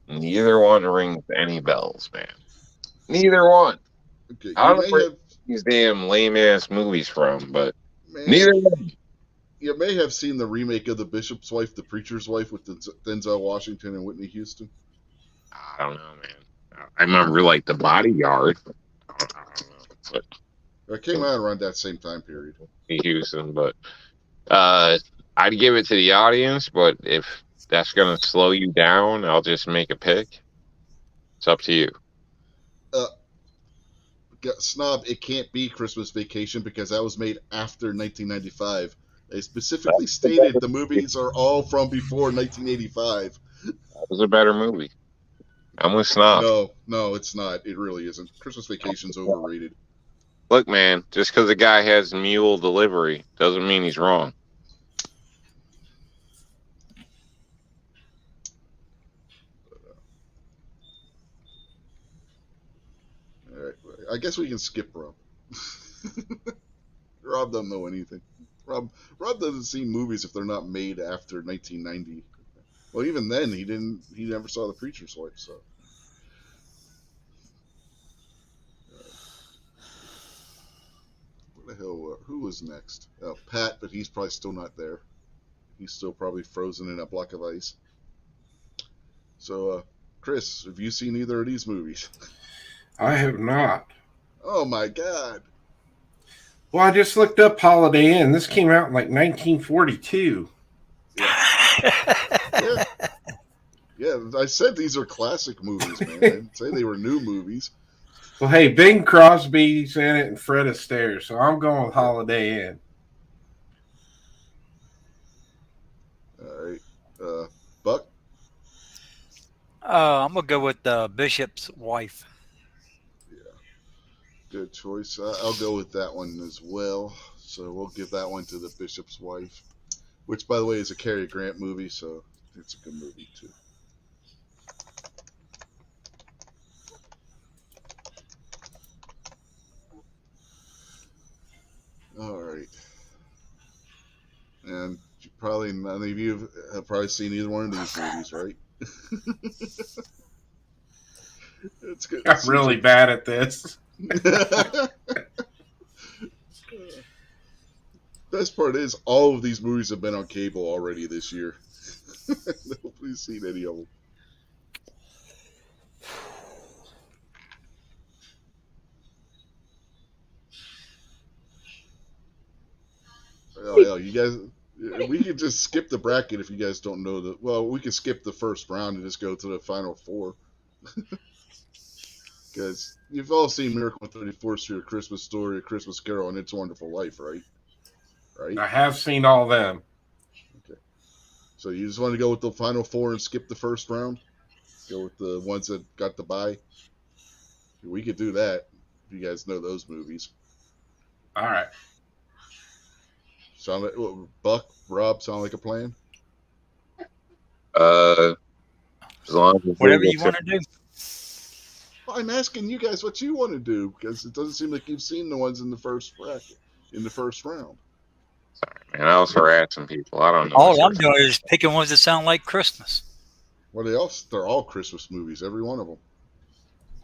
Neither one rings any bells, man. Neither one. Okay, I you don't know may where have, these damn lame ass movies from, but man, neither one. you may have seen the remake of The Bishop's Wife, The Preacher's Wife with Denzel Washington and Whitney Houston. I don't know, man. I remember like The Bodyguard. I don't know, but It came out around that same time period. Houston, but I'd give it to the audience, but if that's gonna slow you down, I'll just make a pick. It's up to you. Snob, it can't be Christmas Vacation because that was made after 1995. They specifically stated the movies are all from before 1985. That was a better movie. I'm with Snob. No, it's not. It really isn't. Christmas Vacation's overrated. Look, man, just because a guy has mule delivery doesn't mean he's wrong. All right, I guess we can skip Rob. Rob doesn't know anything. Rob doesn't see movies if they're not made after 1990. Well, even then, he didn't. He never saw The Preacher's Wife. So, what the hell? Who was next? Pat, but he's probably still not there. He's still probably frozen in a block of ice. So, Chris, have you seen either of these movies? I have not. Oh my God! Well, I just looked up Holiday Inn. This came out in like 1942. Yeah. Yeah, I said these are classic movies, man. I didn't say they were new movies. Well, hey, Bing Crosby's in it and Fred Astaire, so I'm going with Holiday Inn. All right, Buck. I'm gonna go with the Bishop's Wife. Yeah, good choice. I'll go with that one as well. So we'll give that one to The Bishop's Wife, which, by the way, is a Cary Grant movie, so it's a good movie too. All right. And probably none of you have probably seen either one of these movies, right? It's good. I'm really bad at this. Best part is all of these movies have been on cable already this year. Nobody's seen any of them. You guys, we could just skip the bracket if you guys don't know the. Well, we could skip the first round and just go to the final four. Because you've all seen Miracle on 34th Street, A Christmas Story, A Christmas Carol, and It's a Wonderful Life, right? Right. I have seen all them. Okay. So you just want to go with the final four and skip the first round? Go with the ones that got the bye? We could do that if you guys know those movies. All right. Sound like Buck, Rob, sound like a plan? As long as Whatever you want to do. Well, I'm asking you guys what you want to do because it doesn't seem like you've seen the ones in the first bracket, in the first round. Man, I was harassing people. I don't know. All I'm doing is picking ones that sound like Christmas. Well, they're all Christmas movies, every one of them.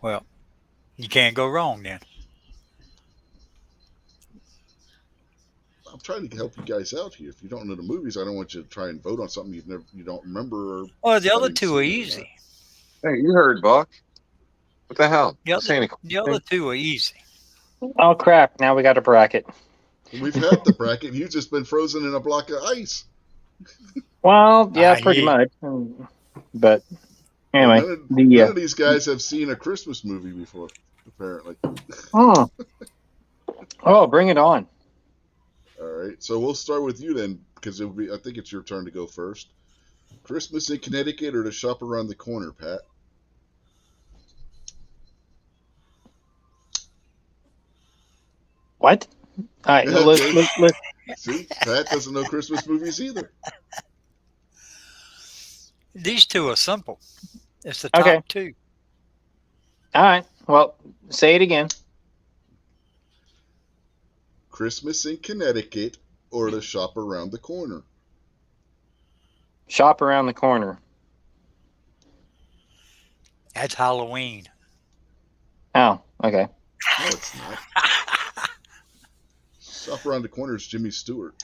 Well, you can't go wrong then. I'm trying to help you guys out here. If you don't know the movies, I don't want you to try and vote on something you don't remember. Or Well, the other haven't two are seen easy. Hey, you heard Buck. What the hell? The other two are easy. Oh crap! Now we got a bracket. We've had the bracket. You've just been frozen in a block of ice. Well, yeah, pretty much. But anyway, none of these guys have seen a Christmas movie before, apparently. Oh, bring it on. All right, so we'll start with you then, because I think it's your turn to go first. Christmas in Connecticut or To Shop Around the Corner, Pat? What? All right, let's. See, Pat doesn't know Christmas movies either. These two are simple. It's the top two. All right. Well, say it again. Christmas in Connecticut or To Shop Around the Corner? Shop Around the Corner. That's Halloween. Oh, okay. No, it's not. Shop Around the Corner is Jimmy Stewart.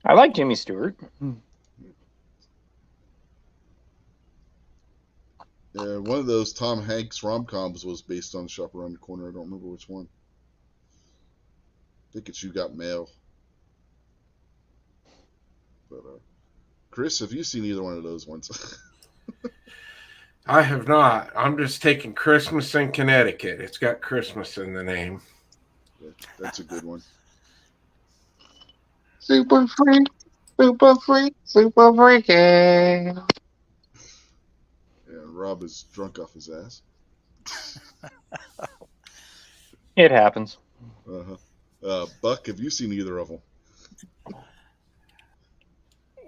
I like Jimmy Stewart. Yeah, one of those Tom Hanks rom-coms was based on Shop Around the Corner. I don't remember which one. I think it's You Got Mail. But Chris, have you seen either one of those ones? I have not. I'm just taking Christmas in Connecticut. It's got Christmas in the name. Yeah, that's a good one. Super freak, super freak, super freaky. Yeah, Rob is drunk off his ass. It happens. Buck, have you seen either of them?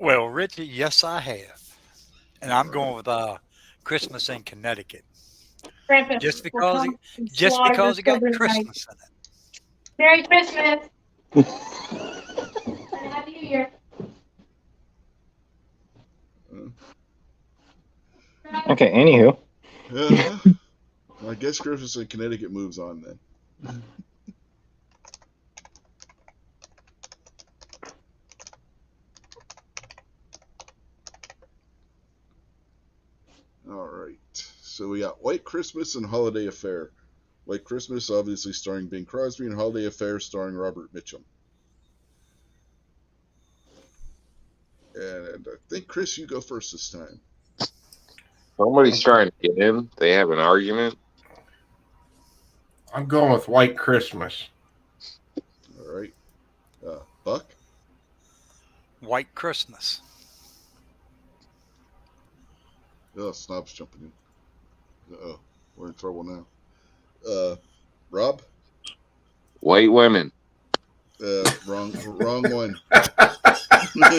Well, Richard, yes, I have. And I'm going with Christmas in Connecticut. Grandpa, Just because it got Christmas in it. Merry Christmas. And Happy New Year. Okay, anywho. I guess Christmas in Connecticut moves on then. All right. So we got White Christmas and Holiday Affair. White Christmas, obviously starring Bing Crosby, and Holiday Affair starring Robert Mitchum. And I think, Chris, you go first this time. Somebody's trying to get in. They have an argument. I'm going with White Christmas. All right. Buck? White Christmas. Oh, Snob's jumping in. Uh-oh. We're in trouble now. Rob? White women. Wrong one. My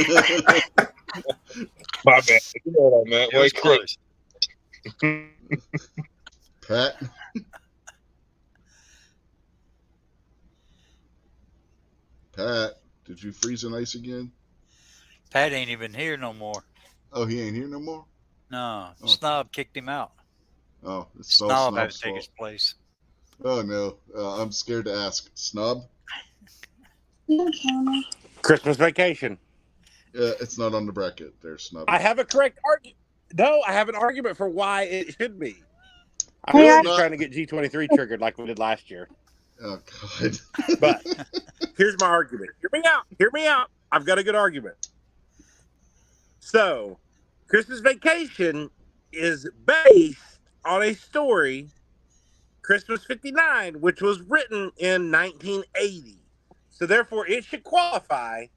bad. You know what I meant. White close. Pat? Pat, did you freeze and ice again? Pat ain't even here no more. Oh, he ain't here no more? No, Snob kicked him out. Oh, it's all Snob had Snob's to take fault. his place. Oh, no. I'm scared to ask. Snob? Christmas Vacation. It's not on the bracket there, Snob. I have a correct argument. No, I have an argument for why it should be. I'm Hey, really I- just trying to get G23 triggered like we did last year. Oh God. But here's my argument. Hear me out. Hear me out. I've got a good argument. So, Christmas Vacation is based on a story, Christmas 59, which was written in 1980. So, therefore, it should qualify as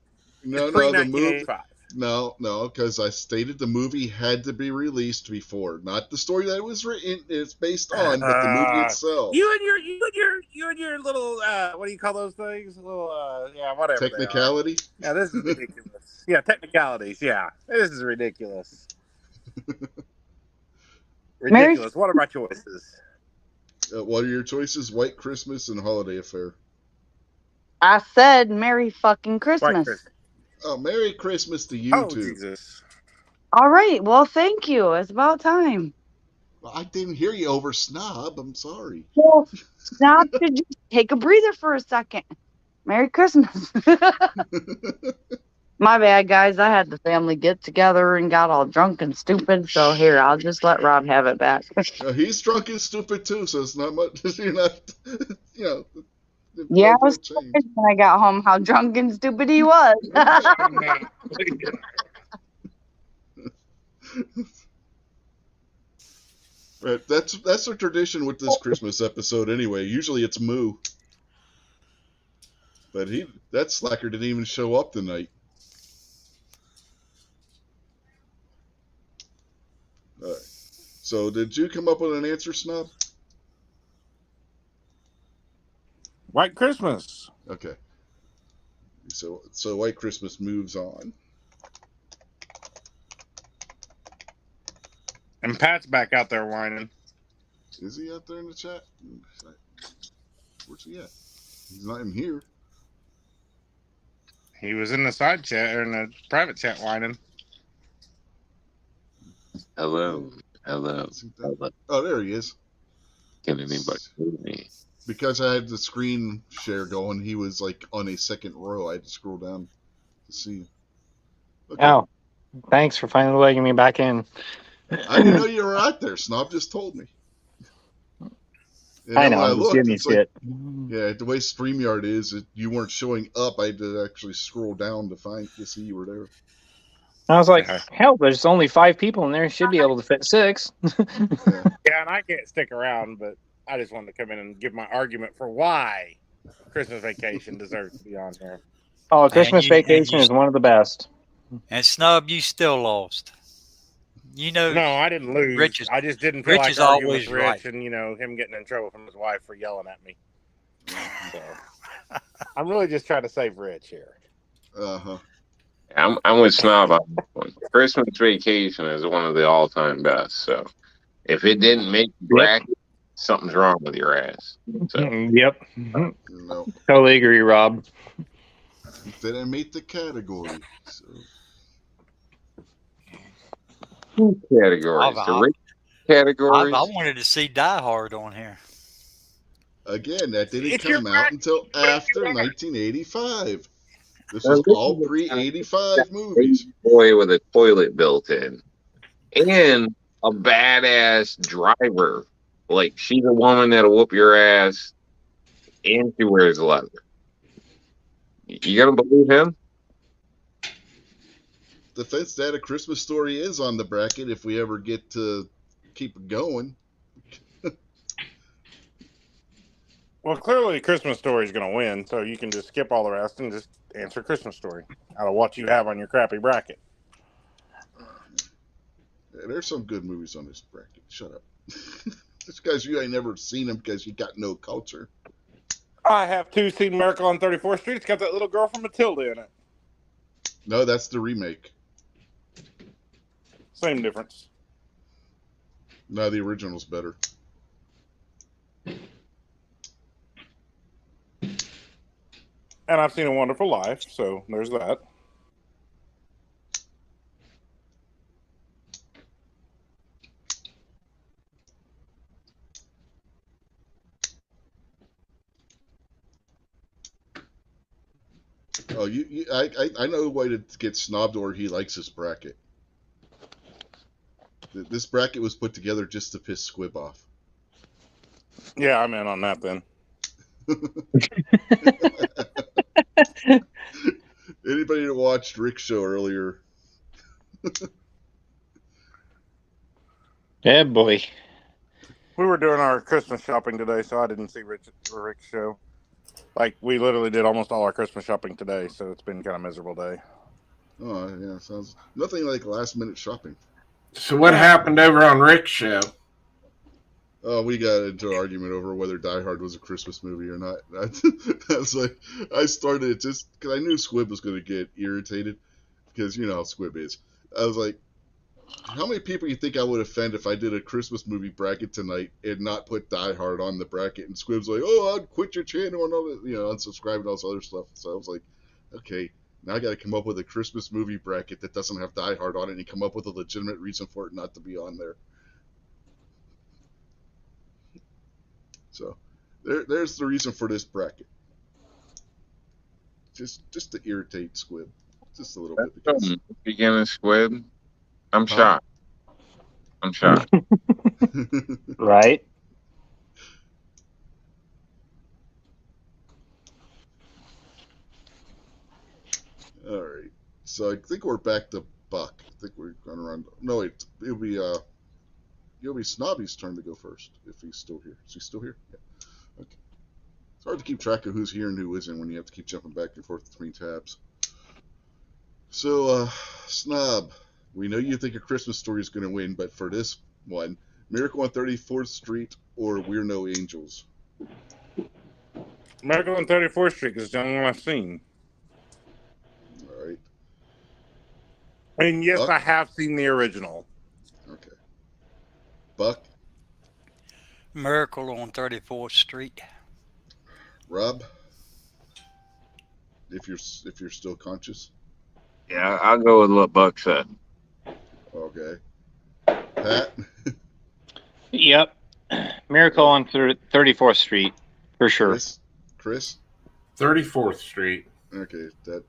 No, pre no, the movie. 1985. No, because I stated the movie had to be released before, not the story that it was written. It's based on, but the movie itself. You and your little what do you call those things? Little yeah, whatever they are. Technicality. Yeah, this is ridiculous. Yeah, technicalities. Yeah, this is ridiculous. Ridiculous. What are my choices? What are your choices? White Christmas and Holiday Affair. I said Merry fucking White Christmas. Christmas. Oh, Merry Christmas to you Oh, too. Jesus. All right. Well, thank you. It's about time. Well, I didn't hear you over Snob. I'm sorry. Well, now to just take a breather for a second. Merry Christmas. My bad, guys. I had the family get together and got all drunk and stupid. So here, I'll just let Rob have it back. He's drunk and stupid too, so it's not much. You're not, you know. Yeah, I No was change. surprised when I got home how drunk and stupid he was. Right, that's a tradition with this Christmas episode anyway. Usually it's Moo, but that slacker didn't even show up tonight. All right. So did you come up with an answer, Snob? White Christmas. Okay. So White Christmas moves on. And Pat's back out there whining. Is he out there in the chat? Where's he at? He's not in here. He was in the side chat or in the private chat whining. Hello. Hello. Hello. Oh, there he is. Can anybody hear me? Because I had the screen share going, he was like on a second row. I had to scroll down to see him. Okay. Oh, thanks for finally letting me back in. I didn't know you were out there. Snob just told me. And I then know, when I I'm just looked, giving you it's like, shit. yeah, the way StreamYard is, you weren't showing up. I had to actually scroll down to see you were there. I was like, hell, there's only 5 people in there. Should be able to fit 6. Yeah. Yeah, and I can't stick around, but I just wanted to come in and give my argument for why Christmas Vacation deserves to be on here. Oh, Christmas Vacation is one of the best. And Snub, you still lost. You know, No, I didn't lose. Rich I just didn't feel Rich like is arguing always with Rich right. and, him getting in trouble from his wife for yelling at me. So, I'm really just trying to save Rich here. Uh-huh. I'm with Snob on this one. Christmas Vacation is one of the all-time best. So if it didn't make the bracket, something's wrong with your ass. So. Yep. No. Totally agree, Rob. Didn't meet the category. So. Categories. The rich categories. I wanted to see Die Hard on here. Again, that didn't come out until after 1985. This was all pre-85 movies. Boy with a toilet built in. And a badass driver. Like, she's a woman that'll whoop your ass, and she wears leather. You gonna believe him? The Fence Data Christmas Story is on the bracket if we ever get to keep it going. Well, clearly Christmas Story is going to win, so you can just skip all the rest and just answer Christmas Story out of what you have on your crappy bracket. Yeah, there's some good movies on this bracket. Shut up. Just because you ain't never seen them because you got no culture. I have seen Miracle on 34th Street. It's got that little girl from Matilda in it. No, that's the remake. Same difference. No, the original's better. And I've seen A Wonderful Life, so there's that. Oh, I know a way to get snobbed or he likes this bracket. This bracket was put together just to piss Squibb off. Yeah, I'm in on that then. Anybody that watched Rick's show earlier? Yeah, boy. We were doing our Christmas shopping today, so I didn't see Rick's show. Like, we literally did almost all our Christmas shopping today, so it's been kind of miserable day. Oh, yeah, sounds nothing like last minute shopping. So what happened over on Rick's show? Oh, we got into an argument over whether Die Hard was a Christmas movie or not. I was like, I started it just because I knew Squib was going to get irritated because you know how Squib is. I was like, how many people you think I would offend if I did a Christmas movie bracket tonight and not put Die Hard on the bracket? And Squib's like, oh, I'd quit your channel and all that, you know, unsubscribe and all this other stuff. So I was like, okay, now I got to come up with a Christmas movie bracket that doesn't have Die Hard on it, and come up with a legitimate reason for it not to be on there. So there's the reason for this bracket. Just to irritate Squib, just a little bit. Because... Beginning Squib, I'm shocked. I'm shocked. Right. All right. So I think we're back to Buck. I think we're going around. No, wait. It'll be Snobby's turn to go first if he's still here. Is he still here? Yeah. Okay. It's hard to keep track of who's here and who isn't when you have to keep jumping back and forth between tabs. So, Snob, we know you think A Christmas Story is going to win, but for this one, Miracle on 34th Street or We're No Angels? Miracle on 34th Street is the only one I've seen. All right. And yes, Buck? I have seen the original. Okay. Buck? Miracle on 34th Street. Rob? If you're still conscious? Yeah, I'll go with what Buck said. Okay. Pat? Yep. Miracle on 34th Street, for sure. Chris? 34th Street. Okay, that...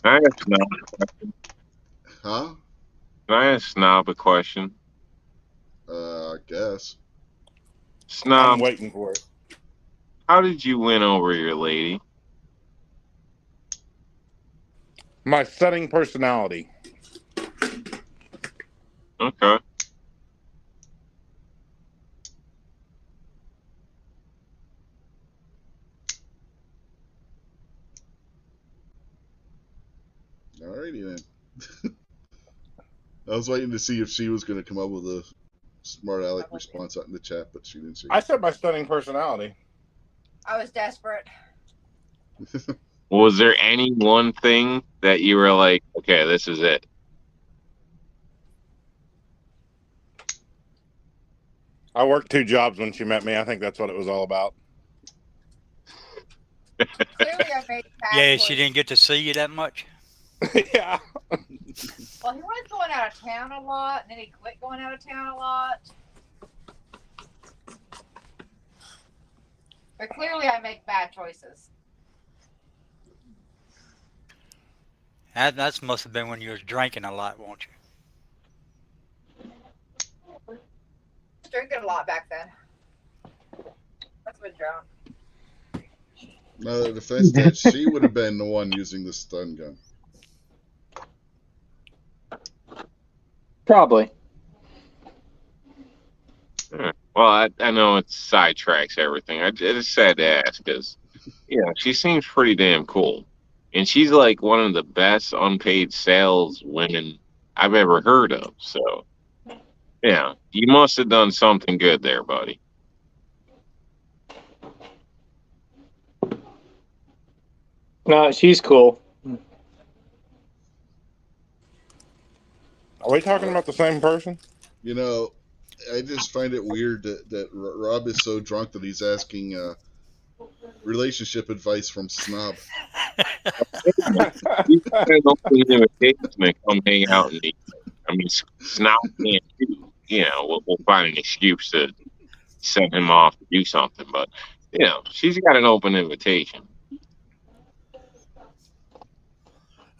Can I ask Snob a question? Huh? Can I ask Snob a question? I guess. Snob, I'm waiting for it. how did you win over your lady? My stunning personality. Okay. Alrighty then. I was waiting to see if she was going to come up with a smart aleck response out in the chat, but she didn't. I said my stunning personality. I was desperate. Was there any one thing that you were like, okay, this is it? I worked 2 jobs when she met me. I think that's what it was all about. Clearly, I made bad Yeah, choices. she didn't get to see you that much. Yeah. Well, he was going out of town a lot, and then he quit going out of town a lot. But clearly, I make bad choices. That must have been when you was drinking a lot, won't you? I was drinking a lot back then. That's been drunk. No, the defense that she would have been the one using the stun gun. Probably. Well, I know it sidetracks everything. I just sad to ask because, yeah, she seems pretty damn cool. And she's like one of the best unpaid sales women I've ever heard of. So, yeah, you must have done something good there, buddy. No, she's cool. Are we talking about the same person? You know, I just find it weird that Rob is so drunk that he's asking relationship advice from Snob. You got an open invitation to come hang out in the. I mean, Snob can't do. You know, we'll find an excuse to send him off to do something. But, you know, she's got an open invitation.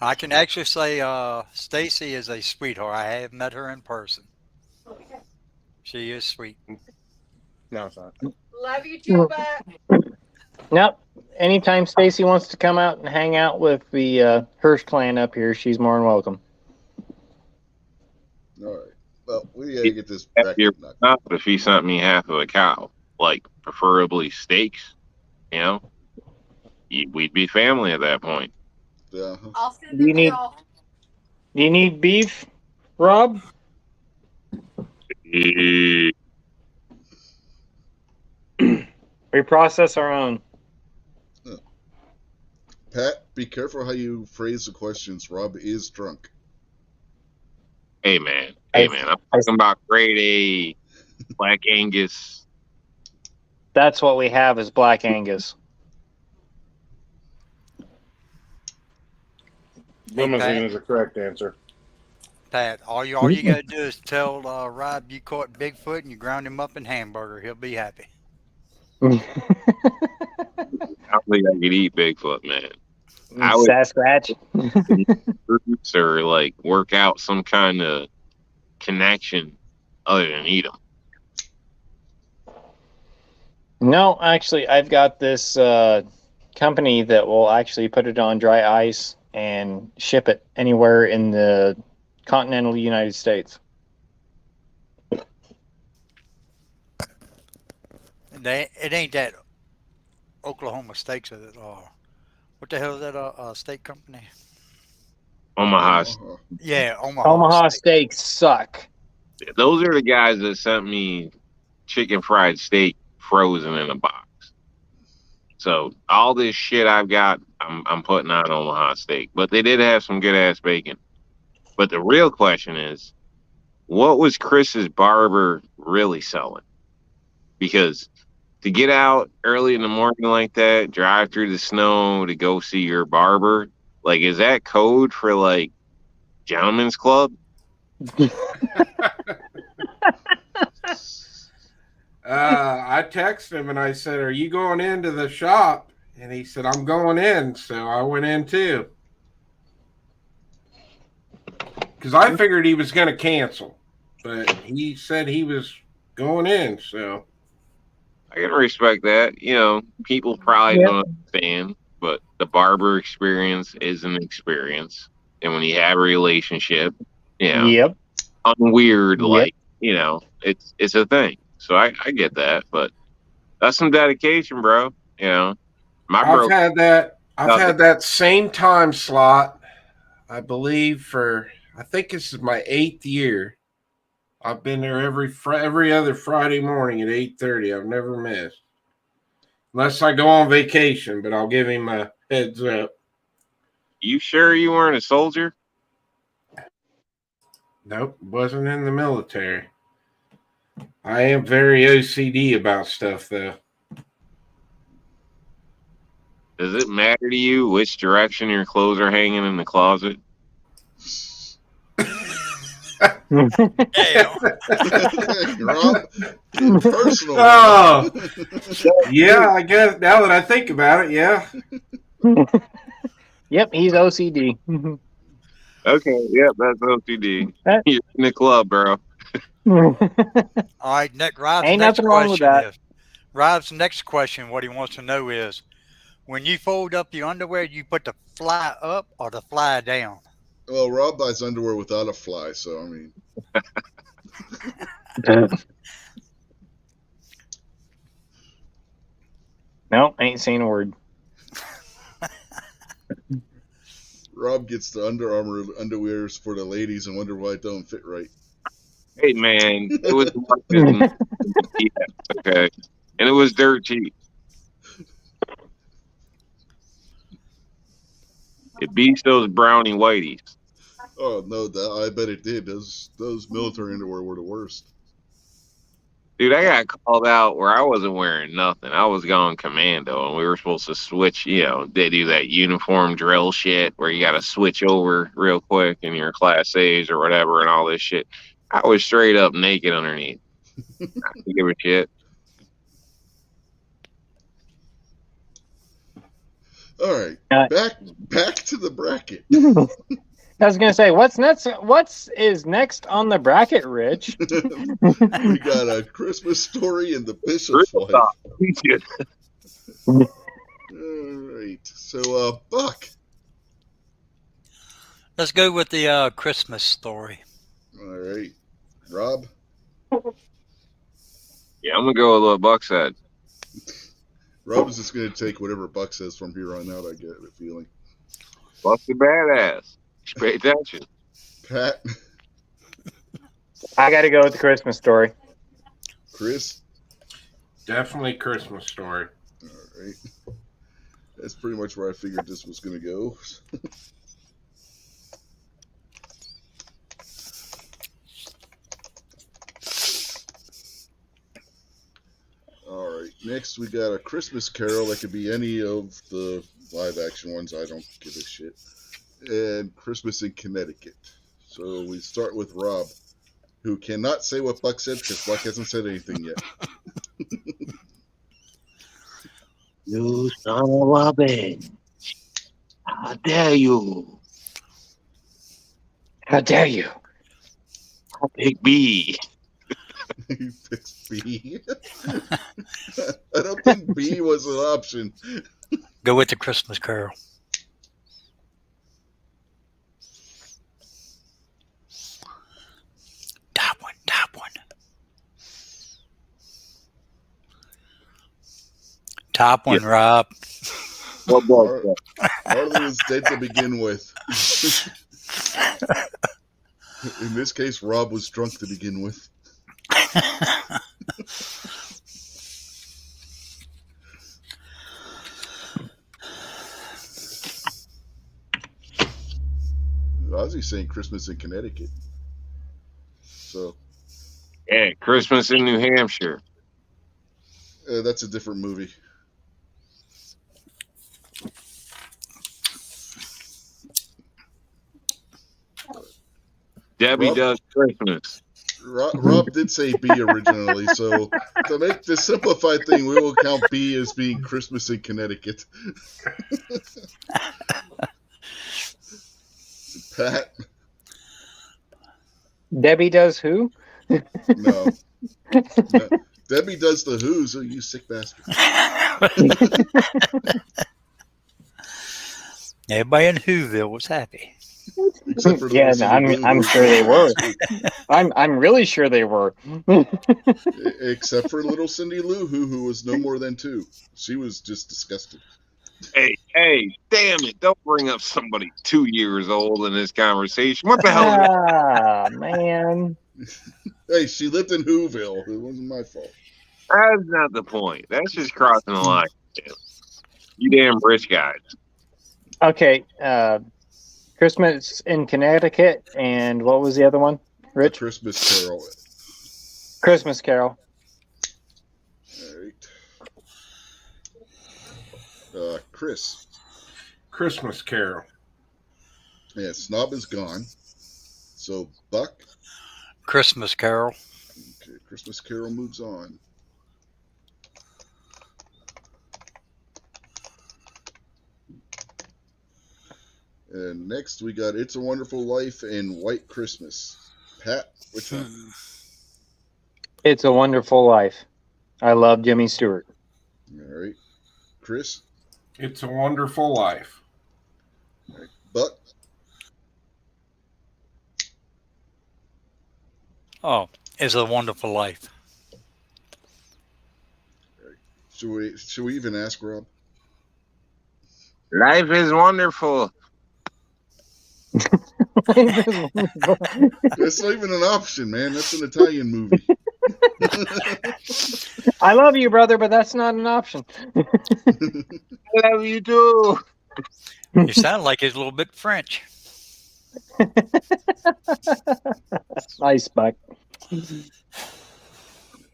I can actually say Stacy is a sweetheart. I have met her in person. She is sweet. No, it's not. Love you too, but Nope. Anytime Stacy wants to come out and hang out with the Hirsch clan up here, she's more than welcome. All right. Well, we gotta You'd get this be happier bracket knocked. not if he sent me half of a cow, like preferably steaks. You know, we'd be family at that point. Yeah. I'll send Do you it to need y'all. Do you need beef, Rob? Eh, We process our own. Pat, be careful how you phrase the questions. Rob is drunk. Hey man, I- I'm talking about grade A Black Angus. That's what we have is Black Angus. Hey, Limousine Pat. is the correct answer. Pat, all you gotta do is tell Rob you caught Bigfoot and you ground him up in hamburger. He'll be happy. I don't think I could eat Bigfoot, man. I would Sasquatch. fruits or like work out some kind of connection other than eat them. No, actually, I've got this company that will actually put it on dry ice and ship it anywhere in the continental United States. It ain't that Oklahoma steaks is it? What the hell is that steak company? Omaha. Yeah, Omaha. Omaha steaks suck. Those are the guys that sent me chicken fried steak frozen in a box. So all this shit I've got, I'm putting on Omaha steak. But they did have some good ass bacon. But the real question is, what was Chris's barber really selling? Because to get out early in the morning like that, drive through the snow to go see your barber, like, is that code for like gentlemen's club? I texted him and I said, "Are you going into the shop?" And he said, "I'm going in." So I went in too. Because I figured he was going to cancel. But he said he was going in. So I can respect that. You know, people probably Yep. don't understand, but the barber experience is an experience. And when you have a relationship, you know, Yep. unweird, Yep. like, you know, it's a thing. So I get that, but that's some dedication, bro. You know, my bro. I've had that same time slot, I believe, for I think this is my 8th year. I've been there every other Friday morning at 8:30. I've never missed, unless I go on vacation. But I'll give him a heads up. You sure you weren't a soldier? Nope, wasn't in the military. I am very OCD about stuff, though. Does it matter to you which direction your clothes are hanging in the closet? Damn. Rob, getting personal. Oh, yeah, I guess now that I think about it, yeah. Yep, he's OCD. Okay, yep, that's OCD. That- You're in the club, bro. All right, Rob's Ain't next nothing wrong with question that. is Rob's next question. What he wants to know is, when you fold up your underwear, you put the fly up or the fly down? Well, Rob buys underwear without a fly, so I mean, No, ain't saying a word. Rob gets the Under Armour underwears for the ladies and wonder why it don't fit right. Hey, man, it was marketing. Okay, and it was dirt cheap. It beats those brownie whiteys. Oh no, I bet it did. Those military underwear were the worst. Dude, I got called out where I wasn't wearing nothing. I was going commando, and we were supposed to switch. You know, they do that uniform drill shit where you got to switch over real quick in your class A's or whatever and all this shit. I was straight up naked underneath. I didn't give a shit. All right, Uh, back to the bracket. I was gonna say, what's next? What's is next on the bracket, Rich? We got A Christmas Story and The Bishop's Wife. All right, so Buck. Let's go with the Christmas Story. All right, Rob. Yeah, I'm gonna go with what Buck said. Rob is just going to take whatever Buck says from here on out. I get a feeling. Buck's a badass. Pay attention. Pat, I got to go with the Christmas Story. Chris. Definitely Christmas Story. All right, that's pretty much where I figured this was going to go. All right, next we got A Christmas Carol. That could be any of the live action ones. I don't give a shit. And Christmas in Connecticut. So we start with Rob, who cannot say what Buck said because Buck hasn't said anything yet. You son of a bitch. How dare you? How dare you? I'll pick B. He picks B. I don't think B was an option. Go with the Christmas Carol. Top one. Top one, Rob. What Buck said? Harley was dead to begin with. In this case, Rob was drunk to begin with. Ozzy's saying Christmas in Connecticut. So, Yeah, Christmas in New Hampshire. that's a different movie. Debbie Rob- Does Christmas. Rob did say B originally, so to make the simplified thing, we will count B as being Christmas in Connecticut. Pat? Debbie Does who? No. Debbie Does the Who's, you sick bastard. Everybody in Whoville was happy. Except for Yeah, Little Cindy Lou, I'm who sure was they were. stupid. I'm really sure they were. Except for Little Cindy Lou who was no more than 2. She was just disgusted. Hey, damn it. Don't bring up somebody 2 years old in this conversation. What the hell is that? Ah, man. Hey, she lived in Whoville. It wasn't my fault. That's not the point. That's just crossing the line. You damn rich guys. Okay, Christmas in Connecticut, and what was the other one, A Rich? Christmas Carol. Christmas Carol. All right. Chris. Christmas Carol. Yeah, Snob is gone. So, Buck. Christmas Carol. Okay, Christmas Carol moves on. And next we got It's a Wonderful Life and White Christmas. Pat, which one? It's a Wonderful Life. I love Jimmy Stewart. All right. Chris? It's a Wonderful Life. All right. Buck? Oh, It's a Wonderful Life. All right. Should we even ask Rob? Life is wonderful. That's not even an option, man. That's an Italian movie. I love you, brother, but that's not an option. I love you too. You sound like it's a little bit French. Nice, Buck.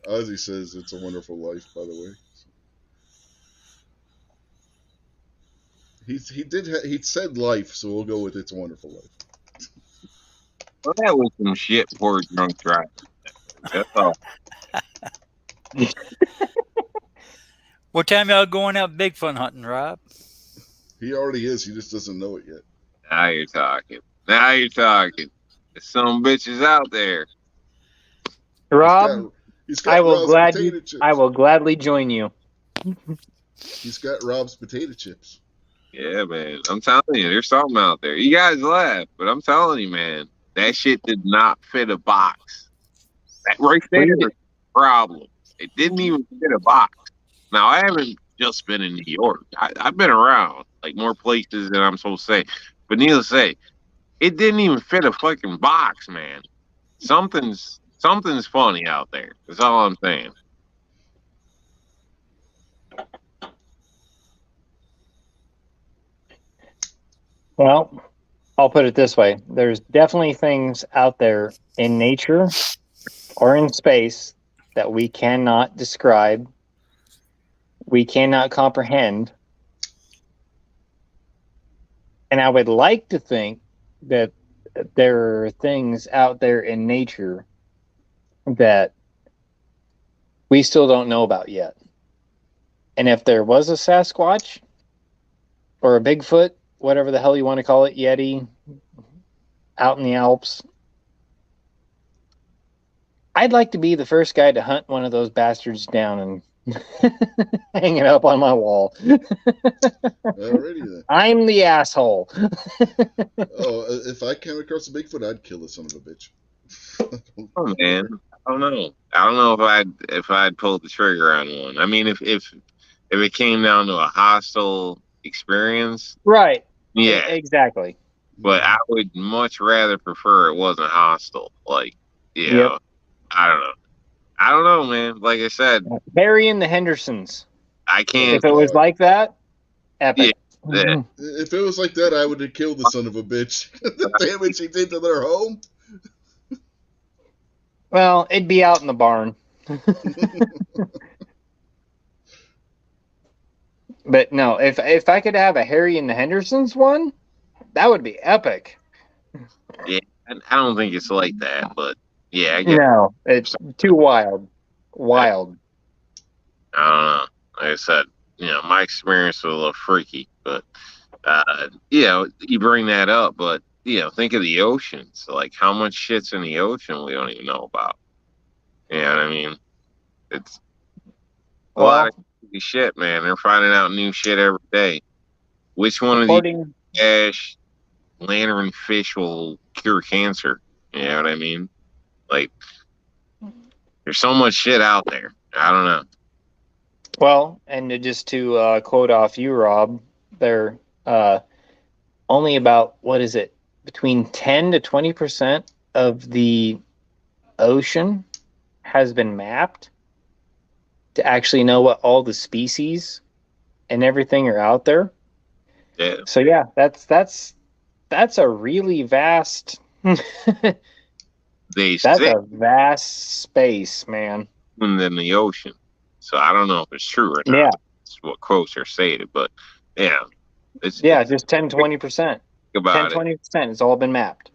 Ozzy says It's a Wonderful Life, by the way. He said life, so we'll go with It's a Wonderful Life. Well, that was some shit poor drunk driver. That's all. What time y'all going out Bigfoot hunting, Rob? He already is. He just doesn't know it yet. Now you're talking. Now you're talking. There's some bitches out there. Rob, He's got Rob's potato chips. I will gladly join you. He's got Rob's potato chips. Yeah, man. I'm telling you, there's something out there. You guys laugh, but I'm telling you, man, that shit did not fit a box. That right there is the problem. It didn't even fit a box. Now, I haven't just been in New York. I've been around, like, more places than I'm supposed to say. But needless to say, it didn't even fit a fucking box, man. Something's funny out there. That's all I'm saying. Well, I'll put it this way. There's definitely things out there in nature or in space that we cannot describe, we cannot comprehend. And I would like to think that there are things out there in nature that we still don't know about yet. And if there was a Sasquatch or a Bigfoot, whatever the hell you want to call it, Yeti, out in the Alps, I'd like to be the first guy to hunt one of those bastards down and hang it up on my wall. Alrighty then. I'm the asshole. If I came across a Bigfoot, I'd kill the son of a bitch. Oh man, I don't know. I don't know if I'd pull the trigger on one. I mean, if it came down to a hostile experience, Right. yeah, Exactly. But I would much rather prefer it wasn't hostile. Like, you know, I don't know. I don't know, man. Like I said, Harry and the Hendersons. I can't. If it was like that, epic. Yeah. If it was like that, I would have killed the son of a bitch. The damage he did to their home. Well, it'd be out in the barn. But no, if I could have a Harry and the Hendersons one, that would be epic. Yeah, I don't think it's like that, but yeah, I guess. No, it's too wild. Wild. I don't know. Like I said, my experience was a little freaky, but you bring that up, but think of the oceans. Like how much shit's in the ocean we don't even know about. You know what I mean? It's a lot of shit, man. They're finding out new shit every day. Which one of these ash lantern fish will cure cancer? You know what I mean? Like, there's so much shit out there. I don't know. Well, and just to quote off you, Rob, they're only about, what is it, between 10 to 20% of the ocean has been mapped to actually know what all the species and everything are out there. Yeah. So yeah, that's a really vast. That's a vast space, man. Than the ocean. So I don't know if it's true or not. Yeah. It's what quotes are stated, but yeah. It's just 10, 20%. About 10, 20%. It's all been mapped.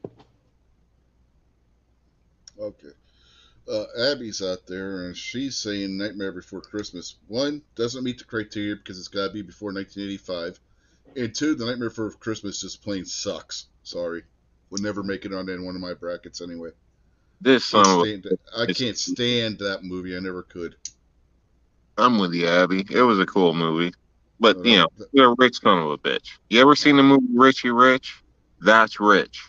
Okay. Abby's out there, and she's saying Nightmare Before Christmas. 1, doesn't meet the criteria because it's got to be before 1985. And 2, the Nightmare Before Christmas just plain sucks. Sorry. Would never make it on any one of my brackets anyway. I can't stand that movie. I never could. I'm with you, Abby. It was a cool movie. But, you're a rich son of a bitch. You ever seen the movie Richie Rich? That's rich.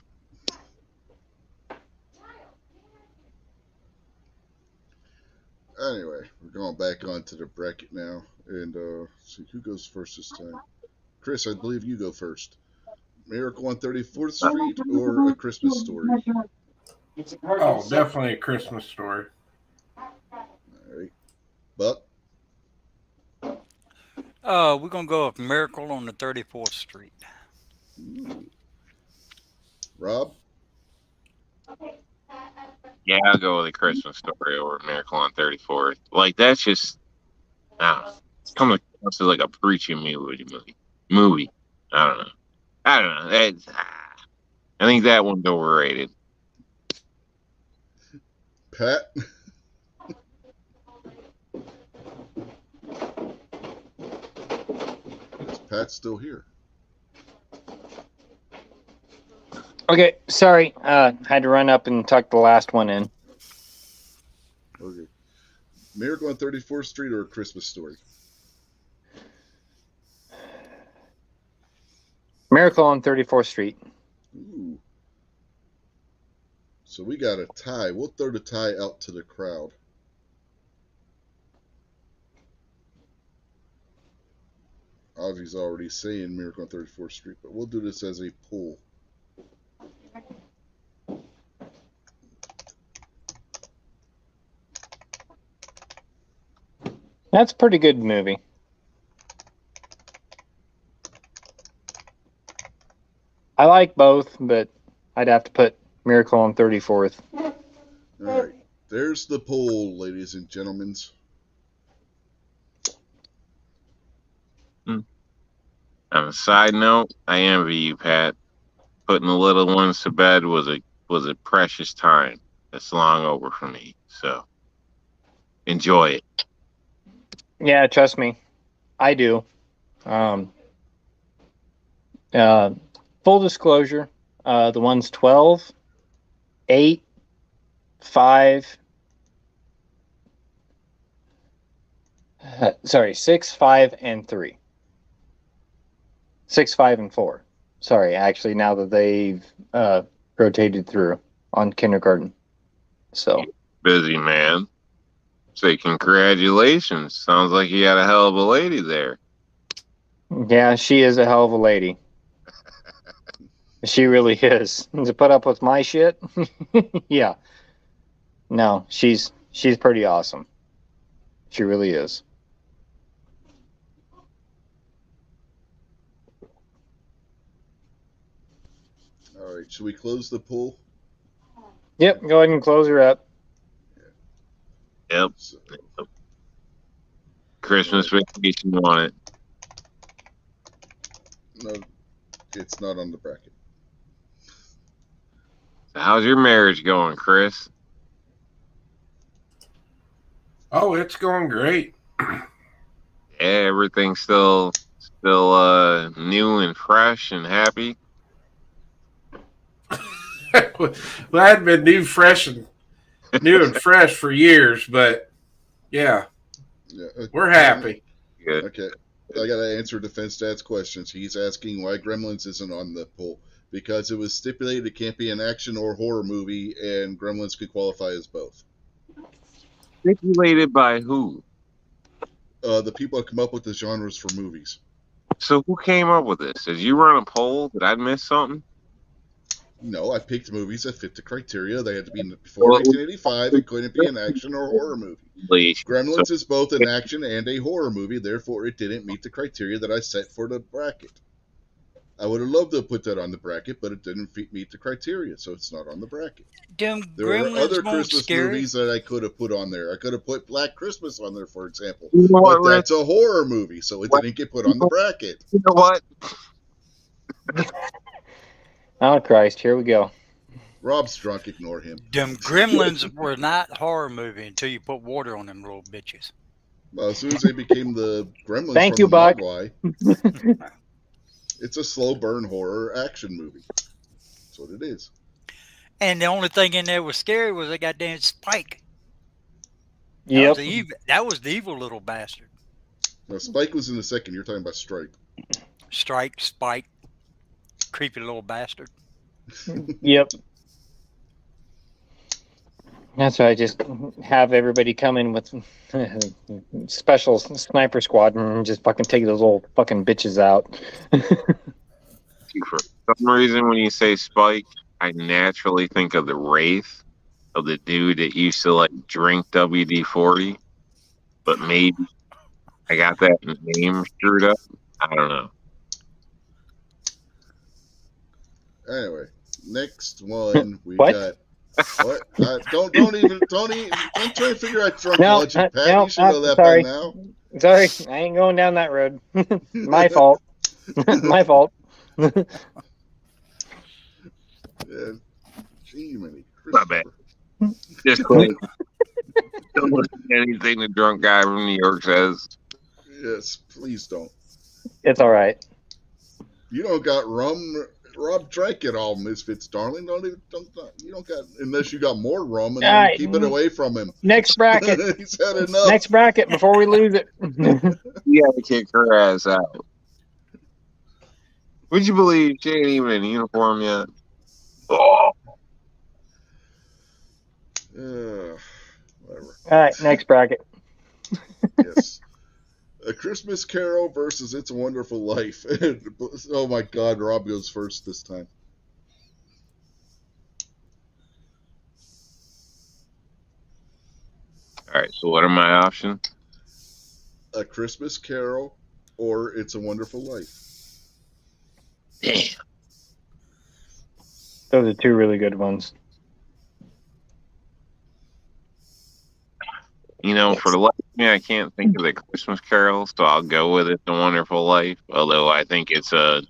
Anyway, we're going back onto the bracket now. And see who goes first this time. Chris, I believe you go first. Miracle on 34th Street or A Christmas Story? Oh, definitely A Christmas Story. All right. Buck? We're going to go with Miracle on the 34th Street. Ooh. Rob? Yeah, I'll go with A Christmas Story over Miracle on 34th. Like, that's just, it's coming across as like a preaching movie. I don't know. I think that one's overrated. Pat? Is Pat still here? Okay, sorry. Had to run up and tuck the last one in. Okay. Miracle on 34th Street or A Christmas Story? Miracle on 34th Street. Ooh. So we got a tie. We'll throw the tie out to the crowd. Ozzy's already saying Miracle on 34th Street, but we'll do this as a poll. That's a pretty good movie. I like both, but I'd have to put Miracle on 34th. All right. There's the poll, ladies and gentlemen. On a side note, I envy you, Pat. Putting the little ones to bed was a precious time. It's long over for me. So enjoy it. Yeah, trust me, I do. Full disclosure, the one's 12, 8, 5. Sorry, 6, 5, and 3. 6, 5, and 4. Sorry, actually, now that they've rotated through on kindergarten. So Busy man. Say congratulations. Sounds like you had a hell of a lady there. yeah, she is a hell of a lady. She really is. To put up with my shit, yeah. No, she's pretty awesome. She really is. All right. Should we close the poll? Yep, go ahead and close her up. Yep. So, Christmas vacation on it. no, it's not on the bracket. So how's your marriage going, Chris? Oh, it's going great. Yeah, everything's still new and fresh and happy. Well, I had been new and fresh for years, but yeah, Yeah. we're happy. Good. Okay. I got to answer Defense Dad's questions. He's asking why Gremlins isn't on the poll. Because it was stipulated it can't be an action or horror movie, and Gremlins could qualify as both. Stipulated by who? The people that come up with the genres for movies. So who came up with this? Did you run a poll? Did I miss something? No, I picked movies that fit the criteria. They had to be before 1985. It couldn't be an action or horror movie. Gremlins is both an action and a horror movie. Therefore, it didn't meet the criteria that I set for the bracket. I would have loved to put that on the bracket, but it didn't meet the criteria, so it's not on the bracket. Them There are gremlins other won't Christmas scare movies that I could have put on there. I could have put Black Christmas on there, for example. You know But what, that's a horror movie, so it didn't get put on the bracket. You know what? Oh Christ, here we go. Rob's drunk, ignore him. Them gremlins were not horror movie until you put water on them little bitches. Well, as soon as they became the Gremlins Thank from you, the Buck. Mogwai, it's a slow burn horror action movie. That's what it is. And the only thing in there was scary was that goddamn Spike. Yep. That was the evil little bastard. Now, Spike was in the second. You're talking about Stripe. Spike, creepy little bastard. Yep. That's why I just have everybody come in with special sniper squad and just fucking take those little fucking bitches out. For some reason, when you say Spike, I naturally think of the Wraith, of the dude that used to like drink WD-40, but maybe I got that name screwed up. I don't know. Anyway, next one we What? got. What? Don't try to figure out drunk No, logic, Pat. no, You should know that sorry. by now. Sorry, I ain't going down that road. My fault. My fault. Yeah. Gee, many My bad. Just like, don't listen to anything the drunk guy from New York says. Yes, please don't. It's all right. You don't got rum Rob drank it all, Misfits, darling. You don't got, unless you got more rum, and All then right. keep it away from him. Next bracket. He's had enough. Next bracket before we lose it. You gotta kick her ass out. Would you believe she ain't even in uniform yet? Oh, Whatever. All right, next bracket. Yes. A Christmas Carol versus It's a Wonderful Life. Oh my God, Rob goes first this time. all right. So what are my options? A Christmas Carol or It's a Wonderful Life. Damn. Those are two really good ones. You know, for the life of me, I can't think of the Christmas Carol, so I'll go with It's a Wonderful Life. Although I think it's A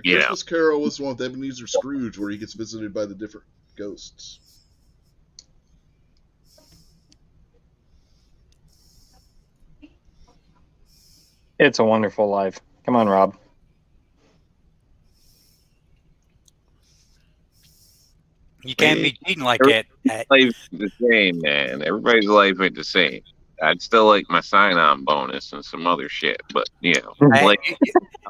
You know. Christmas Carol was one with Ebenezer Scrooge where he gets visited by the different ghosts. It's a Wonderful Life. Come on, Rob. You can't be cheating like Every- that. life is the same, man. Everybody's life ain't the same. I'd still like my sign-on bonus and some other shit, but Hey, like you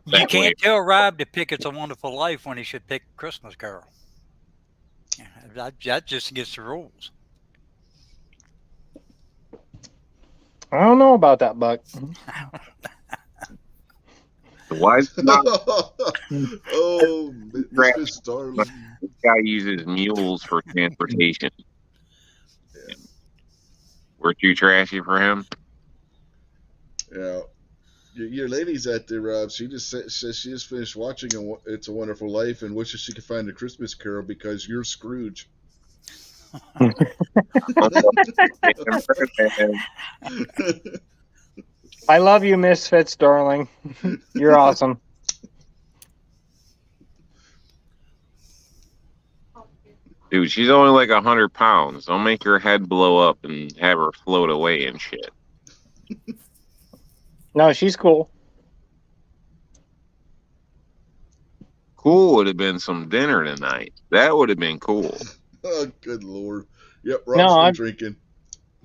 that way. can't tell Rob to pick It's a Wonderful Life when he should pick Christmas Carol. Yeah, that just against the rules. I don't know about that, Buck. Why not? Oh, Miss Darling. This guy uses mules for transportation. Yeah. We're too trashy for him. Yeah. Your lady's out there, Rob. She just says she just finished watching It's a Wonderful Life and wishes she could find a Christmas Carol because you're Scrooge. I love you, Misfits, darling. You're awesome. Dude, she's only like 100 pounds. Don't make her head blow up and have her float away and shit. No, she's cool. Cool would have been some dinner tonight. That would have been cool. Oh, good Lord. Yep, No, Rob's been I'm- drinking.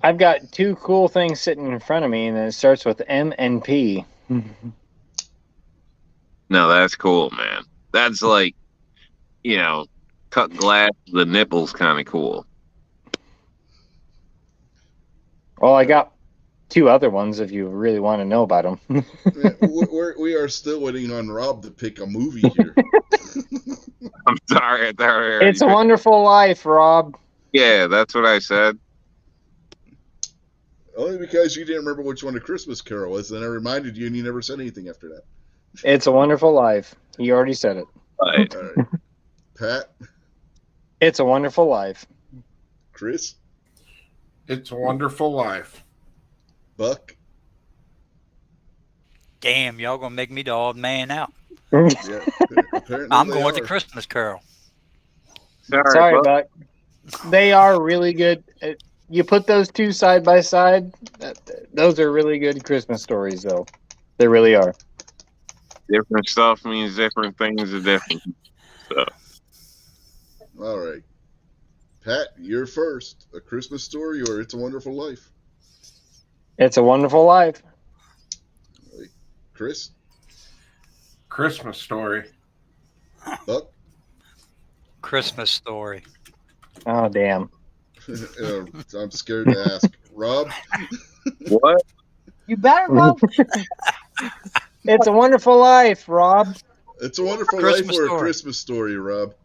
I've got two cool things sitting in front of me, and it starts with M and P. No, that's cool, man. That's like, cut glass to the nipples kind of cool. Well, I got two other ones if you really want to know about them. Yeah, we are still waiting on Rob to pick a movie here. I'm sorry. I thought I already It's a picked- Wonderful Life, Rob. Yeah, that's what I said. Only because you didn't remember which one a Christmas Carol was, and I reminded you, and you never said anything after that. It's a Wonderful Life. You already said it. But All right. Pat, It's a Wonderful Life. Chris, It's a Wonderful Life. Buck. Damn, y'all gonna make me the odd man out. Yeah, apparently I'm they going with are. the Christmas Carol. Sorry, Buck. Buck. They are really good. You put those two side by side, those are really good Christmas stories, though. They really are. Different stuff means different things to different stuff. All right. Pat, you're first. A Christmas Story or It's a Wonderful Life? It's a Wonderful Life. Chris, Christmas Story. Buck. Christmas Story. Oh, damn. I'm scared to ask. Rob, What? You better vote. It's a Wonderful Life, Rob. It's a Wonderful Christmas Life or a Story. Christmas Story, Rob?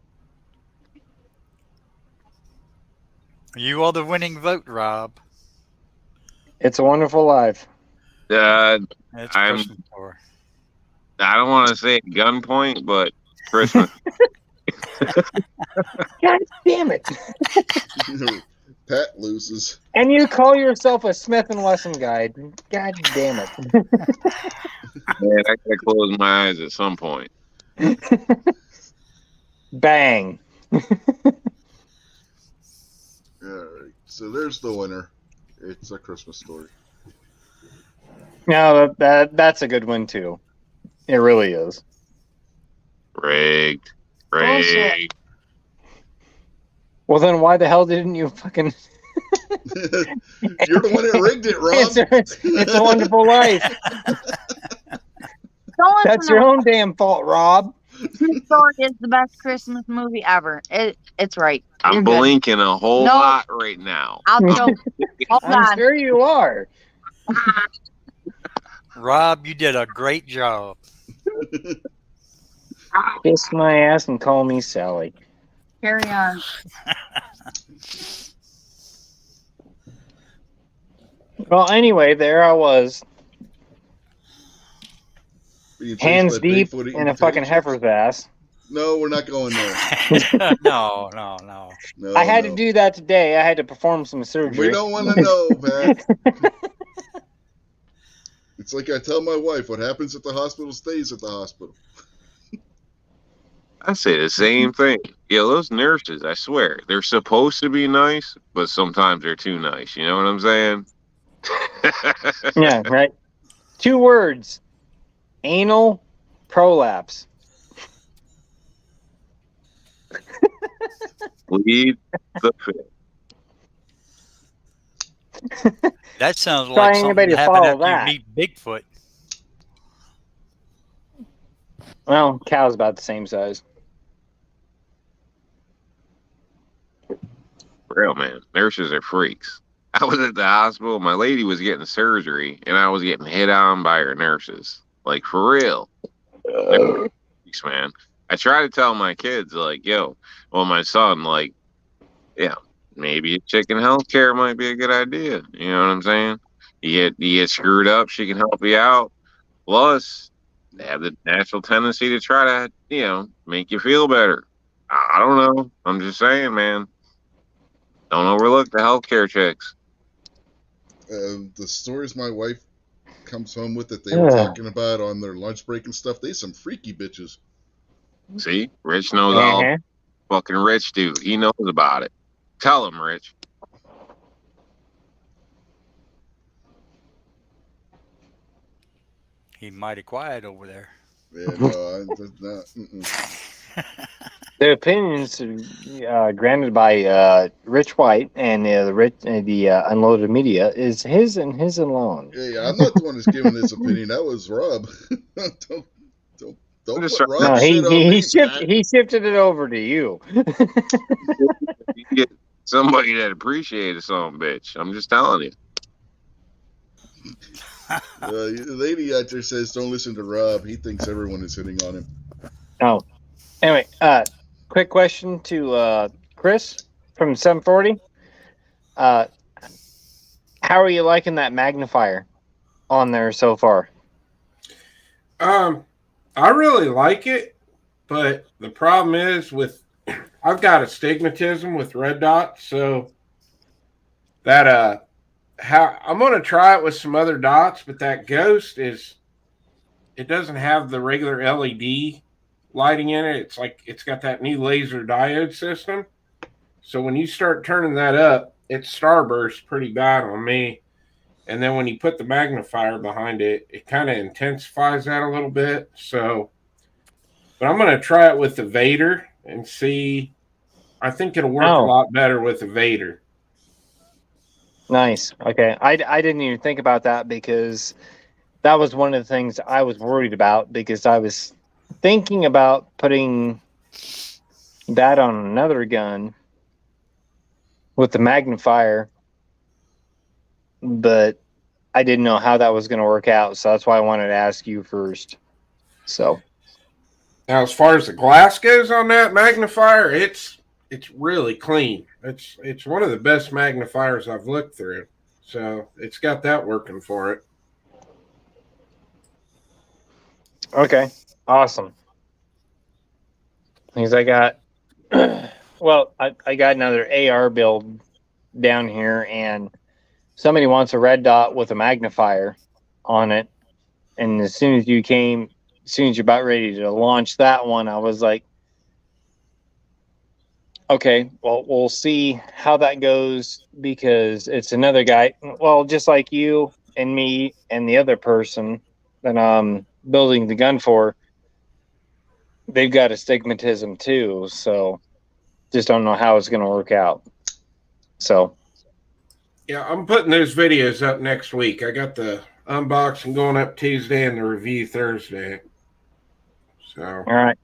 You are the winning vote, Rob. It's a Wonderful Life. It's I'm- Christmas Story. I don't want to say gunpoint, but Christmas. God damn it. Pat loses. And you call yourself a Smith & Wesson guy. God damn it. Man, I gotta close my eyes at some point. Bang. All right. So there's the winner. It's a Christmas Story. No, that's a good one, too. It really is. Rigged. Bullshit. Well, then why the hell didn't you fucking You're the one that rigged it, Rob. answer? It's a Wonderful Life. Don't listen That's to your Rob. own damn fault, Rob. True Story is the best Christmas movie ever. It's right. You're I'm good. blinking a whole No. lot right now. I'll show. Hold I'm on. sure you are. Rob, you did a great job. Kiss my ass and call me Sally. Carry on. Well, anyway, there I was, Being chased hands by deep Bigfoot eating in a potato fucking chips? heifer's ass. No, we're not going there. No. No, I had no. to do that today. I had to perform some surgery. We don't want to know, Pat. It's like I tell my wife, what happens at the hospital stays at the hospital. I say the same thing. Yeah, those nurses, I swear, they're supposed to be nice, but sometimes they're too nice. You know what I'm saying? Yeah, right. 2 words. Anal prolapse. Lead the fit. That sounds Try like something anybody to to happen follow after that. you meet Bigfoot. Well, cow's about the same size. Real man, nurses are freaks. I was at the hospital, my lady was getting surgery, and I was getting hit on by her nurses. Like, for real. They're freaks, man. I try to tell my kids, like, yo, well, my son, like, yeah, maybe chicken healthcare might be a good idea. You know what I'm saying? You get screwed up, she can help you out. Plus, they have the natural tendency to try to, make you feel better. I don't know. I'm just saying, man. Don't overlook the healthcare checks. The stories my wife comes home with that they were talking about on their lunch break and stuff, they some freaky bitches. See? Rich knows all. Fucking Rich dude. He knows about it. Tell him, Rich. He's mighty quiet over there. Yeah, no, that's not. The opinions granted by Rich White and the Unloaded Media is his and his alone. Yeah, I'm not the one who's giving this opinion. That was Rob. don't put Rob No, shit on me. he shifted it over to you. You get somebody that appreciates some bitch. I'm just telling you. The lady out there says, "Don't listen to Rob. He thinks everyone is hitting on him." Oh, anyway, quick question to Chris from 740. How are you liking that magnifier on there so far? I really like it, but the problem is I've got astigmatism with red dots, so that I'm gonna try it with some other dots, but that Ghost it doesn't have the regular LED lighting in it. It's like it's got that new laser diode system. So when you start turning that up, it starbursts pretty bad on me. And then when you put the magnifier behind it, it kind of intensifies that a little bit. So, but I'm going to try it with the Vader and see. I think it'll work a lot better with the Vader. Nice. Okay. I didn't even think about that because that was one of the things I was worried about because I was thinking about putting that on another gun with the magnifier, but I didn't know how that was going to work out. So that's why I wanted to ask you first. So now, as far as the glass goes on that magnifier, it's really clean. It's one of the best magnifiers I've looked through. So it's got that working for it. okay, awesome. Because I got, well, I got another AR build down here, and somebody wants a red dot with a magnifier on it. And as soon as you're about ready to launch that one, I was like, okay, well, we'll see how that goes because it's another guy. Well, just like you and me and the other person that I'm building the gun for. they've got astigmatism too, so just don't know how it's going to work out. So Yeah, I'm putting those videos up next week. I got the unboxing going up Tuesday and the review Thursday. So, all right,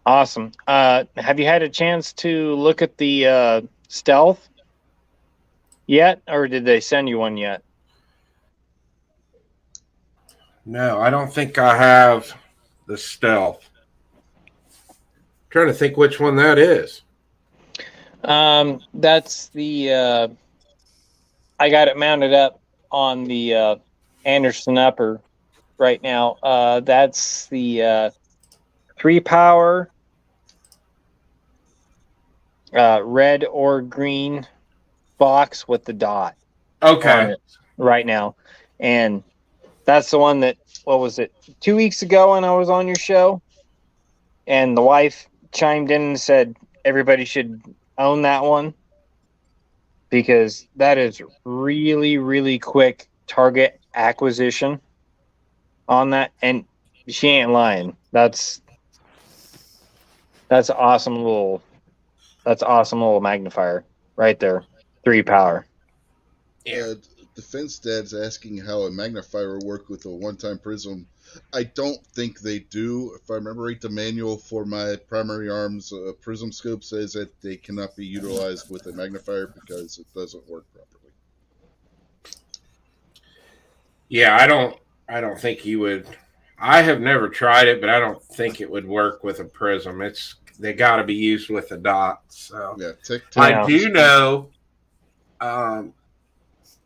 awesome. Have you had a chance to look at the stealth yet, or did they send you one yet? no, I don't think I have the stealth. I'm trying to think which one that is. That's the I got it mounted up on the Anderson upper right now. That's the 3-power red or green box with the dot on Okay. it right now. And that's the one that, what was it, 2 weeks ago when I was on your show? And the wife chimed in and said everybody should own that one because that is really, really quick target acquisition on that. And she ain't lying. That's awesome little magnifier right there. 3-power. Yeah. Defense Dad's asking how a magnifier will work with a one-time prism. I don't think they do. If I remember right, the manual for my primary arms prism scope says that they cannot be utilized with a magnifier because it doesn't work properly. Yeah, I don't think you would. I have never tried it, but I don't think it would work with a prism. They got to be used with a dot. So yeah, I do know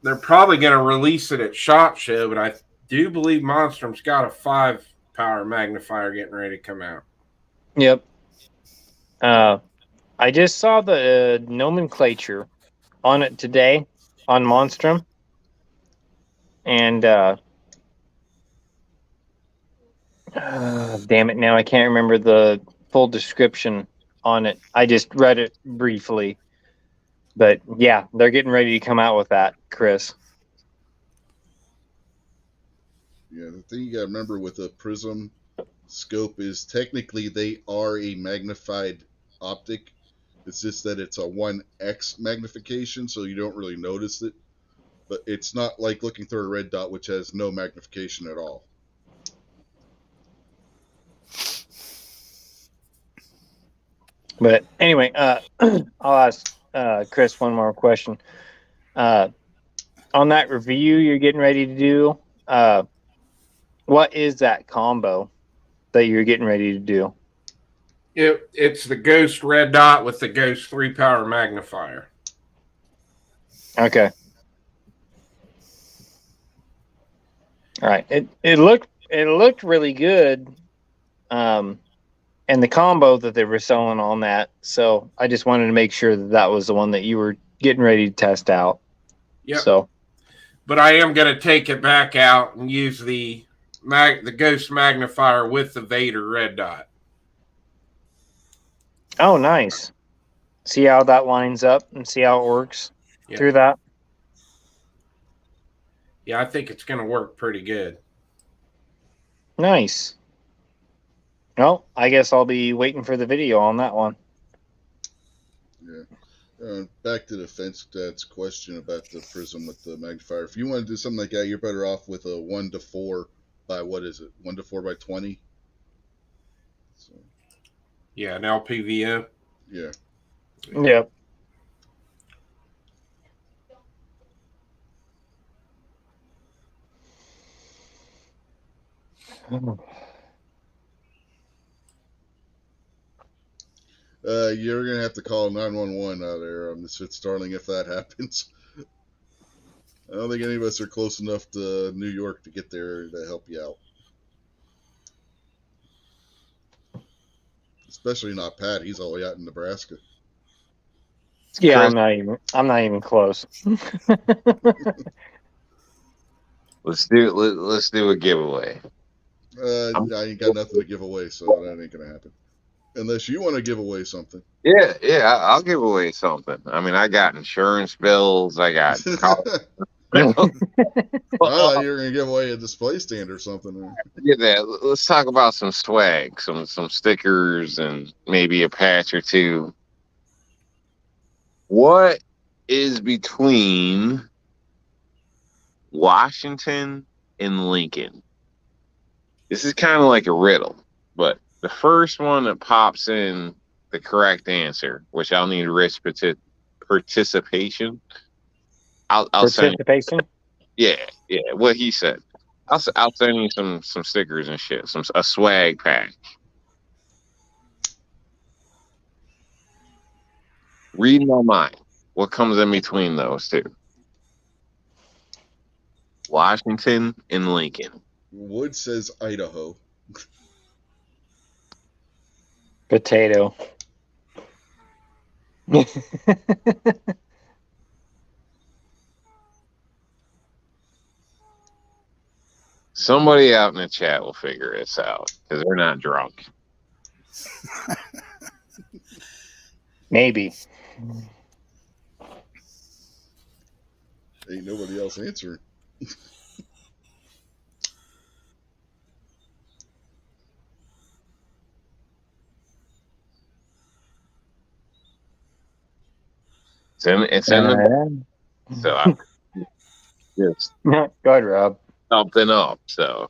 they're probably going to release it at SHOT Show, but I do believe Monstrum's got a 5-power magnifier getting ready to come out. Yep. I just saw the nomenclature on it today on Monstrum. And damn it, now I can't remember the full description on it. I just read it briefly. But yeah, they're getting ready to come out with that, Chris. Yeah, the thing you got to remember with a prism scope is technically they are a magnified optic. It's just that it's a 1x magnification, so you don't really notice it. But it's not like looking through a red dot, which has no magnification at all. But anyway, I'll ask Chris one more question. On that review you're getting ready to do, what is that combo that you're getting ready to do? It's the Ghost red dot with the Ghost 3-power magnifier. Okay. All right. It looked really good. And the combo that they were selling on that. So I just wanted to make sure that was the one that you were getting ready to test out. Yeah. So, but I am going to take it back out and use the Ghost magnifier with the Vader red dot. oh, nice. See how that lines up and see how it works through that. Yeah, I think it's going to work pretty good. Nice. Well, I guess I'll be waiting for the video on that one. Yeah. Back to the Defense Dad's question about the prism with the magnifier. If you want to do something like that, you're better off with a 1:4 by 1:4 by 20. So. Yeah, an LPVO. Yeah. Yep. You're gonna have to call 911 out there on Misfit Starling if that happens. I don't think any of us are close enough to New York to get there to help you out. Especially not Pat. He's all the way out in Nebraska. Yeah, Chris, I'm not even close. let's do a giveaway. I ain't got nothing to give away, so that ain't gonna happen. Unless you want to give away something. Yeah, I'll give away something. I mean, I got insurance bills. I got I thought you were going to give away a display stand or something. Look at that. Let's talk about some swag, some stickers, and maybe a patch or two. What is between Washington and Lincoln? This is kind of like a riddle, but the first one that pops in the correct answer, which I'll need rich participation. I'll send you. Participation. Yeah, what he said. I'll send you some stickers and shit, a swag pack. Read my mind. What comes in between those two? Washington and Lincoln. Wood says Idaho. Potato. Somebody out in the chat will figure this out because they're not drunk. Maybe. Ain't nobody else answering. It's in the so I just Go ahead, Rob. something up. So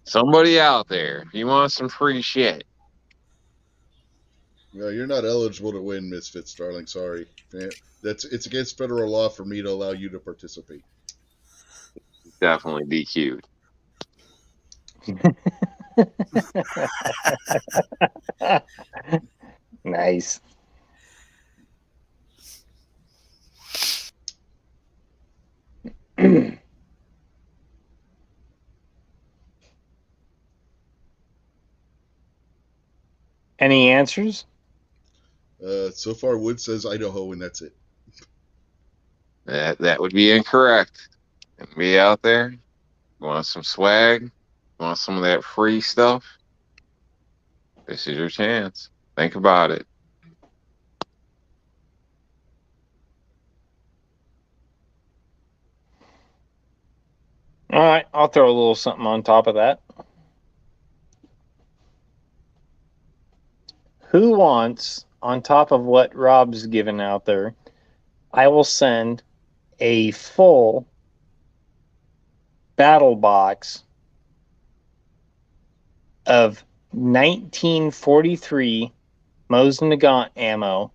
somebody out there, if you want some free shit, No, you're not eligible to win, Misfits, darling. Sorry. It's against federal law for me to allow you to participate. definitely DQ'd. Nice. Any answers? So far, Wood says Idaho, and that's it. That would be incorrect. And be out there, you want some swag, you want some of that free stuff. This is your chance. Think about it. All right, I'll throw a little something on top of that. Who wants, on top of what Rob's given out there, I will send a full battle box of 1943 Mosin Nagant ammo,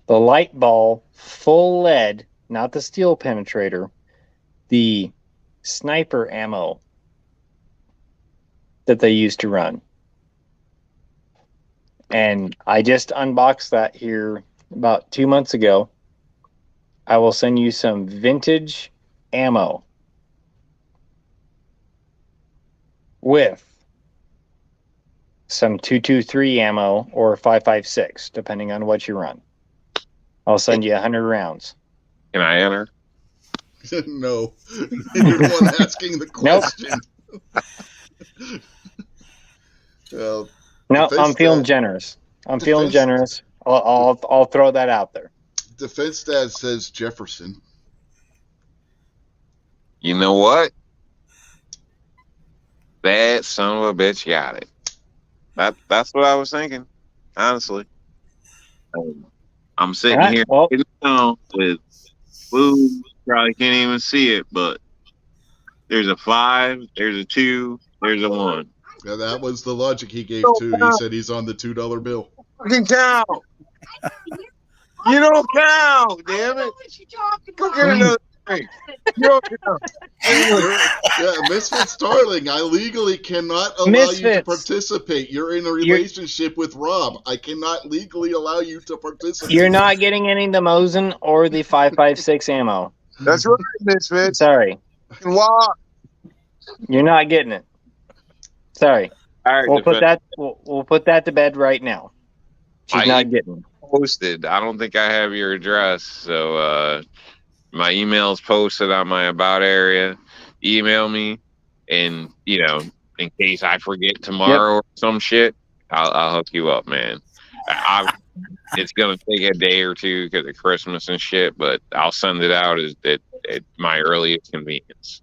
the light ball full lead, not the steel penetrator, the sniper ammo that they used to run. And I just unboxed that here about 2 months ago. I will send you some vintage ammo with some 223 ammo or 5.56, depending on what you run. I'll send you 100 rounds. Can I enter? No. You're the one asking the question. Nope. No, I'm feeling generous. Feeling generous. I'll throw that out there. Defense Dad says Jefferson. You know what? That son of a bitch got it. That's what I was thinking, honestly. I'm sitting here now with food. Probably can't even see it, but there's a 5, there's a 2, there's a 1. Yeah, that was the logic he gave too. He said he's on the $2 bill. Fucking count. You don't count, damn it. Go get another drink. You don't count. Yeah, Misfits darling, I legally cannot allow you to participate. You're in a relationship with Rob. I cannot legally allow you to participate. You're not getting any of the Mosin or the 5.56 ammo. That's right, Misfits. Sorry. Walk. You're not getting it. Sorry. All right, we'll put that to bed right now. She's not getting it. Posted. I don't think I have your address, so my email's posted on my about area. Email me, and in case I forget tomorrow or some shit, I'll hook you up, man. it's gonna take a day or two because of Christmas and shit. But I'll send it out at my earliest convenience.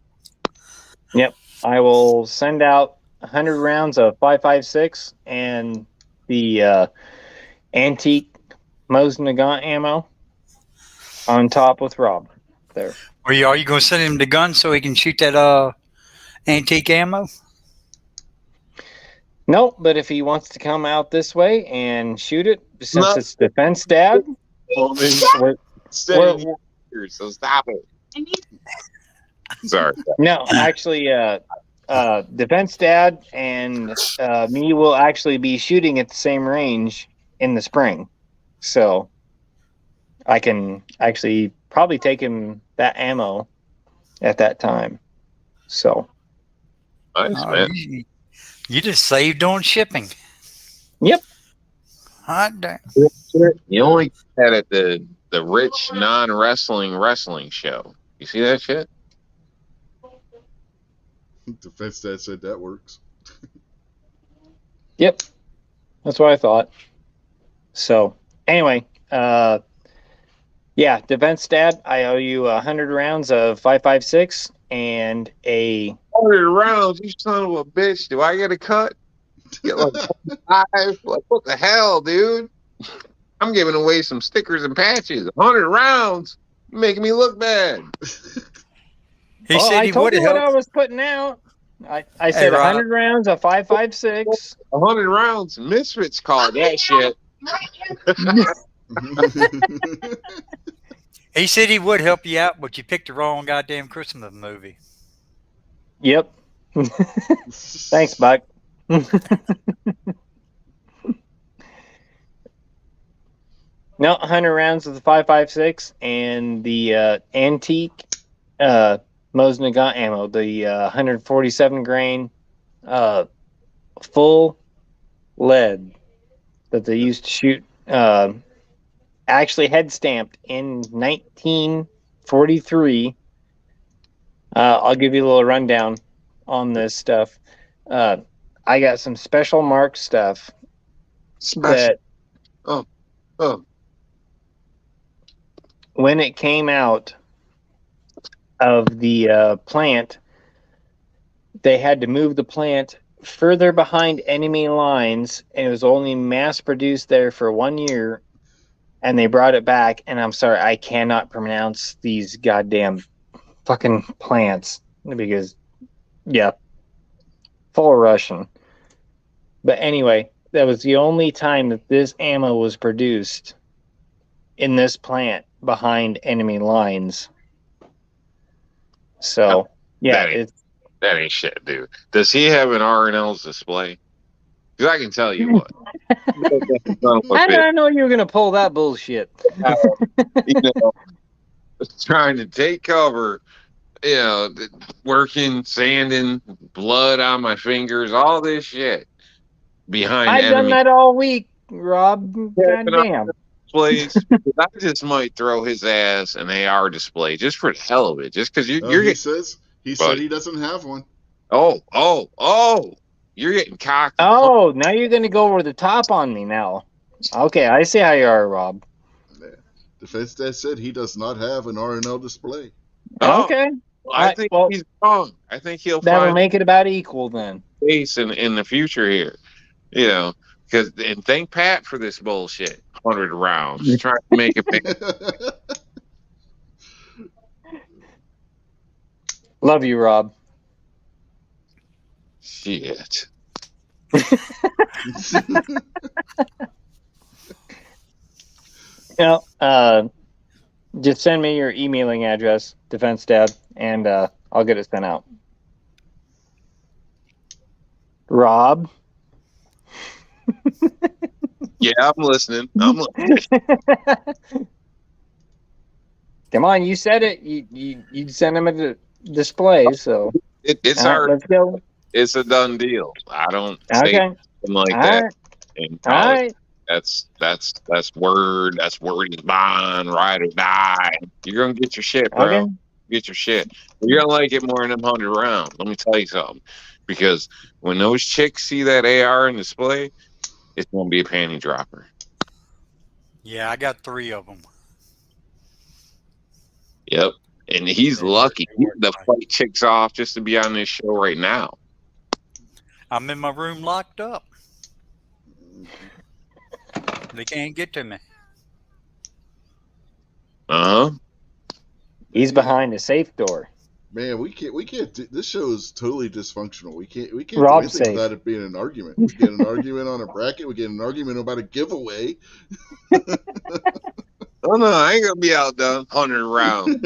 Yep, I will send out 100 rounds of 5.56 and the antique Mosin Nagant ammo on top with Rob. There. Are you going to send him the gun so he can shoot that antique ammo? Nope, but if he wants to come out this way and shoot it, since No. it's Defense Dad, Well, so stop it. Sorry. no, actually, Defense Dad and me will actually be shooting at the same range in the spring. So I can actually probably take him that ammo at that time. So Nice, man. You just saved on shipping. Yep. Hot damn. You only get that at the rich wrestling show. You see that shit? Defense Dad said that works. Yep. That's what I thought. So anyway, yeah, Defense Dad, I owe you 100 rounds of 5.56 and a 100 rounds, you son of a bitch. Do I get a cut? Get like 5? Like, what the hell, dude? I'm giving away some stickers and patches. 100 rounds? You're making me look bad. He said I he told would you what help. I was putting out. I said Rob. 100 rounds of 5.56. 100 rounds. Misfits called that shit. He said he would help you out, but you picked the wrong goddamn Christmas movie. Yep. Thanks, Buck. No, 100 rounds of the 5.56 and the antique Mosin Nagant ammo, the 147 grain full lead that they used to shoot, actually head stamped in 1943. I'll give you a little rundown on this stuff. I got some special mark stuff that when it came out of the plant, they had to move the plant further behind enemy lines, and it was only mass produced there for 1 year, and they brought it back. And I'm sorry, I cannot pronounce these goddamn fucking plants because, yeah, full Russian. But anyway, that was the only time that this ammo was produced in this plant behind enemy lines. So yeah, that ain't shit, dude. Does he have an R&L's display? Because I can tell you what. How did I know you were gonna pull that bullshit? Trying to take cover, working, sanding, blood on my fingers, all this shit behind I've done that all week, Rob. Goddamn. Displays. I just might throw his ass an AR display just for the hell of it, just because you're. He said he doesn't have one. Oh! You're getting cocky. Oh, now you're gonna go over the top on me now. Okay, I see how you are, Rob. Defense Dad said he does not have an R&L display. Okay. I think he's wrong. I think that'll make it about equal then. Space in the future here, because and thank Pat for this bullshit. 100 rounds, trying to make it big. Love you, Rob. Shit. Just send me your emailing address, Defense Dad, and I'll get it sent out. Rob? Yeah, I'm listening. Come on, you said it. You sent him a display, so it's hard. Let's go. It's a done deal. I don't say something like that in college. All right. That's word. That's word is bond, ride or die. You're gonna get your shit, bro. Okay. Get your shit. You're gonna like it more than them 100 rounds. Let me tell you something. Because when those chicks see that AR in display, it's gonna be a panty dropper. Yeah, I got 3 of them. Yep. And he's They work. lucky. They He's work the fine. fight chicks off just to be on this show right now. I'm in my room locked up. Mhm. They can't get to me. Uh huh. He's Man, behind a safe door. man, we can't do, this show is totally dysfunctional. We can't do Rob anything safe. without it being an argument. We get an argument on a bracket, we get an argument about a giveaway. Oh no, I ain't gonna be outdone 100 rounds.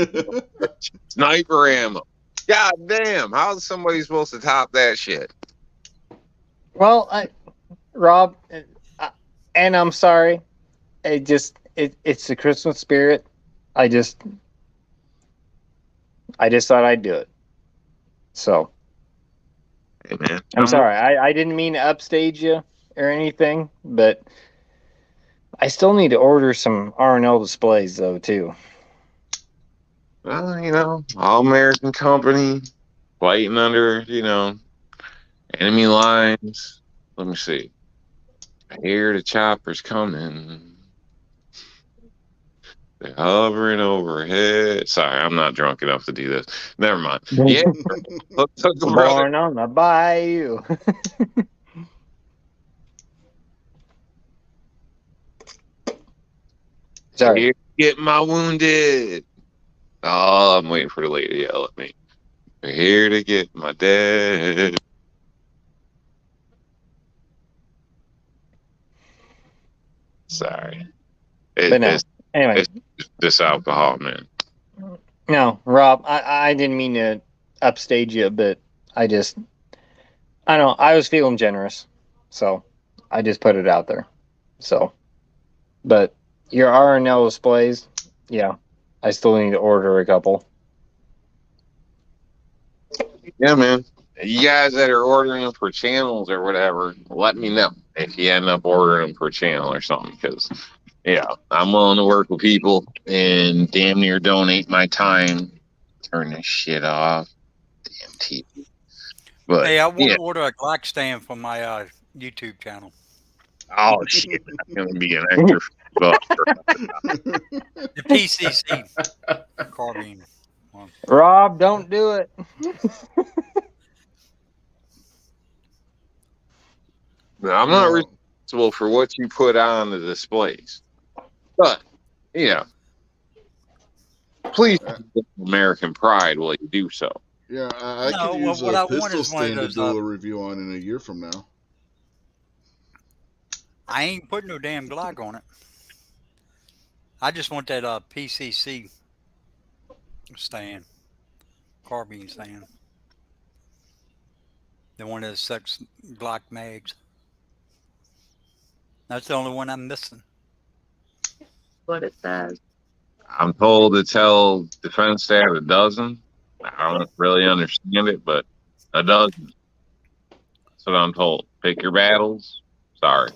Sniper ammo. God damn, how's somebody supposed to top that shit? Well, Rob, and I'm sorry. It's the Christmas spirit. I just thought I'd do it. So Hey man, I'm sorry. I didn't mean to upstage you or anything, but I still need to order some R&L displays though too. Well, all American company fighting under, enemy lines. Let me see. I hear the choppers coming. They're hovering overhead. Sorry, I'm not drunk enough to do this. Never mind. Yeah, let's hook them, brother. Born on the bayou. Sorry. Here, get my wounded. Oh, I'm waiting for the lady to yell at me. We're here to get my dad. Sorry. But no. Anyway, It's this alcohol, man. no, Rob, I didn't mean to upstage you, but I don't know, I was feeling generous. So I just put it out there. So, but your R&L displays, yeah, I still need to order a couple. Yeah, man. You guys that are ordering them for channels or whatever, let me know if you end up ordering them for channel or something. Because, I'm willing to work with people and damn near donate my time. Turn this shit off. Damn TV. But, Hey, I want to order a Glock stand for my YouTube channel. Oh, shit. That's going to be an extra $50. The PCC carbine. Rob, don't do it. I'm not responsible for what you put on the displays. But, please American pride while you do so. Yeah, I No, could use what a I want pistol is one of stand to those, do a review on in a year from now. I ain't putting no damn Glock on it. I just want that PCC stand, carbine stand. The one that sucks Glock mags. That's the only one I'm missing. What it says. I'm told to tell defense staff a dozen. I don't really understand it, but a dozen. That's what I'm told. Pick your battles. Sorry.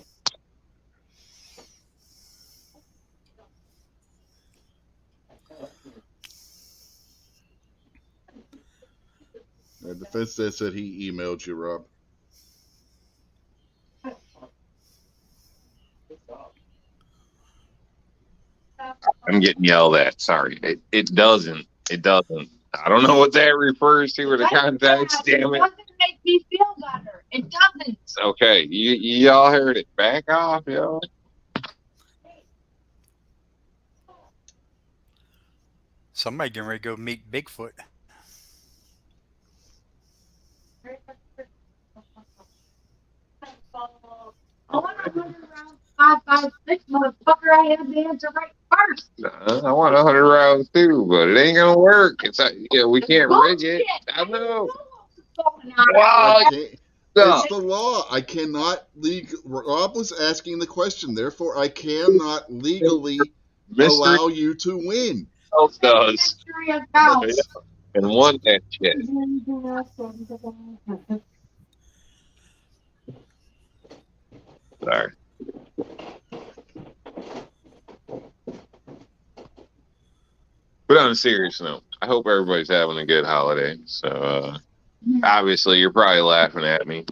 The defense staff said he emailed you, Rob. I'm getting yelled at. Sorry. It doesn't. It doesn't. I don't know what that refers to with the context. Damn it. It doesn't make me feel better. It doesn't. Okay. Y'all heard it. Back off, yo. Somebody getting ready to go meet Bigfoot. I want 100 rounds, 5.56, motherfucker. I had the answer right first. I want 100 rounds too, but it ain't gonna work. It's we can't rig it. I know. I Wow. can't. It's the law. I cannot Rob was asking the question, therefore I cannot legally allow you to win. Else does. And won that shit. Sorry. But on a serious note, I hope everybody's having a good holiday. So obviously you're probably laughing at me.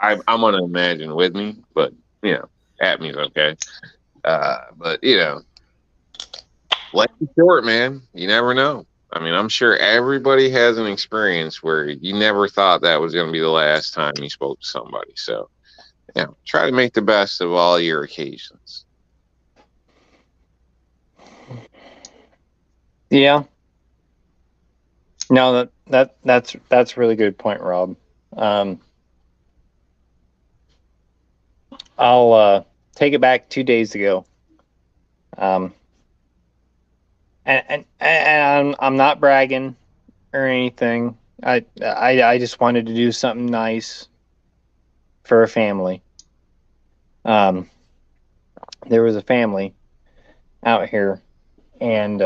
I'm gonna imagine with me, but at me is okay. But life is short, man. You never know. I mean, I'm sure everybody has an experience where you never thought that was going to be the last time you spoke to somebody. So, try to make the best of all your occasions. Yeah. No, that's a really good point, Rob. I'll take it back 2 days ago. And I'm not bragging or anything. I just wanted to do something nice for a family. There was a family out here, and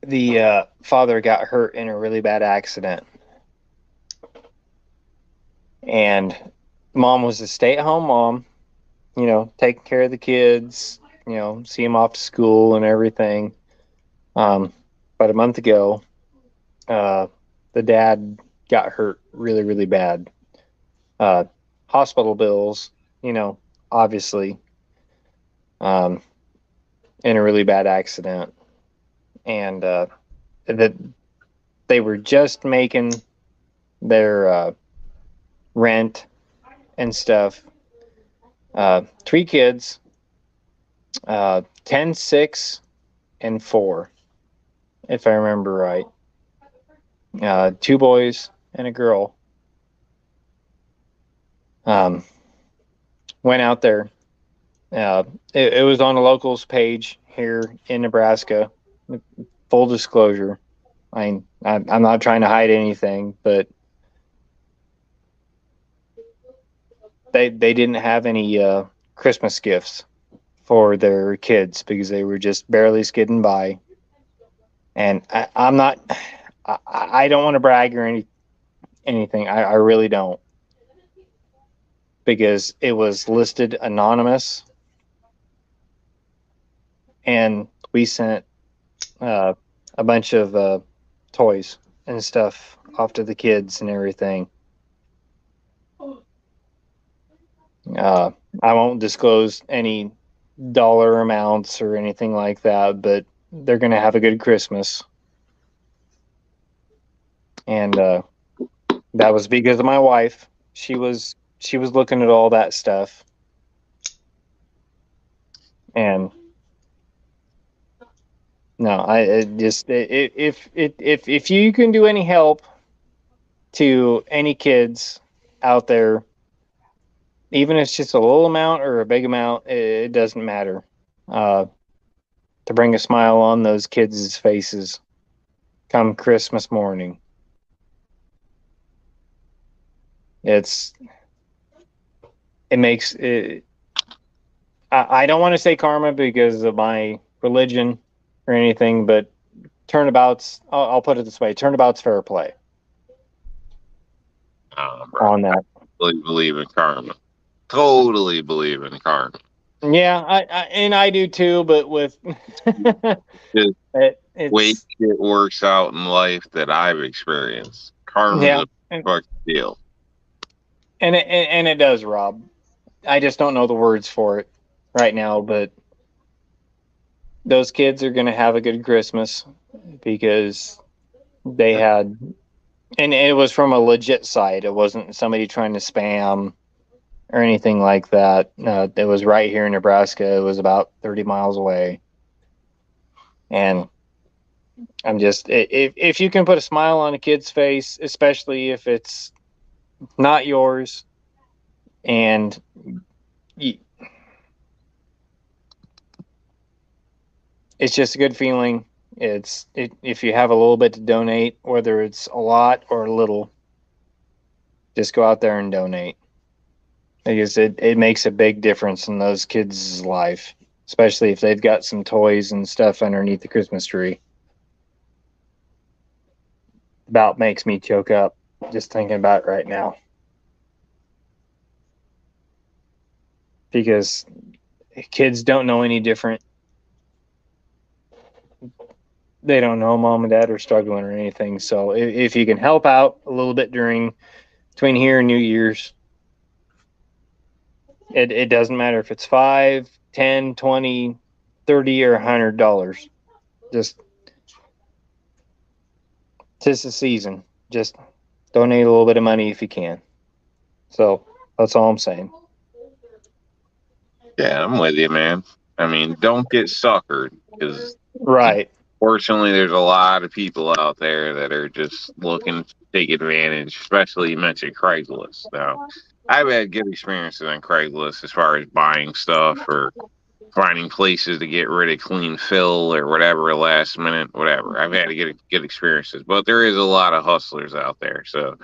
the father got hurt in a really bad accident, and mom was a stay-at-home mom, taking care of the kids, see them off to school and everything. About a month ago, the dad got hurt really, really bad. Hospital bills, obviously, in a really bad accident. And that they were just making their rent and stuff. 3 kids, 10, 6, and 4, if I remember right. 2 boys and a girl. Went out there. It was on a locals page here in Nebraska. Full disclosure. I'm not trying to hide anything, but they didn't have any Christmas gifts for their kids because they were just barely skidding by. And I don't want to brag or anything. I really don't, because it was listed anonymous, and we sent a bunch of toys and stuff off to the kids and everything. I won't disclose any dollar amounts or anything like that, but they're going to have a good Christmas. And that was because of my wife. She was looking at all that stuff. And no, if you can do any help to any kids out there, even if it's just a little amount or a big amount, it doesn't matter. To bring a smile on those kids' faces come Christmas morning. It makes it. I don't want to say karma because of my religion or anything, but turnabouts. I'll put it this way: turnabouts fair play. On that, Totally believe in karma. Totally believe in karma. Yeah, I do too, but with Just way it's it works out in life that I've experienced. Karma's yeah, a fucking deal. and it does, Rob. I just don't know the words for it right now, but those kids are going to have a good Christmas because they had, and it was from a legit site. It wasn't somebody trying to spam or anything like that. It was right here in Nebraska. It was about 30 miles away. And I'm just, if you can put a smile on a kid's face, especially if it's not yours, and it's just a good feeling. If you have a little bit to donate, whether it's a lot or a little, just go out there and donate, because it makes a big difference in those kids' life, especially if they've got some toys and stuff underneath the Christmas tree. About makes me choke up just thinking about it right now, because kids don't know any different. They don't know mom and dad are struggling or anything. So if you can help out a little bit between here and New Year's, It doesn't matter if it's $5, $10, $20, $30, or $100. Just 'tis the season. Just donate a little bit of money if you can. So that's all I'm saying. Yeah, I'm with you, man. I mean, don't get suckered, because Right. fortunately, there's a lot of people out there that are just looking to take advantage. Especially, you mentioned Craigslist. Now, I've had good experiences on Craigslist as far as buying stuff or finding places to get rid of clean fill or whatever last minute, whatever. I've had to get good experiences, but there is a lot of hustlers out there. So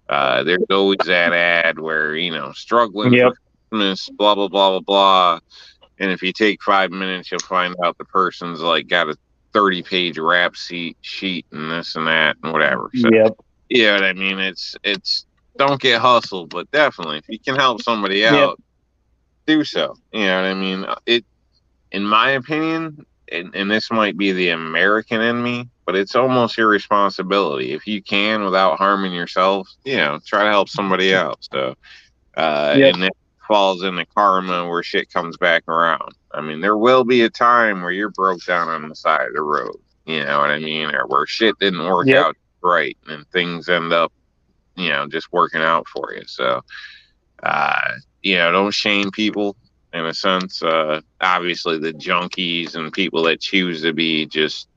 there's always that ad where, struggling for Yep. Christmas, blah, blah, blah, blah, blah. And if you take 5 minutes, you'll find out the person's like got a 30-page rap sheet and this and that and whatever. So, Yep. you know what I mean? It's don't get hustled, but definitely if you can help somebody Yep. out, do so. You know what I mean? In my opinion, and this might be the American in me, but it's almost your responsibility. If you can, without harming yourself, try to help somebody out. So, Yep. and that falls into karma where shit comes back around. I mean, there will be a time where you're broke down on the side of the road. You know what I mean? Or where shit didn't work Yep. out right and things end up, just working out for you. So, don't shame people in a sense. Obviously, the junkies and people that choose to be just,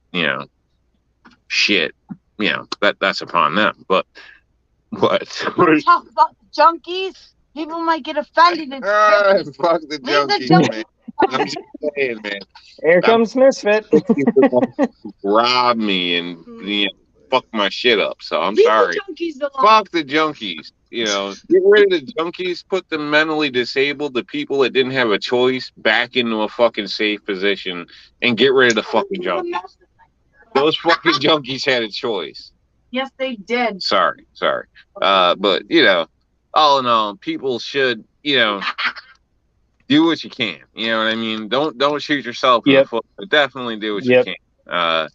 shit, that's upon them. But what? Don't talk about the junkies. People might get offended. It's Fuck the Leave the junkies, junkies man. I'm just saying, man. Here comes Misfit. Rob me and fuck my shit up. So I'm Leave sorry. the junkies alone. Fuck the junkies. Get rid of the junkies. Put the mentally disabled, the people that didn't have a choice, back into a fucking safe position, and get rid of the fucking junkies. Those fucking junkies had a choice. Yes, they did. Sorry. But all in all, people should do what you can. You know what I mean? Don't shoot yourself in the Yep. foot, but definitely do what Yep. you can.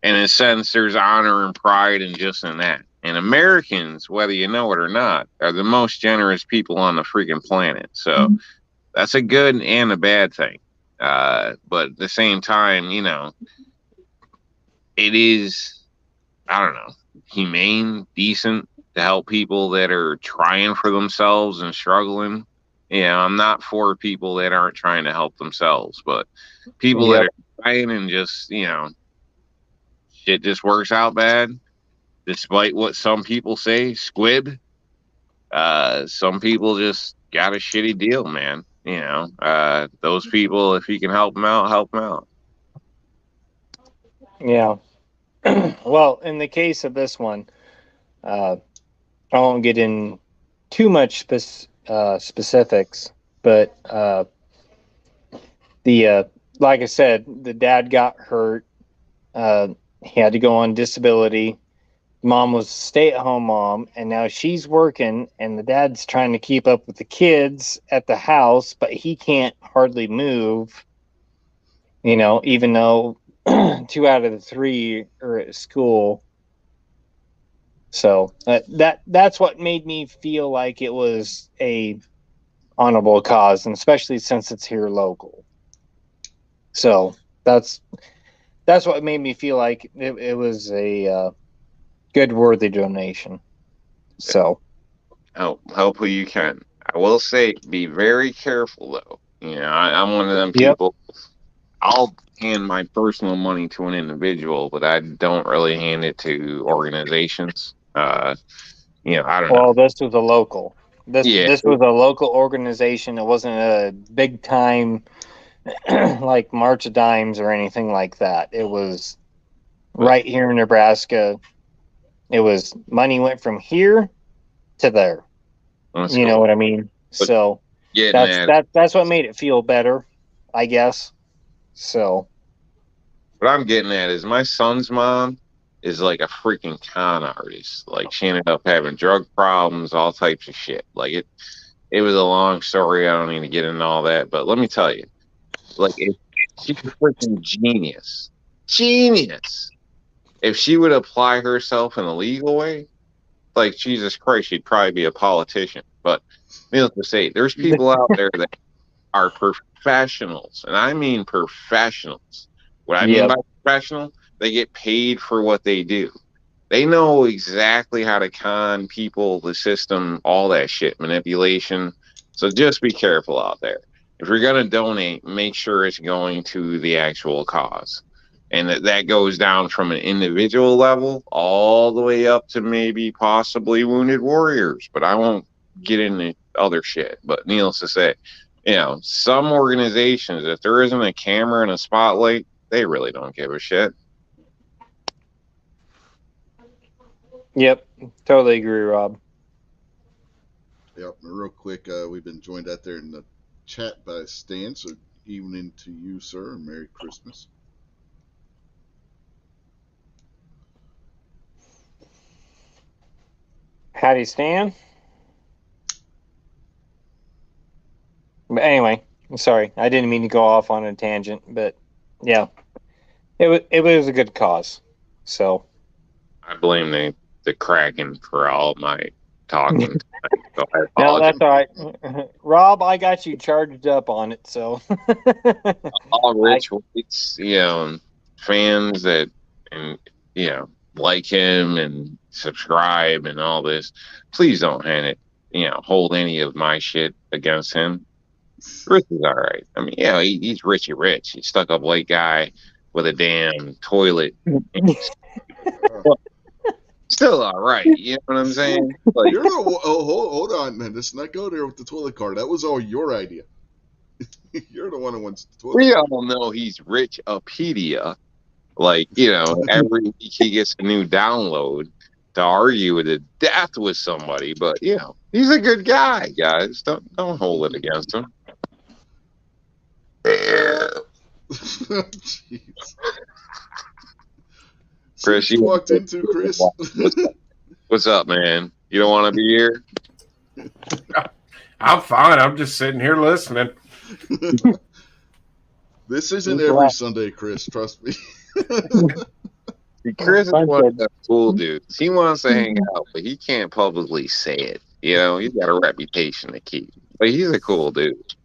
In a sense, there's honor and pride in just in that. And Americans, whether you know it or not, are the most generous people on the freaking planet. So that's a good and a bad thing. But at the same time, it is, I don't know, humane, decent to help people that are trying for themselves and struggling. I'm not for people that aren't trying to help themselves, but people that Yep. are trying and just, shit just works out bad, despite what some people say, squib. Some people just got a shitty deal, man. Those people, if you can help them out, help them out. Yeah. Well, in the case of this one, I won't get in too much specifics, but like I said, the dad got hurt. He had to go on disability. Mom was a stay-at-home mom, and now she's working, and the dad's trying to keep up with the kids at the house, but he can't hardly move. Even though 2 out of the 3 are at school. So that's what made me feel like it was a honorable cause, and especially since it's here local. So that's what made me feel like it was a good, worthy donation. So Help who you can. I will say, be very careful though. I'm one of them people. I'll hand my personal money to an individual, but I don't really hand it to organizations. I don't know. Well, this was a local. This was a local organization. It wasn't a big time like March of Dimes or anything like that. It was right here in Nebraska. It was money went from here to there. You know what I mean? But so that's what made it feel better, I guess. So what I'm getting at is my son's mom is like a freaking con artist. Like, she ended up having drug problems, all types of shit. Like, it was a long story. I don't need to get into all that, but let me tell you, like, she's a freaking genius. If she would apply herself in a legal way, like Jesus Christ, she'd probably be a politician. But needless to say, there's people out there that are professionals, and I mean professionals. What I mean Yep. by professional, they get paid for what they do. They know exactly how to con people, the system, all that shit, manipulation. So just be careful out there. If you're going to donate, make sure it's going to the actual cause. And that goes down from an individual level all the way up to maybe possibly wounded warriors. But I won't get into other shit. But needless to say, some organizations, if there isn't a camera and a spotlight, they really don't give a shit. Yep. Totally agree, Rob. Yep. Real quick, we've been joined out there in the chat by Stan. So evening to you, sir, and Merry Christmas. Howdy, Stan. But anyway, sorry, I didn't mean to go off on a tangent, but yeah, it was a good cause. So I blame the Kraken for all my talking. So I no, apologize. that's all right. Rob, I got you charged up on it. So All Rich White's, fans that and like him and subscribe and all this, please don't hold any of my shit against him. Rich is all right. I mean, he's Richie Rich. He's stuck up white guy with a damn toilet. Still all right. You know what I'm saying? Like, hold on, man. Let's not go there with the toilet car. That was all your idea. You're the one who wants the toilet we car. all know he's Richopedia. Like, every week he gets a new download to argue to death with somebody. But, he's a good guy, guys. Don't hold it against him. Jeez. Chris, you walked into, Chris. What's up, man? You don't want to be here? I'm fine. I'm just sitting here listening. This isn't every Sunday, Chris. Trust me. Chris is one of the cool dudes. He wants to hang out, but he can't publicly say it. He's got a reputation to keep. But he's a cool dude.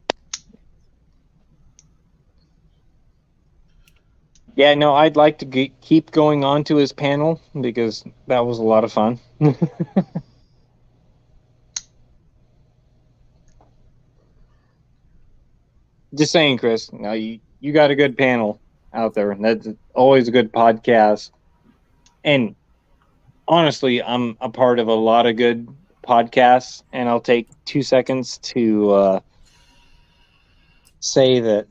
yeah, no, I'd like to keep going on to his panel because that was a lot of fun. Just saying, Chris. Now you got a good panel out there, and that's always a good podcast. And honestly, I'm a part of a lot of good podcasts, and I'll take 2 seconds to say that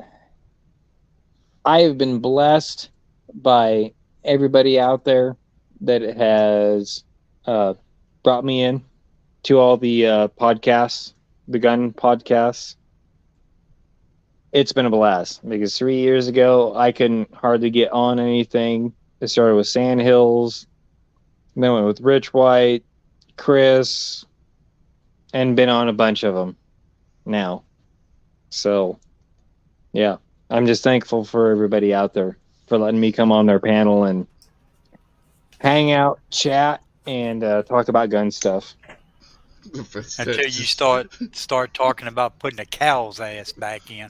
I have been blessed by everybody out there that has brought me in to all the podcasts, the gun podcasts. It's been a blast because 3 years ago, I couldn't hardly get on anything. It started with Sandhills, then went with Rich White, Chris, and been on a bunch of them now. So, yeah, I'm just thankful for everybody out there for letting me come on their panel and hang out, chat, and talk about gun stuff. Until you start talking about putting a cow's ass back in.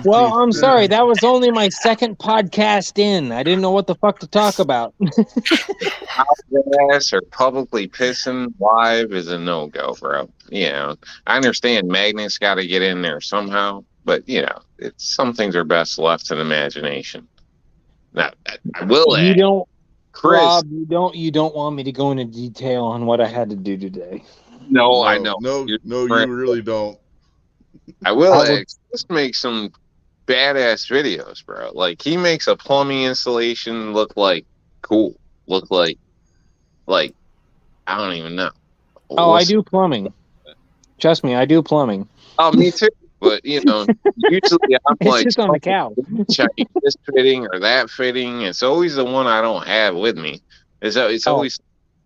Well, I'm sorry. That was only my second podcast in. I didn't know what the fuck to talk about. Cow's ass or publicly pissing live is a no-go, bro. I understand Magnet's got to get in there somehow, but, some things are best left to the imagination. Now, I will add, Chris, Rob, you don't want me to go into detail on what I had to do today. No, I know. No, you really don't. I will add, Chris makes some badass videos, bro. Like, he makes a plumbing installation look like cool. Look like I don't even know. Oh, I do plumbing. Trust me, I do plumbing. Oh, me too. But, usually I'm it's just on the cow. Checking this fitting or that fitting. It's always the one I don't have with me. It's always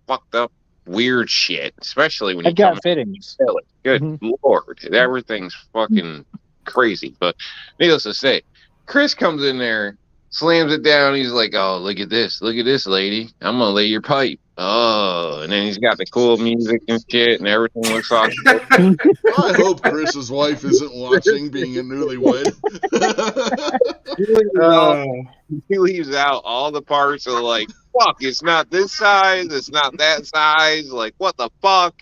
fucked up, weird shit, especially when you got fittings. Good Lord. Everything's fucking crazy. But needless to say, Chris comes in there slams it down. He's like, "Oh, look at this, lady. I'm gonna lay your pipe." Oh, and then he's got the cool music and shit, and everything looks all. I hope Chris's wife isn't watching, being a newlywed. He leaves all Oh, he leaves out all the parts of like, fuck, it's not this size, it's not that size. Like, what the fuck,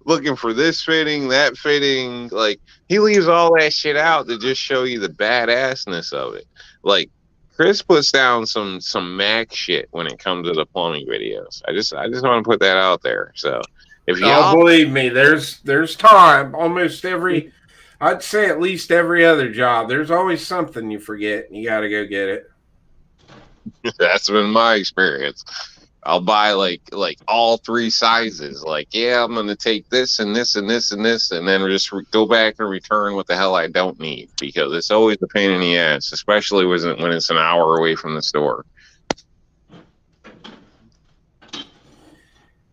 Looking for this fitting, that fitting. Like, he leaves all that shit out to just show you the badassness of it. Like, Chris puts down some Mac shit when it comes to the plumbing videos. I just want to put that out there. So if oh, y'all believe me, there's time. Almost every, I'd say at least every other job. There's always something you forget, and you got to go get it. that's been my experience. I'll buy like all three sizes. Like, yeah, I'm gonna take this and this and this and this, and then just go back and return what the hell I don't need, because it's always a pain in the ass, especially when it's an hour away from the store.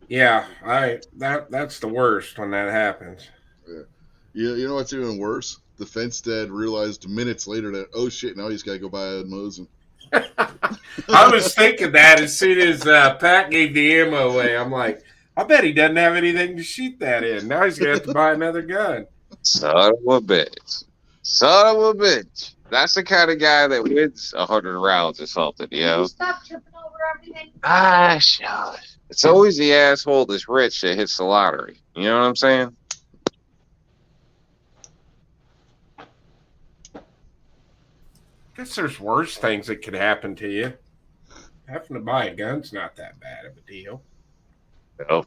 Yeah, that's the worst when that happens. Yeah. You know what's even worse? The fence dad realized minutes later that, oh shit, now he's got to go buy a Mosin. I was thinking that as soon as Pat gave the ammo away. I'm like, I bet he doesn't have anything to shoot that in. Now he's going to have to buy another gun. Son of a bitch. Son of a bitch. That's the kind of guy that wins 100 rounds or something, Stop tripping over everything. Ah, shit. It's always the asshole that's rich that hits the lottery. You know what I'm saying? I guess there's worse things that could happen to you. Having to buy a gun's not that bad of a deal. Oh,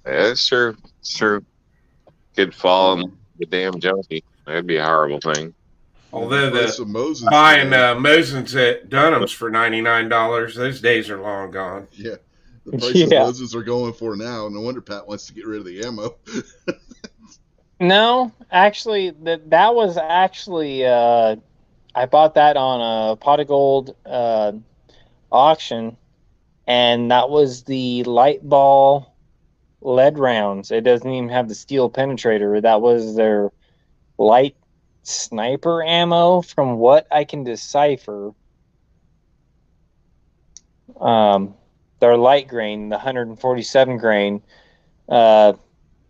yeah, it's true. It's true. Could fall in the damn junkie. That'd be a horrible thing. Although the price of Mosins buying today, Mosins at Dunham's for $99, those days are long gone. yeah, the price of Mosins are going for now. No wonder Pat wants to get rid of the ammo. No, actually, that was actually I bought that on a pot of gold auction, and that was the light ball lead rounds. It doesn't even have the steel penetrator. That was their light sniper ammo, from what I can decipher. Their light grain, the 147 grain,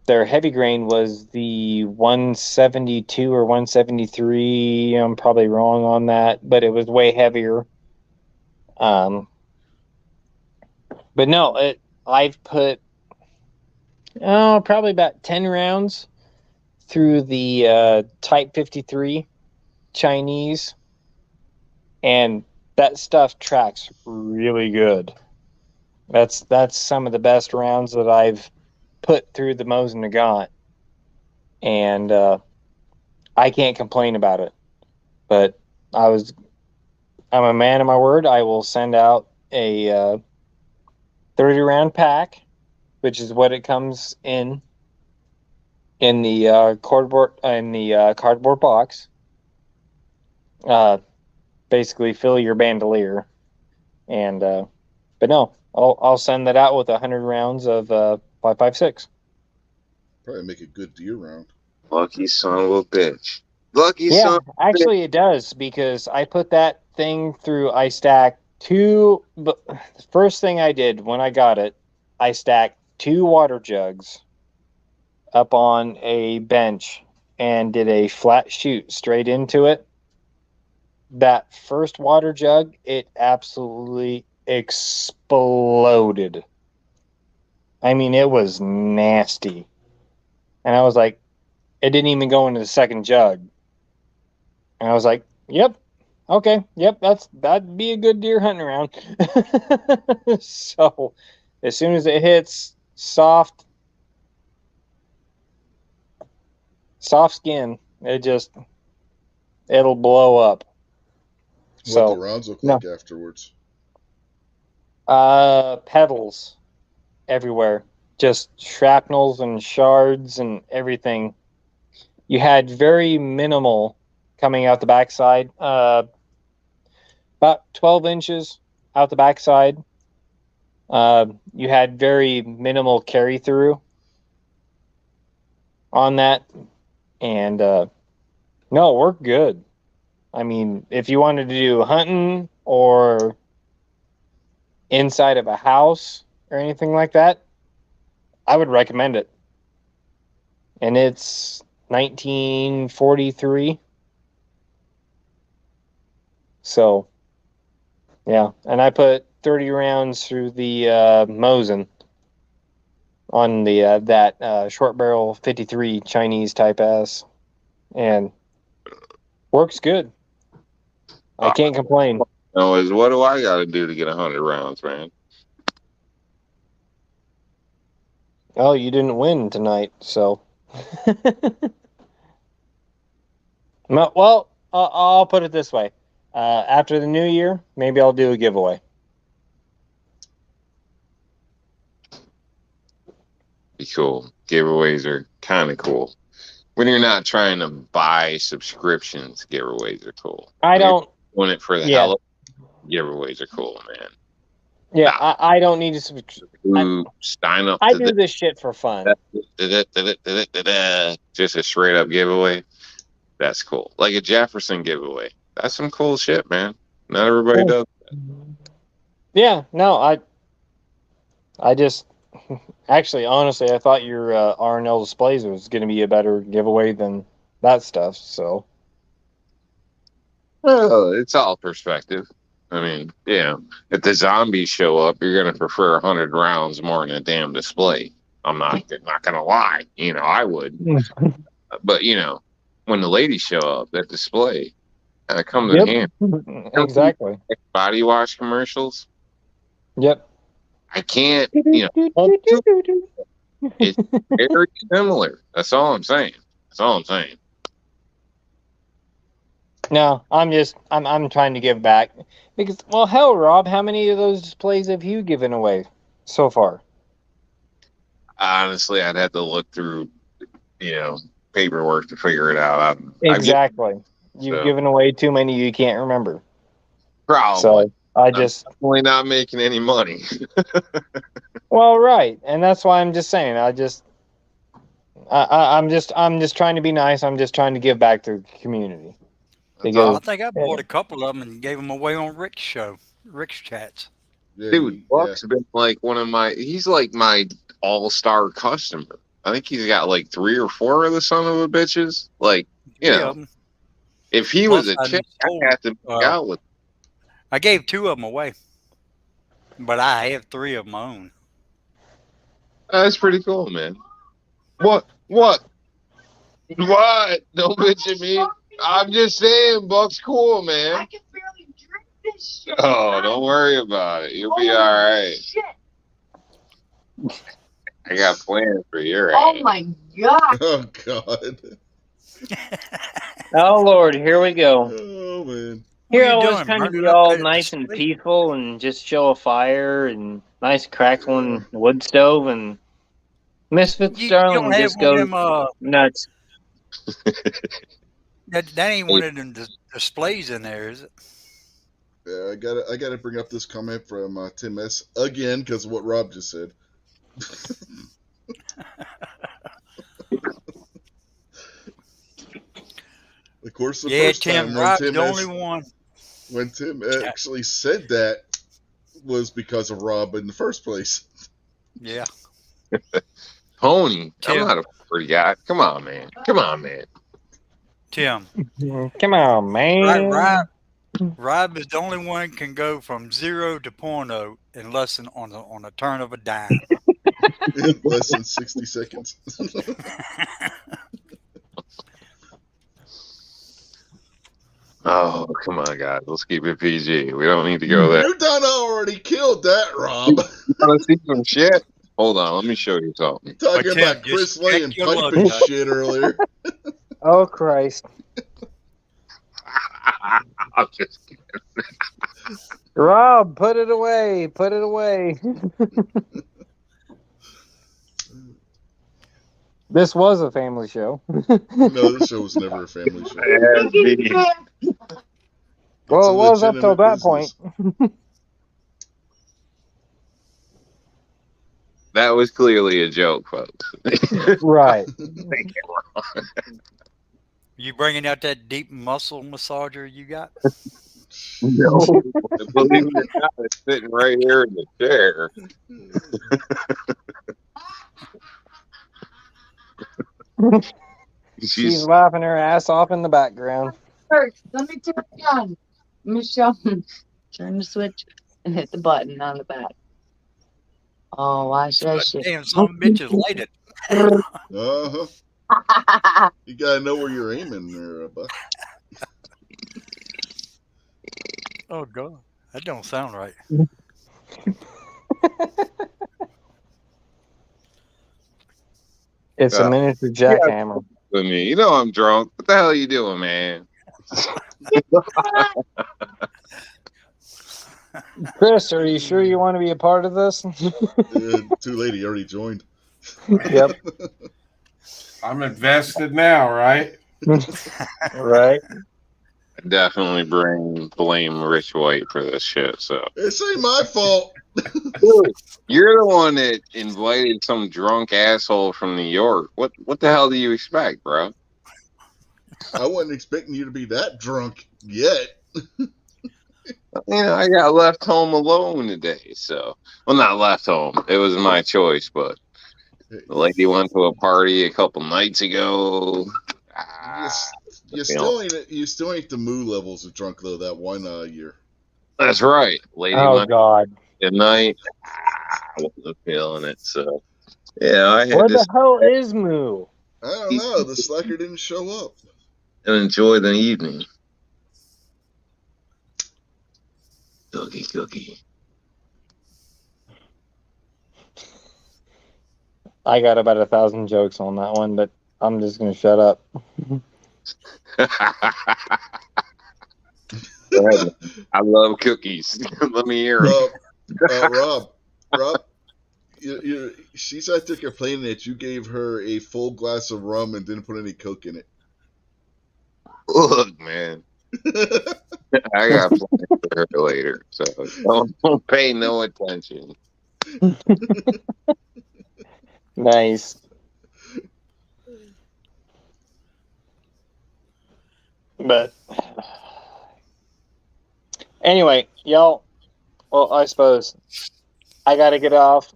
their heavy grain was the 172 or 173. I'm probably wrong on that, but it was way heavier. But no, I've put probably about 10 rounds through the Type 53 Chinese, and that stuff tracks really good. That's some of the best rounds that I've put through the Mosin Nagant, and I can't complain about it. But I'm a man of my word. I will send out a 30-round pack, which is what it comes in the cardboard box. Basically fill your bandolier, and but no, I'll send that out with 100 rounds of 5.56. Probably make a good deer round. Lucky son of a bitch. Lucky Yeah, son. actually it does, because I put that thing through. I stacked two. The first thing I did when I got it, I stacked 2 water jugs up on a bench and did a flat shoot straight into it. That first water jug, it absolutely exploded. I mean, it was nasty. And I was like, it didn't even go into the second jug. And I was like, yep, okay, yep, that'd be a good deer hunting round. So as soon as it hits soft skin, it'll blow up. What the rounds look like afterwards? Petals everywhere, just shrapnels and shards and everything. You had very minimal coming out the backside, about 12 inches out the backside. You had very minimal carry through on that, and no, it worked good. I mean, if you wanted to do hunting or inside of a house or anything like that, I would recommend it. And it's 1943. So, yeah. And I put 30 rounds through the Mosin on the that short barrel 53 Chinese type ass. And works good. I can't complain. No, is what do I got to do to get 100 rounds, man? Oh, you didn't win tonight, so. Well, I'll put it this way. After the new year, maybe I'll do a giveaway. Be cool. Giveaways are kind of cool. When you're not trying to buy subscriptions, giveaways are cool. I don't. When it for the hell of giveaways are cool, man. Yeah, I don't need to subscribe. Sign up. I do this shit for fun. Just a straight up giveaway. That's cool. Like a Jefferson giveaway. That's some cool shit, man. Not everybody does that. Yeah, no, I just actually, honestly, I thought your R&L displays was going to be a better giveaway than that stuff. So, well, it's all perspective. I mean, yeah, if the zombies show up, you're gonna prefer 100 rounds more than a damn display. I'm not gonna lie. You know, I would. But you know, when the ladies show up, that display comes in handy. Exactly. Body wash commercials. Yep. I can't. You know, it's very similar. That's all I'm saying. That's all I'm saying. No, I'm trying to give back because, well, hell, Rob, how many of those displays have you given away so far? Honestly, I'd have to look through, you know, paperwork to figure it out. Exactly. You've given away too many you can't remember. Probably. So I'm definitely not making any money. Well, right, and that's why I'm just saying. I'm just trying to be nice. I'm just trying to give back to the community. I think I bought a couple of them and gave them away on Rick's show, Rick's chats. Dude, Buck's been like he's like my all-star customer. I think he's got like 3 or 4 of the son of a bitches. Like, you know, if he was a chick, I'd have to make out with him. I gave 2 of them away, but I have 3 of my own. That's pretty cool, man. What? Don't bitch at me. I'm just saying, Buck's cool, man. I can barely drink this shit. Oh, don't worry about it. You'll be all right. Shit. I got plans for your ass. Oh my god. Oh god. Oh Lord, here we go. Oh man. Here I was trying to be all nice and peaceful and just show a fire and nice crackling wood stove, and Misfit Stone just goes nuts. That ain't one of them displays in there, is it? Yeah, I gotta bring up this comment from Tim S again because of what Rob just said. Of course, the first Tim, time when Tim actually said that was because of Rob in the first place. Yeah. Pony, I'm not a free guy. Come on, man. Tim. Come on, man. Rob is the only one who can go from 0 to porno in less than on a turn of a dime. In less than 60 seconds. Oh, come on, guys. Let's keep it PG. We don't need to go there. You done already killed that, Rob. You want to see some shit? Hold on. Let me show you something. Talking about Chris laying pipe and shit earlier. Oh, Christ. I'm just kidding. Rob, put it away. Put it away. This was a family show. No, this show was never a family show. Well, it was up till that point. That was clearly a joke, folks. Right. You bringing out that deep muscle massager you got? No, believe it or not, it's sitting right here in the chair. She's laughing her ass off in the background. First, let me turn it on. Let me show him. Turn the switch and hit the button on the back. Oh, watch that shit. Damn, some bitches light it. Uh-huh. You gotta know where you're aiming there, Buck. Oh god, that don't sound right. It's a miniature jackhammer. With me, you know I'm drunk. What the hell are you doing, man? Chris, are you sure you want to be a part of this? Too late. He already joined. Yep. I'm invested now, right? Right. I definitely blame Rich White for this shit. So This ain't my fault. dude, you're the one that invited some drunk asshole from New York. What the hell do you expect, bro? I wasn't expecting you to be that drunk yet. I got left home alone today. So, well, not left home. It was my choice, but the lady went to a party a couple nights ago. You still ain't the moo levels of drunk though. That one year. That's right. Lady went God. at night. I wasn't feeling it. So, yeah, I had Where to the hell is Moo? I don't know. The slacker didn't show up. enjoy the evening. Cookie. I got about 1,000 jokes on that one, but I'm just gonna shut up. I love cookies. Let me hear it. Rob, she's out there complaining that you gave her a full glass of rum and didn't put any Coke in it. Look, man. I got plans for her later, so don't pay no attention. Nice. But anyway, y'all. Well, I suppose I gotta get off.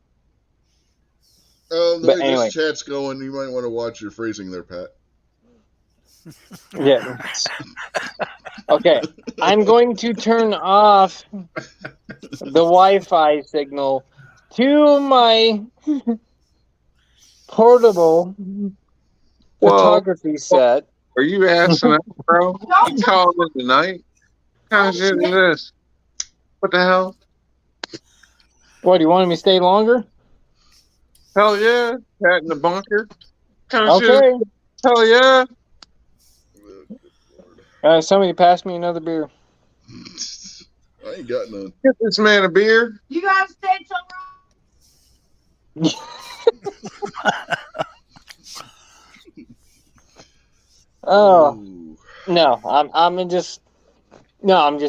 But anyway, this chat's going. You might want to watch your phrasing there, Pat. yeah. Okay, I'm going to turn off the Wi-Fi signal to my portable photography set. Are you asking that, bro? You calling it tonight? What kind of shit is this? What the hell? What, do you want me to stay longer? Hell yeah. Cat in the bunker. What kind of shit? Okay. Hell yeah. Somebody pass me another beer. I ain't got none. Get this man a beer. You gotta stay till Oh no, I'm just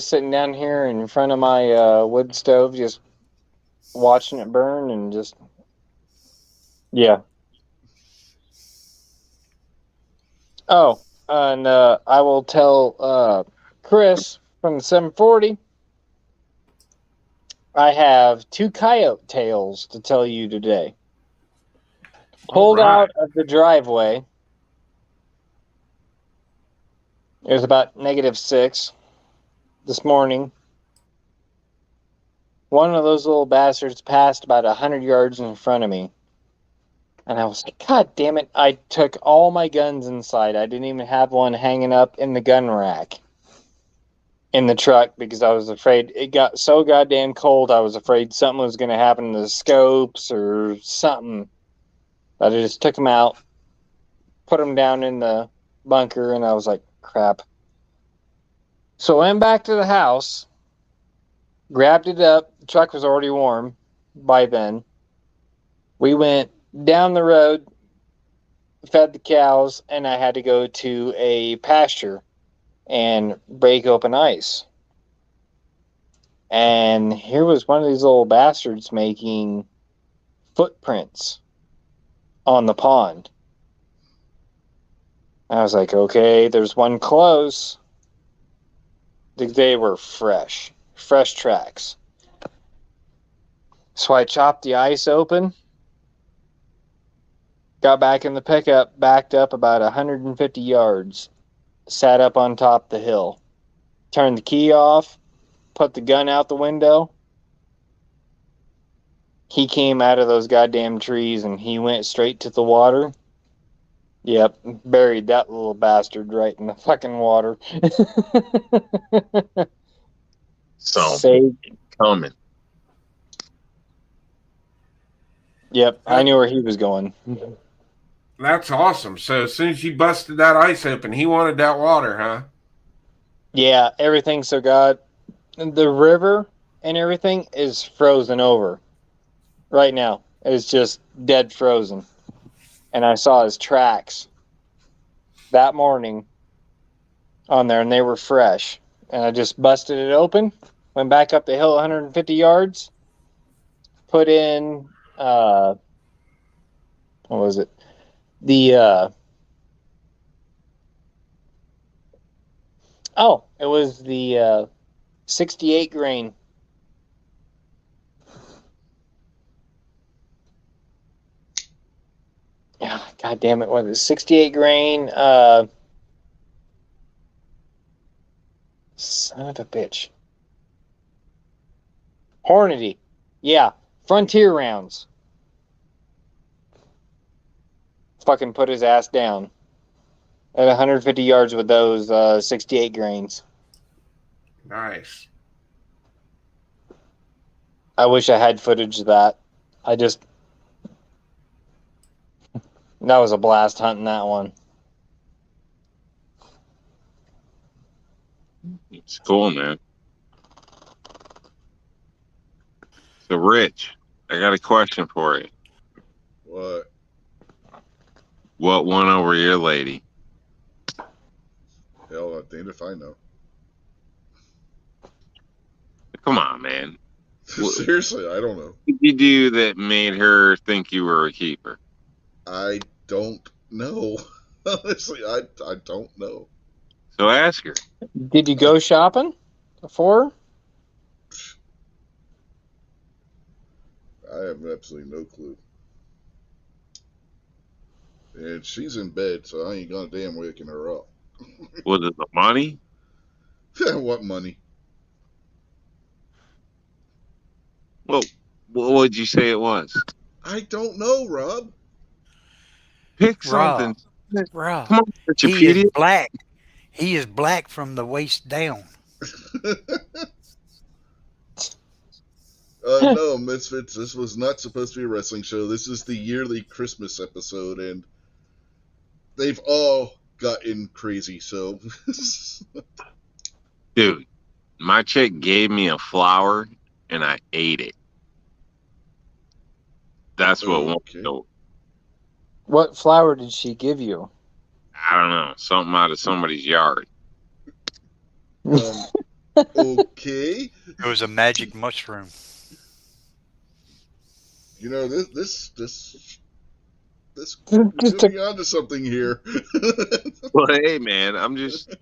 sitting down here in front of my wood stove, just watching it burn and just yeah. Oh, and I will tell Chris from the 740. I have 2 coyote tales to tell you today. Pulled out of the driveway. It was about -6 this morning. One of those little bastards passed about 100 yards in front of me. And I was like, God damn it. I took all my guns inside. I didn't even have one hanging up in the gun rack in the truck because I was afraid it got so goddamn cold. I was afraid something was going to happen to the scopes or something. But I just took them out, put them down in the bunker, and I was like, crap. So I went back to the house, grabbed it up. The truck was already warm by then. We went down the road, fed the cows, and I had to go to a pasture and break open ice. And here was one of these little bastards making footprints on the pond. I was like, okay, there's one close. They were fresh tracks. So I chopped the ice open, got back in the pickup, backed up about 150 yards, sat up on top of the hill, turned the key off, put the gun out the window. He came out of those goddamn trees and he went straight to the water. Yep, buried that little bastard right in the fucking water. So coming. Yep, I knew where he was going. That's awesome. So as soon as you busted that ice open, he wanted that water, huh? Yeah, everything. So God, the river and everything is frozen over right now. It's just dead frozen. And I saw his tracks that morning on there, and they were fresh. And I just busted it open, went back up the hill 150 yards, put in, what was it? It was the 68 grain. Yeah, God damn it, what is it? 68 grain, son of a bitch. Hornady. Yeah, Frontier rounds. Fucking put his ass down at 150 yards with those 68 grains. Nice. I wish I had footage of that. That was a blast hunting that one. It's cool, man. So, Rich, I got a question for you. What? What won over your lady? Hell, damned if I know. Come on, man. Seriously, I don't know. What did you do that made her think you were a keeper? I don't know. Honestly, I don't know. So ask her. Did you go shopping for her? I have absolutely no clue. And she's in bed, so I ain't gonna damn waking her up. Was it the money? What money? Well, what would you say it was? I don't know, Rob. Pick something. Rob, Come on, he is Wikipedia. black. He is black from the waist down. No, Misfits, this was not supposed to be a wrestling show. This is the yearly Christmas episode, and they've all gotten crazy, so. Dude, my chick gave me a flower, and I ate it. That's what Okay. What flower did she give you? I don't know. Something out of somebody's yard. Okay. It was a magic mushroom. You know, this could be onto something here. Well, hey, man, I'm just,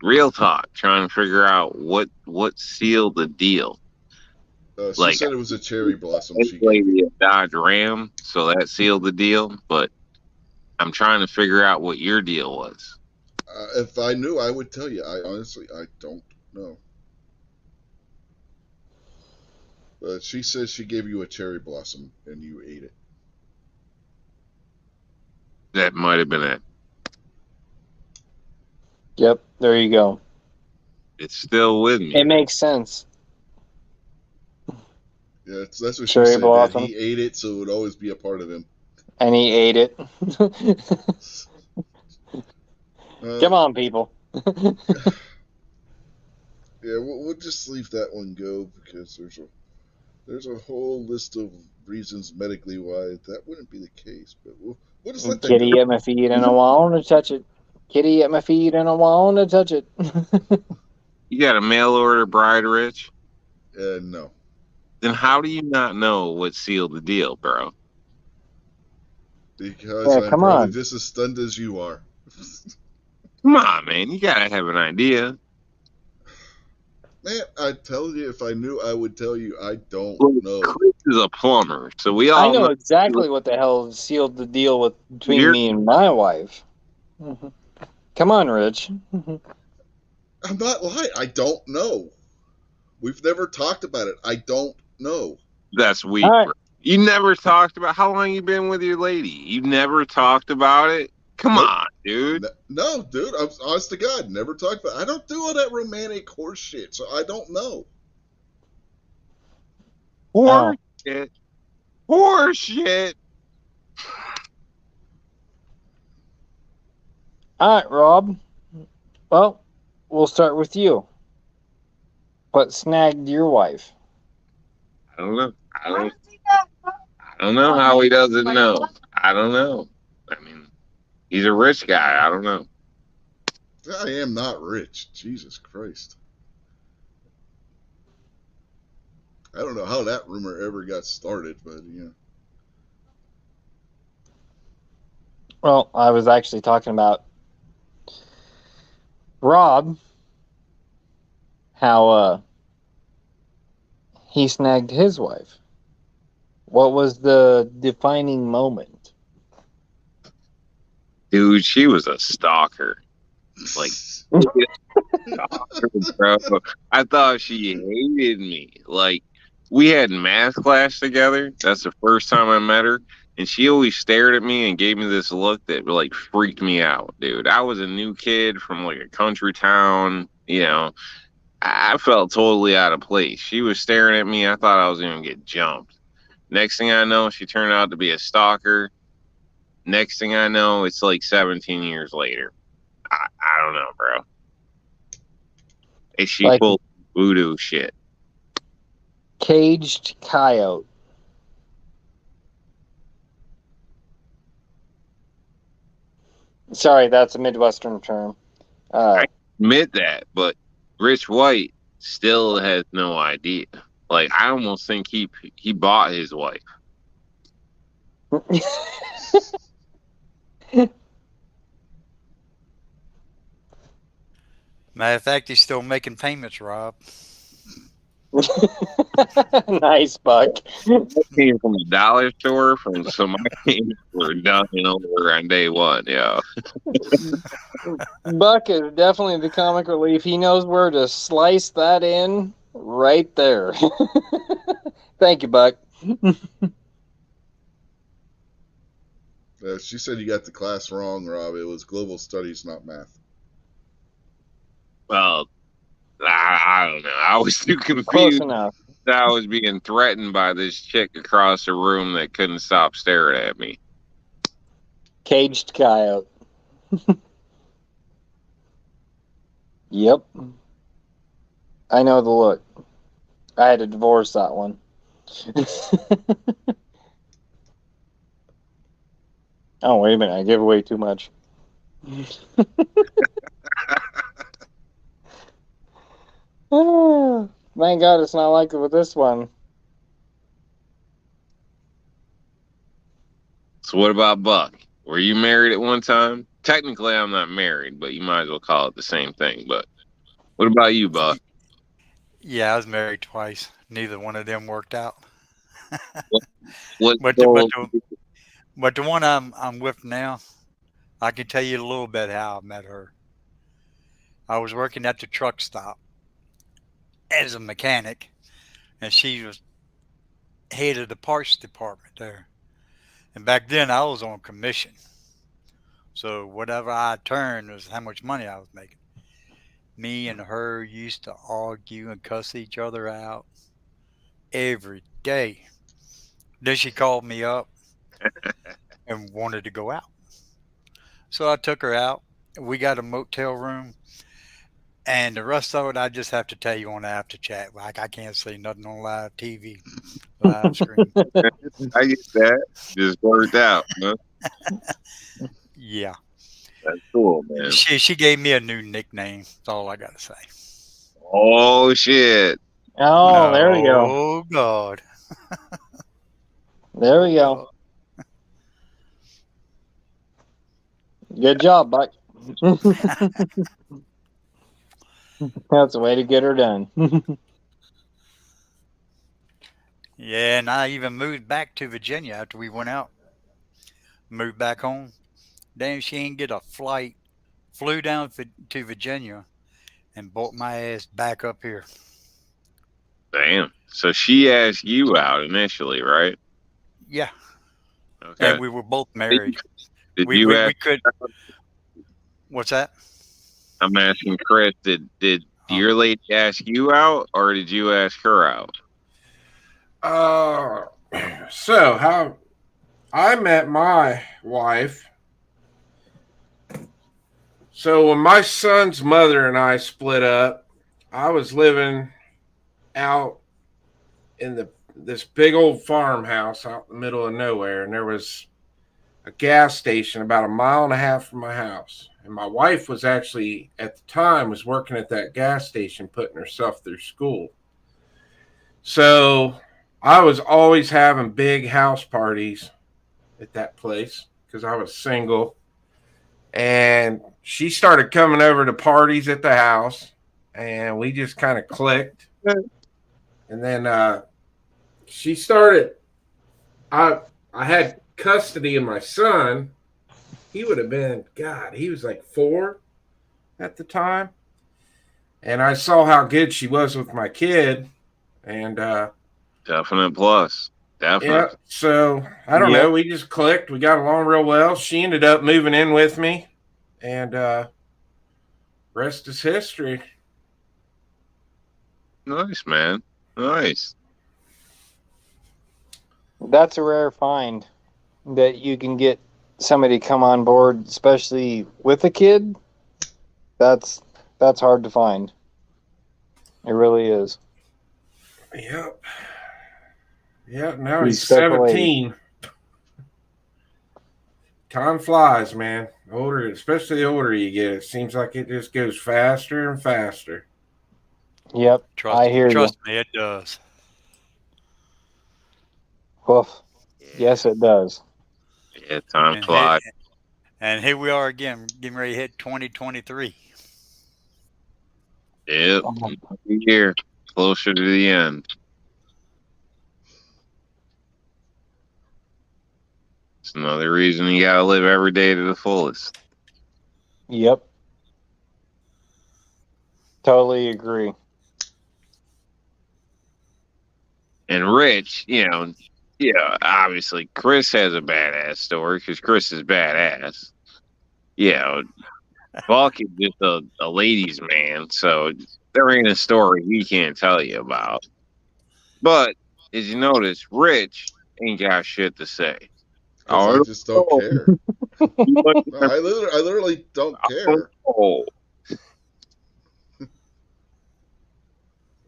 real talk, trying to figure out what sealed the deal. She said it was a cherry blossom. She gave lady a Dodge Ram, so that sealed the deal. But I'm trying to figure out what your deal was. If I knew, I would tell you. I don't know. But she says she gave you a cherry blossom and you ate it. That might have been it. Yep, there you go. It's still with me. It makes sense. Yeah, that's what Cherry she said. blossom. That he ate it, so it would always be a part of him. And he ate it. Come on, people. Yeah, we'll just leave that one go because there's a whole list of reasons medically why that wouldn't be the case. But we'll just let that Kitty go. at my feet and I want to touch it. Kitty at my feet and I want to touch it. You got a mail order bride, Rich? No. Then how do you not know what sealed the deal, bro? Because I'm probably just as stunned as you are. Come on, man. You gotta have an idea. Man, I tell you, if I knew, I would tell you. I don't Look, know. Chris is a plumber, so we I all know know exactly what the hell sealed the deal with between you're me and my wife. Come on, Rich. I'm not lying. I don't know. We've never talked about it. I don't know. that's All weak, right. bro. You never talked about how long you been with your lady. You never talked about it. Come Nope. on, dude. No, dude. I'm honest to God, never talked about it. I don't do all that romantic horse shit, so I don't know. Horse shit. Horse shit. All right, Rob. Well, we'll start with you. What snagged your wife? I don't know. I don't know how he doesn't know. I don't know. I mean, he's a rich guy. I don't know. I am not rich. Jesus Christ. I don't know how that rumor ever got started, but yeah. Well, I was actually talking about Rob, how he snagged his wife. What was the defining moment? Dude, she was a stalker. Like, stalker, bro. I thought she hated me. Like, we had math class together. That's the first time I met her. And she always stared at me and gave me this look that, like, freaked me out, dude. I was a new kid from, like, a country town. You know, I felt totally out of place. She was staring at me. I thought I was going to get jumped. Next thing I know, she turned out to be a stalker. Next thing I know, it's like 17 years later. I don't know, bro. Is she Like full voodoo shit? caged coyote. Sorry, that's a Midwestern term. I admit that, but Rich White still has no idea. Like, I almost think he bought his wife. Matter of fact, he's still making payments, Rob. Nice, Buck. I came from a dollar store, so my payments were done and over on day one. Yeah. Buck is definitely the comic relief. He knows where to slice that in right there. Thank you, Buck. She said you got the class wrong, Rob. It was global studies, not math. Well, I don't know. I was too Close confused. enough. I was being threatened by this chick across the room that couldn't stop staring at me. Caged coyote. Yep. I know the look. I had to divorce that one. Oh, wait a minute. I gave away too much. Oh, thank God it's not like it with this one. So what about Buck? Were you married at one time? Technically, I'm not married, but you might as well call it the same thing. But what about you, Buck? Yeah, I was married twice. Neither one of them worked out. What But the, but goal? the, but the one I'm with now, I can tell you a little bit how I met her. I was working at the truck stop as a mechanic, and she was head of the parts department there. And back then, I was on commission, so whatever I turned was how much money I was making. Me and her used to argue and cuss each other out every day. Then she called me up and wanted to go out. So I took her out. We got a motel room. And the rest of it, I just have to tell you on the after chat. Like, I can't say nothing on live TV, live stream. I get that. Just worked out. Huh? Yeah. That's cool, man. She gave me a new nickname. That's all I got to say. Oh shit! Oh, there we go. Oh, God. There we go. Good job, Buck. That's the way to get her done. Yeah, and I even moved back to Virginia after we went out. Moved back home. Damn, she ain't get a flight. Flew down to Virginia and brought my ass back up here. Damn. So she asked you out initially, right? Yeah, and Okay. we were both Did married. did We you we, ask? we could. What's that? I'm asking Chris. Did Huh? your lady ask you out, or did you ask her out? Uh, so how I met my wife. So when my son's mother and I split up, I was living out in this big old farmhouse out in the middle of nowhere, and there was a gas station about a mile and a half from my house. And my wife was actually at the time was working at that gas station, putting herself through school. So I was always having big house parties at that place because I was single. And she started coming over to parties at the house, and we just kind of clicked. And then she started. I had custody of my son. He would have been, God, he was like 4 at the time. And I saw how good she was with my kid. And Definite plus. yeah, Definite. so I don't know. Yep. We just clicked. We got along real well. She ended up moving in with me. And rest is history. Nice, man. Nice. That's a rare find that you can get somebody to come on board, especially with a kid. That's hard to find. It really is. Yep. Yep. Now he's Special lady. 17. Time flies, man. Older, especially the older you get, it seems like it just goes faster and faster. Yep, I hear you. Trust me, it does. Woof. Yes, it does. Yeah, time And flies. and here we are again, getting ready to hit 2023. Yep. Here, closer to the end. It's another reason you gotta live every day to the fullest. Yep. Totally agree. And Rich, obviously Chris has a badass story because Chris is badass. Buck is just a ladies' man, so there ain't a story he can't tell you about. But as you notice, Rich ain't got shit to say. Because I just don't care. No, I literally don't care.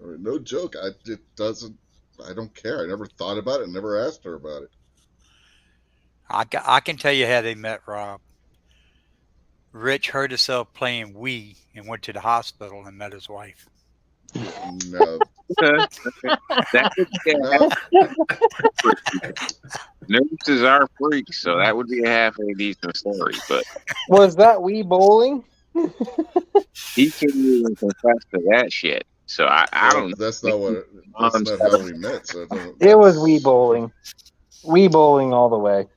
I mean, no joke. I don't care. I never thought about it. Never asked her about it. I can tell you how they met, Rob. Rich hurt himself playing Wii and went to the hospital and met his wife. No. That would be nurses are freaks, so that would be a half a decent story. But was that Wii bowling? He can't even confess to that shit. So I don't know. That's not what. That's not how we met. So it was Wii bowling. Wii bowling all the way.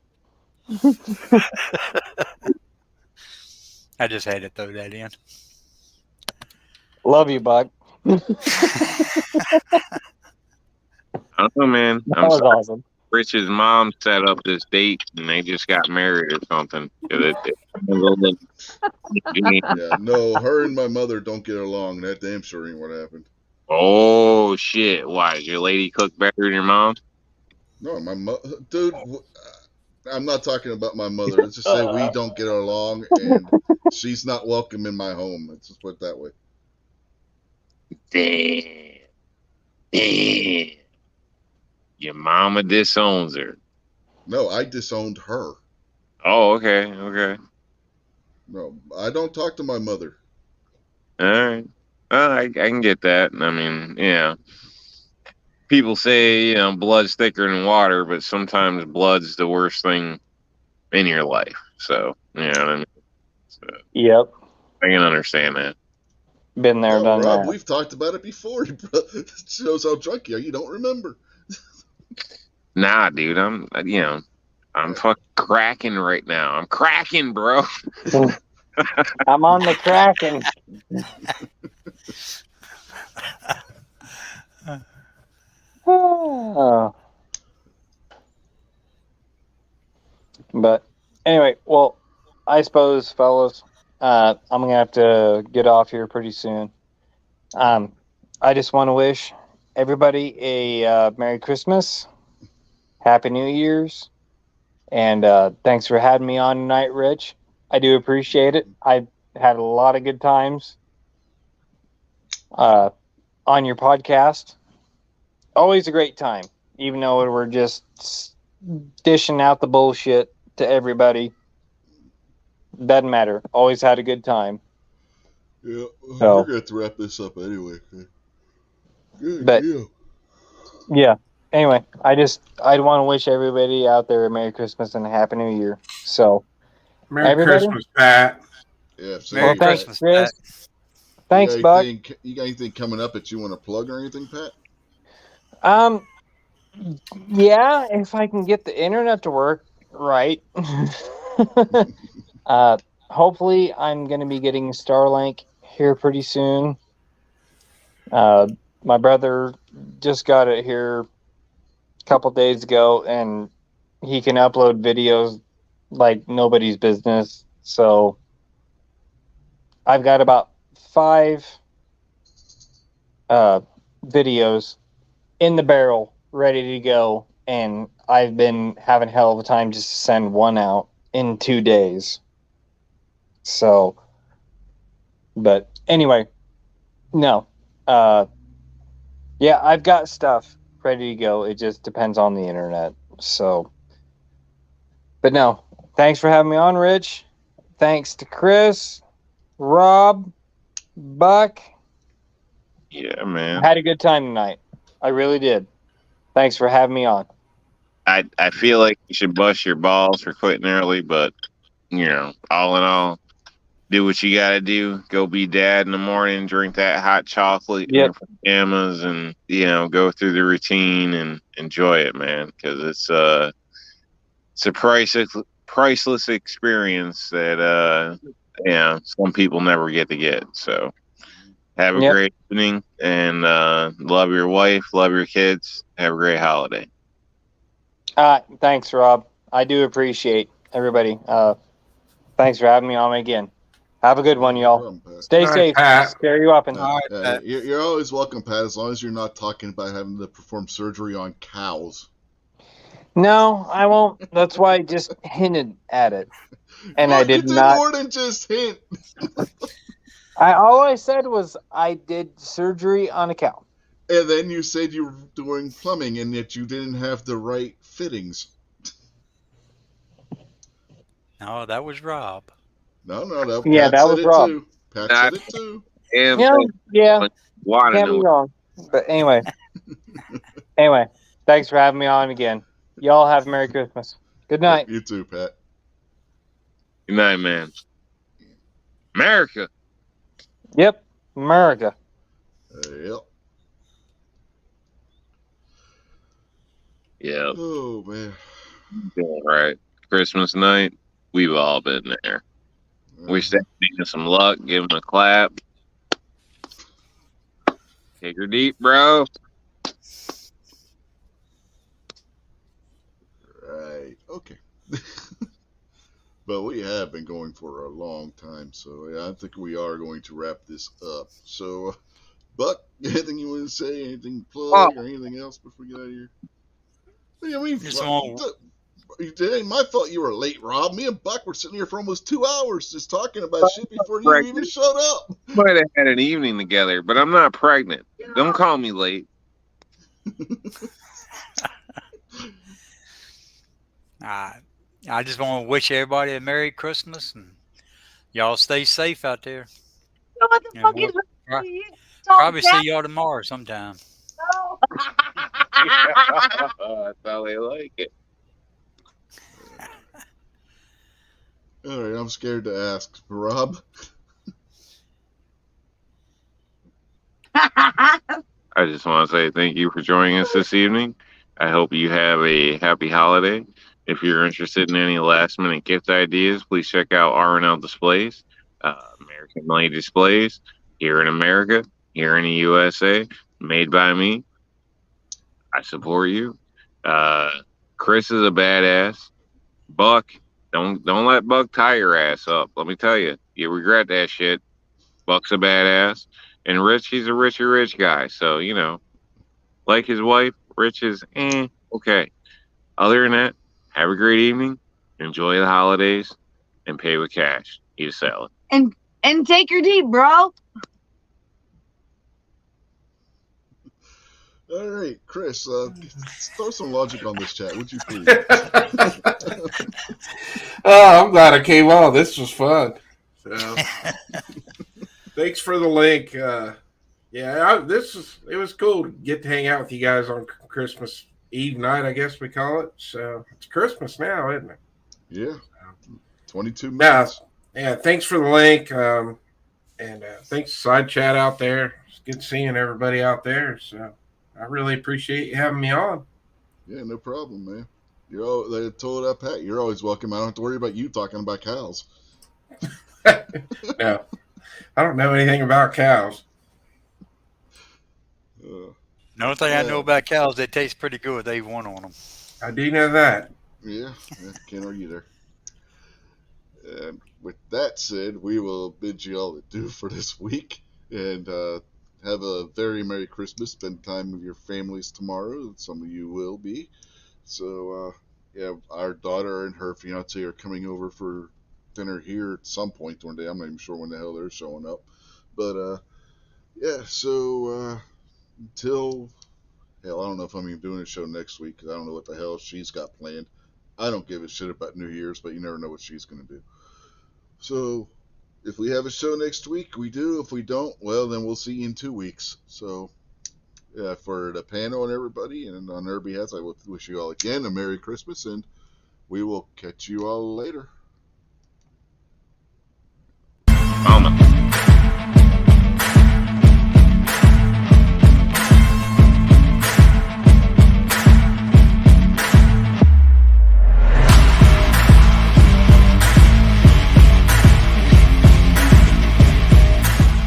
I just had to throw that in. Love you, Buck. I don't know, man. That was awesome. Rich's mom set up this date and they just got married or something. Yeah, no, her and my mother don't get along. That damn sure ain't what happened. Oh shit! Why, does your lady cook better than your mom? No, dude. I'm not talking about my mother. Let's just say we don't get along, and she's not welcome in my home. Let's just put it that way. Damn. Your mama disowns her. No, I disowned her. Oh, okay. No, I don't talk to my mother. All right. Well, I can get that. I mean, people say, blood's thicker than water, but sometimes blood's the worst thing in your life. So, you know what I mean? So, yep. I can understand that. Been there, No, done Rob, that. we've talked about it before. It shows how drunk you are. You don't remember. Nah, dude, I'm fucking cracking right now. I'm cracking, bro. I'm on the Kraken. Oh. But anyway, well, I suppose, fellas, I'm gonna have to get off here pretty soon. I just want to wish everybody a Merry Christmas, Happy New Year's, and thanks for having me on tonight, Rich. I do appreciate it. I had a lot of good times on your podcast. Always a great time, even though we're just dishing out the bullshit to everybody. Doesn't matter. Always had a good time. Yeah, So, we're going to have to wrap this up anyway. Good but deal. yeah. Anyway, I'd want to wish everybody out there a Merry Christmas and a Happy New Year. So, Merry everybody, Christmas, Pat. Yeah, same Merry well, here, thanks, Pat. Christmas, Chris. Pat. Thanks, Buck. You got anything coming up that you want to plug or anything, Pat? Um, yeah, if I can get the internet to work right. Hopefully, I'm going to be getting Starlink here pretty soon. My brother just got it here a couple days ago, and he can upload videos like nobody's business. So I've got about 5 videos in the barrel ready to go, and I've been having hell of a time just to send one out in 2 days. So, but anyway, no. Yeah, I've got stuff ready to go. It just depends on the internet. So, but no, thanks for having me on, Rich. Thanks to Chris, Rob, Buck. Yeah, man. I had a good time tonight. I really did. Thanks for having me on. I feel like you should bust your balls for quitting early, but all in all, do what you gotta do. Go be dad in the morning, drink that hot chocolate in Yep. your pajamas, and go through the routine and enjoy it, man. Because it's a priceless experience that some people never get to get. So have a Yep. great evening, and love your wife, love your kids. Have a great holiday. Thanks, Rob. I do appreciate everybody. Thanks for having me on again. Have a good one, No y'all. problem, Pat. Stay All right, safe. Pat. Scare you up. And All right, Pat. You're always welcome, Pat, as long as you're not talking about having to perform surgery on cows. no, I won't. That's why I just hinted at it, and Well, I you did did not. more than just hint. All I said was I did surgery on a cow. And then you said you were doing plumbing and that you didn't have the right fittings. No, that was Rob. No, Yeah, Pat that said was it Rob. too. Pat I said it too. am Yeah, yeah. want to Can't be know. wrong. But anyway, thanks for having me on again. Y'all have a Merry Christmas. Good night. You too, Pat. Good night, man. America. Yep, America. Yep. Yep. Oh, man. All right. Christmas night. We've all been there. Wish that nigga some luck. Give him a clap. Take her deep, bro. Right. Okay. But we have been going for a long time, so yeah, I think we are going to wrap this up. So, Buck, anything you want to say? Anything to plug or anything else before we get out of here? What do you mean? Just want It ain't my fault you were late, Rob. Me and Buck were sitting here for almost 2 hours just talking about shit before you even showed up. Might have had an evening together, but I'm not pregnant. Don't call me late. I just want to wish everybody a Merry Christmas and y'all stay safe out there. What the And fuck we'll is probably see y'all tomorrow sometime. That's how they like it. All right, I'm scared to ask, Rob. I just want to say thank you for joining us this evening. I hope you have a happy holiday. If you're interested in any last minute gift ideas, please check out R&L Displays, American Made Displays, here in America, here in the USA, made by me. I support you. Uh, Chris is a badass. Buck, don't let Buck tie your ass up. Let me tell you, you regret that shit. Buck's a badass, and Rich, he's a rich guy. So like his wife, Rich is okay. Other than that, have a great evening, enjoy the holidays, and pay with cash. Eat a salad. And take your deep, bro. All right, Chris, throw some logic on this chat, would you please? Oh, I'm glad I came on. This was fun. So, thanks for the link. It was cool to get to hang out with you guys on Christmas Eve night, I guess we call it. So it's Christmas now, isn't it? Yeah, 22 minutes. Yeah, thanks for the link. And thanks Side Chat out there. It's good seeing everybody out there. So I really appreciate you having me on. Yeah, no problem, man. They told up Pat, you're always welcome. I don't have to worry about you talking about cows. No, I don't know anything about cows. The only thing I know about cows, they taste pretty good. They won on them. I do know that. Yeah, can't argue there. And with that said, we will bid you all adieu for this week, and have a very Merry Christmas. Spend time with your families tomorrow. Some of you will be. So, our daughter and her fiance are coming over for dinner here at some point during the day. I'm not even sure when the hell they're showing up. But, so until, hell, I don't know if I'm even doing a show next week because I don't know what the hell she's got planned. I don't give a shit about New Year's, but you never know what she's going to do. So, if we have a show next week, we do. If we don't, well, then we'll see you in 2 weeks. So, for the panel and everybody, and on their behalf, I will wish you all again a Merry Christmas, and we will catch you all later.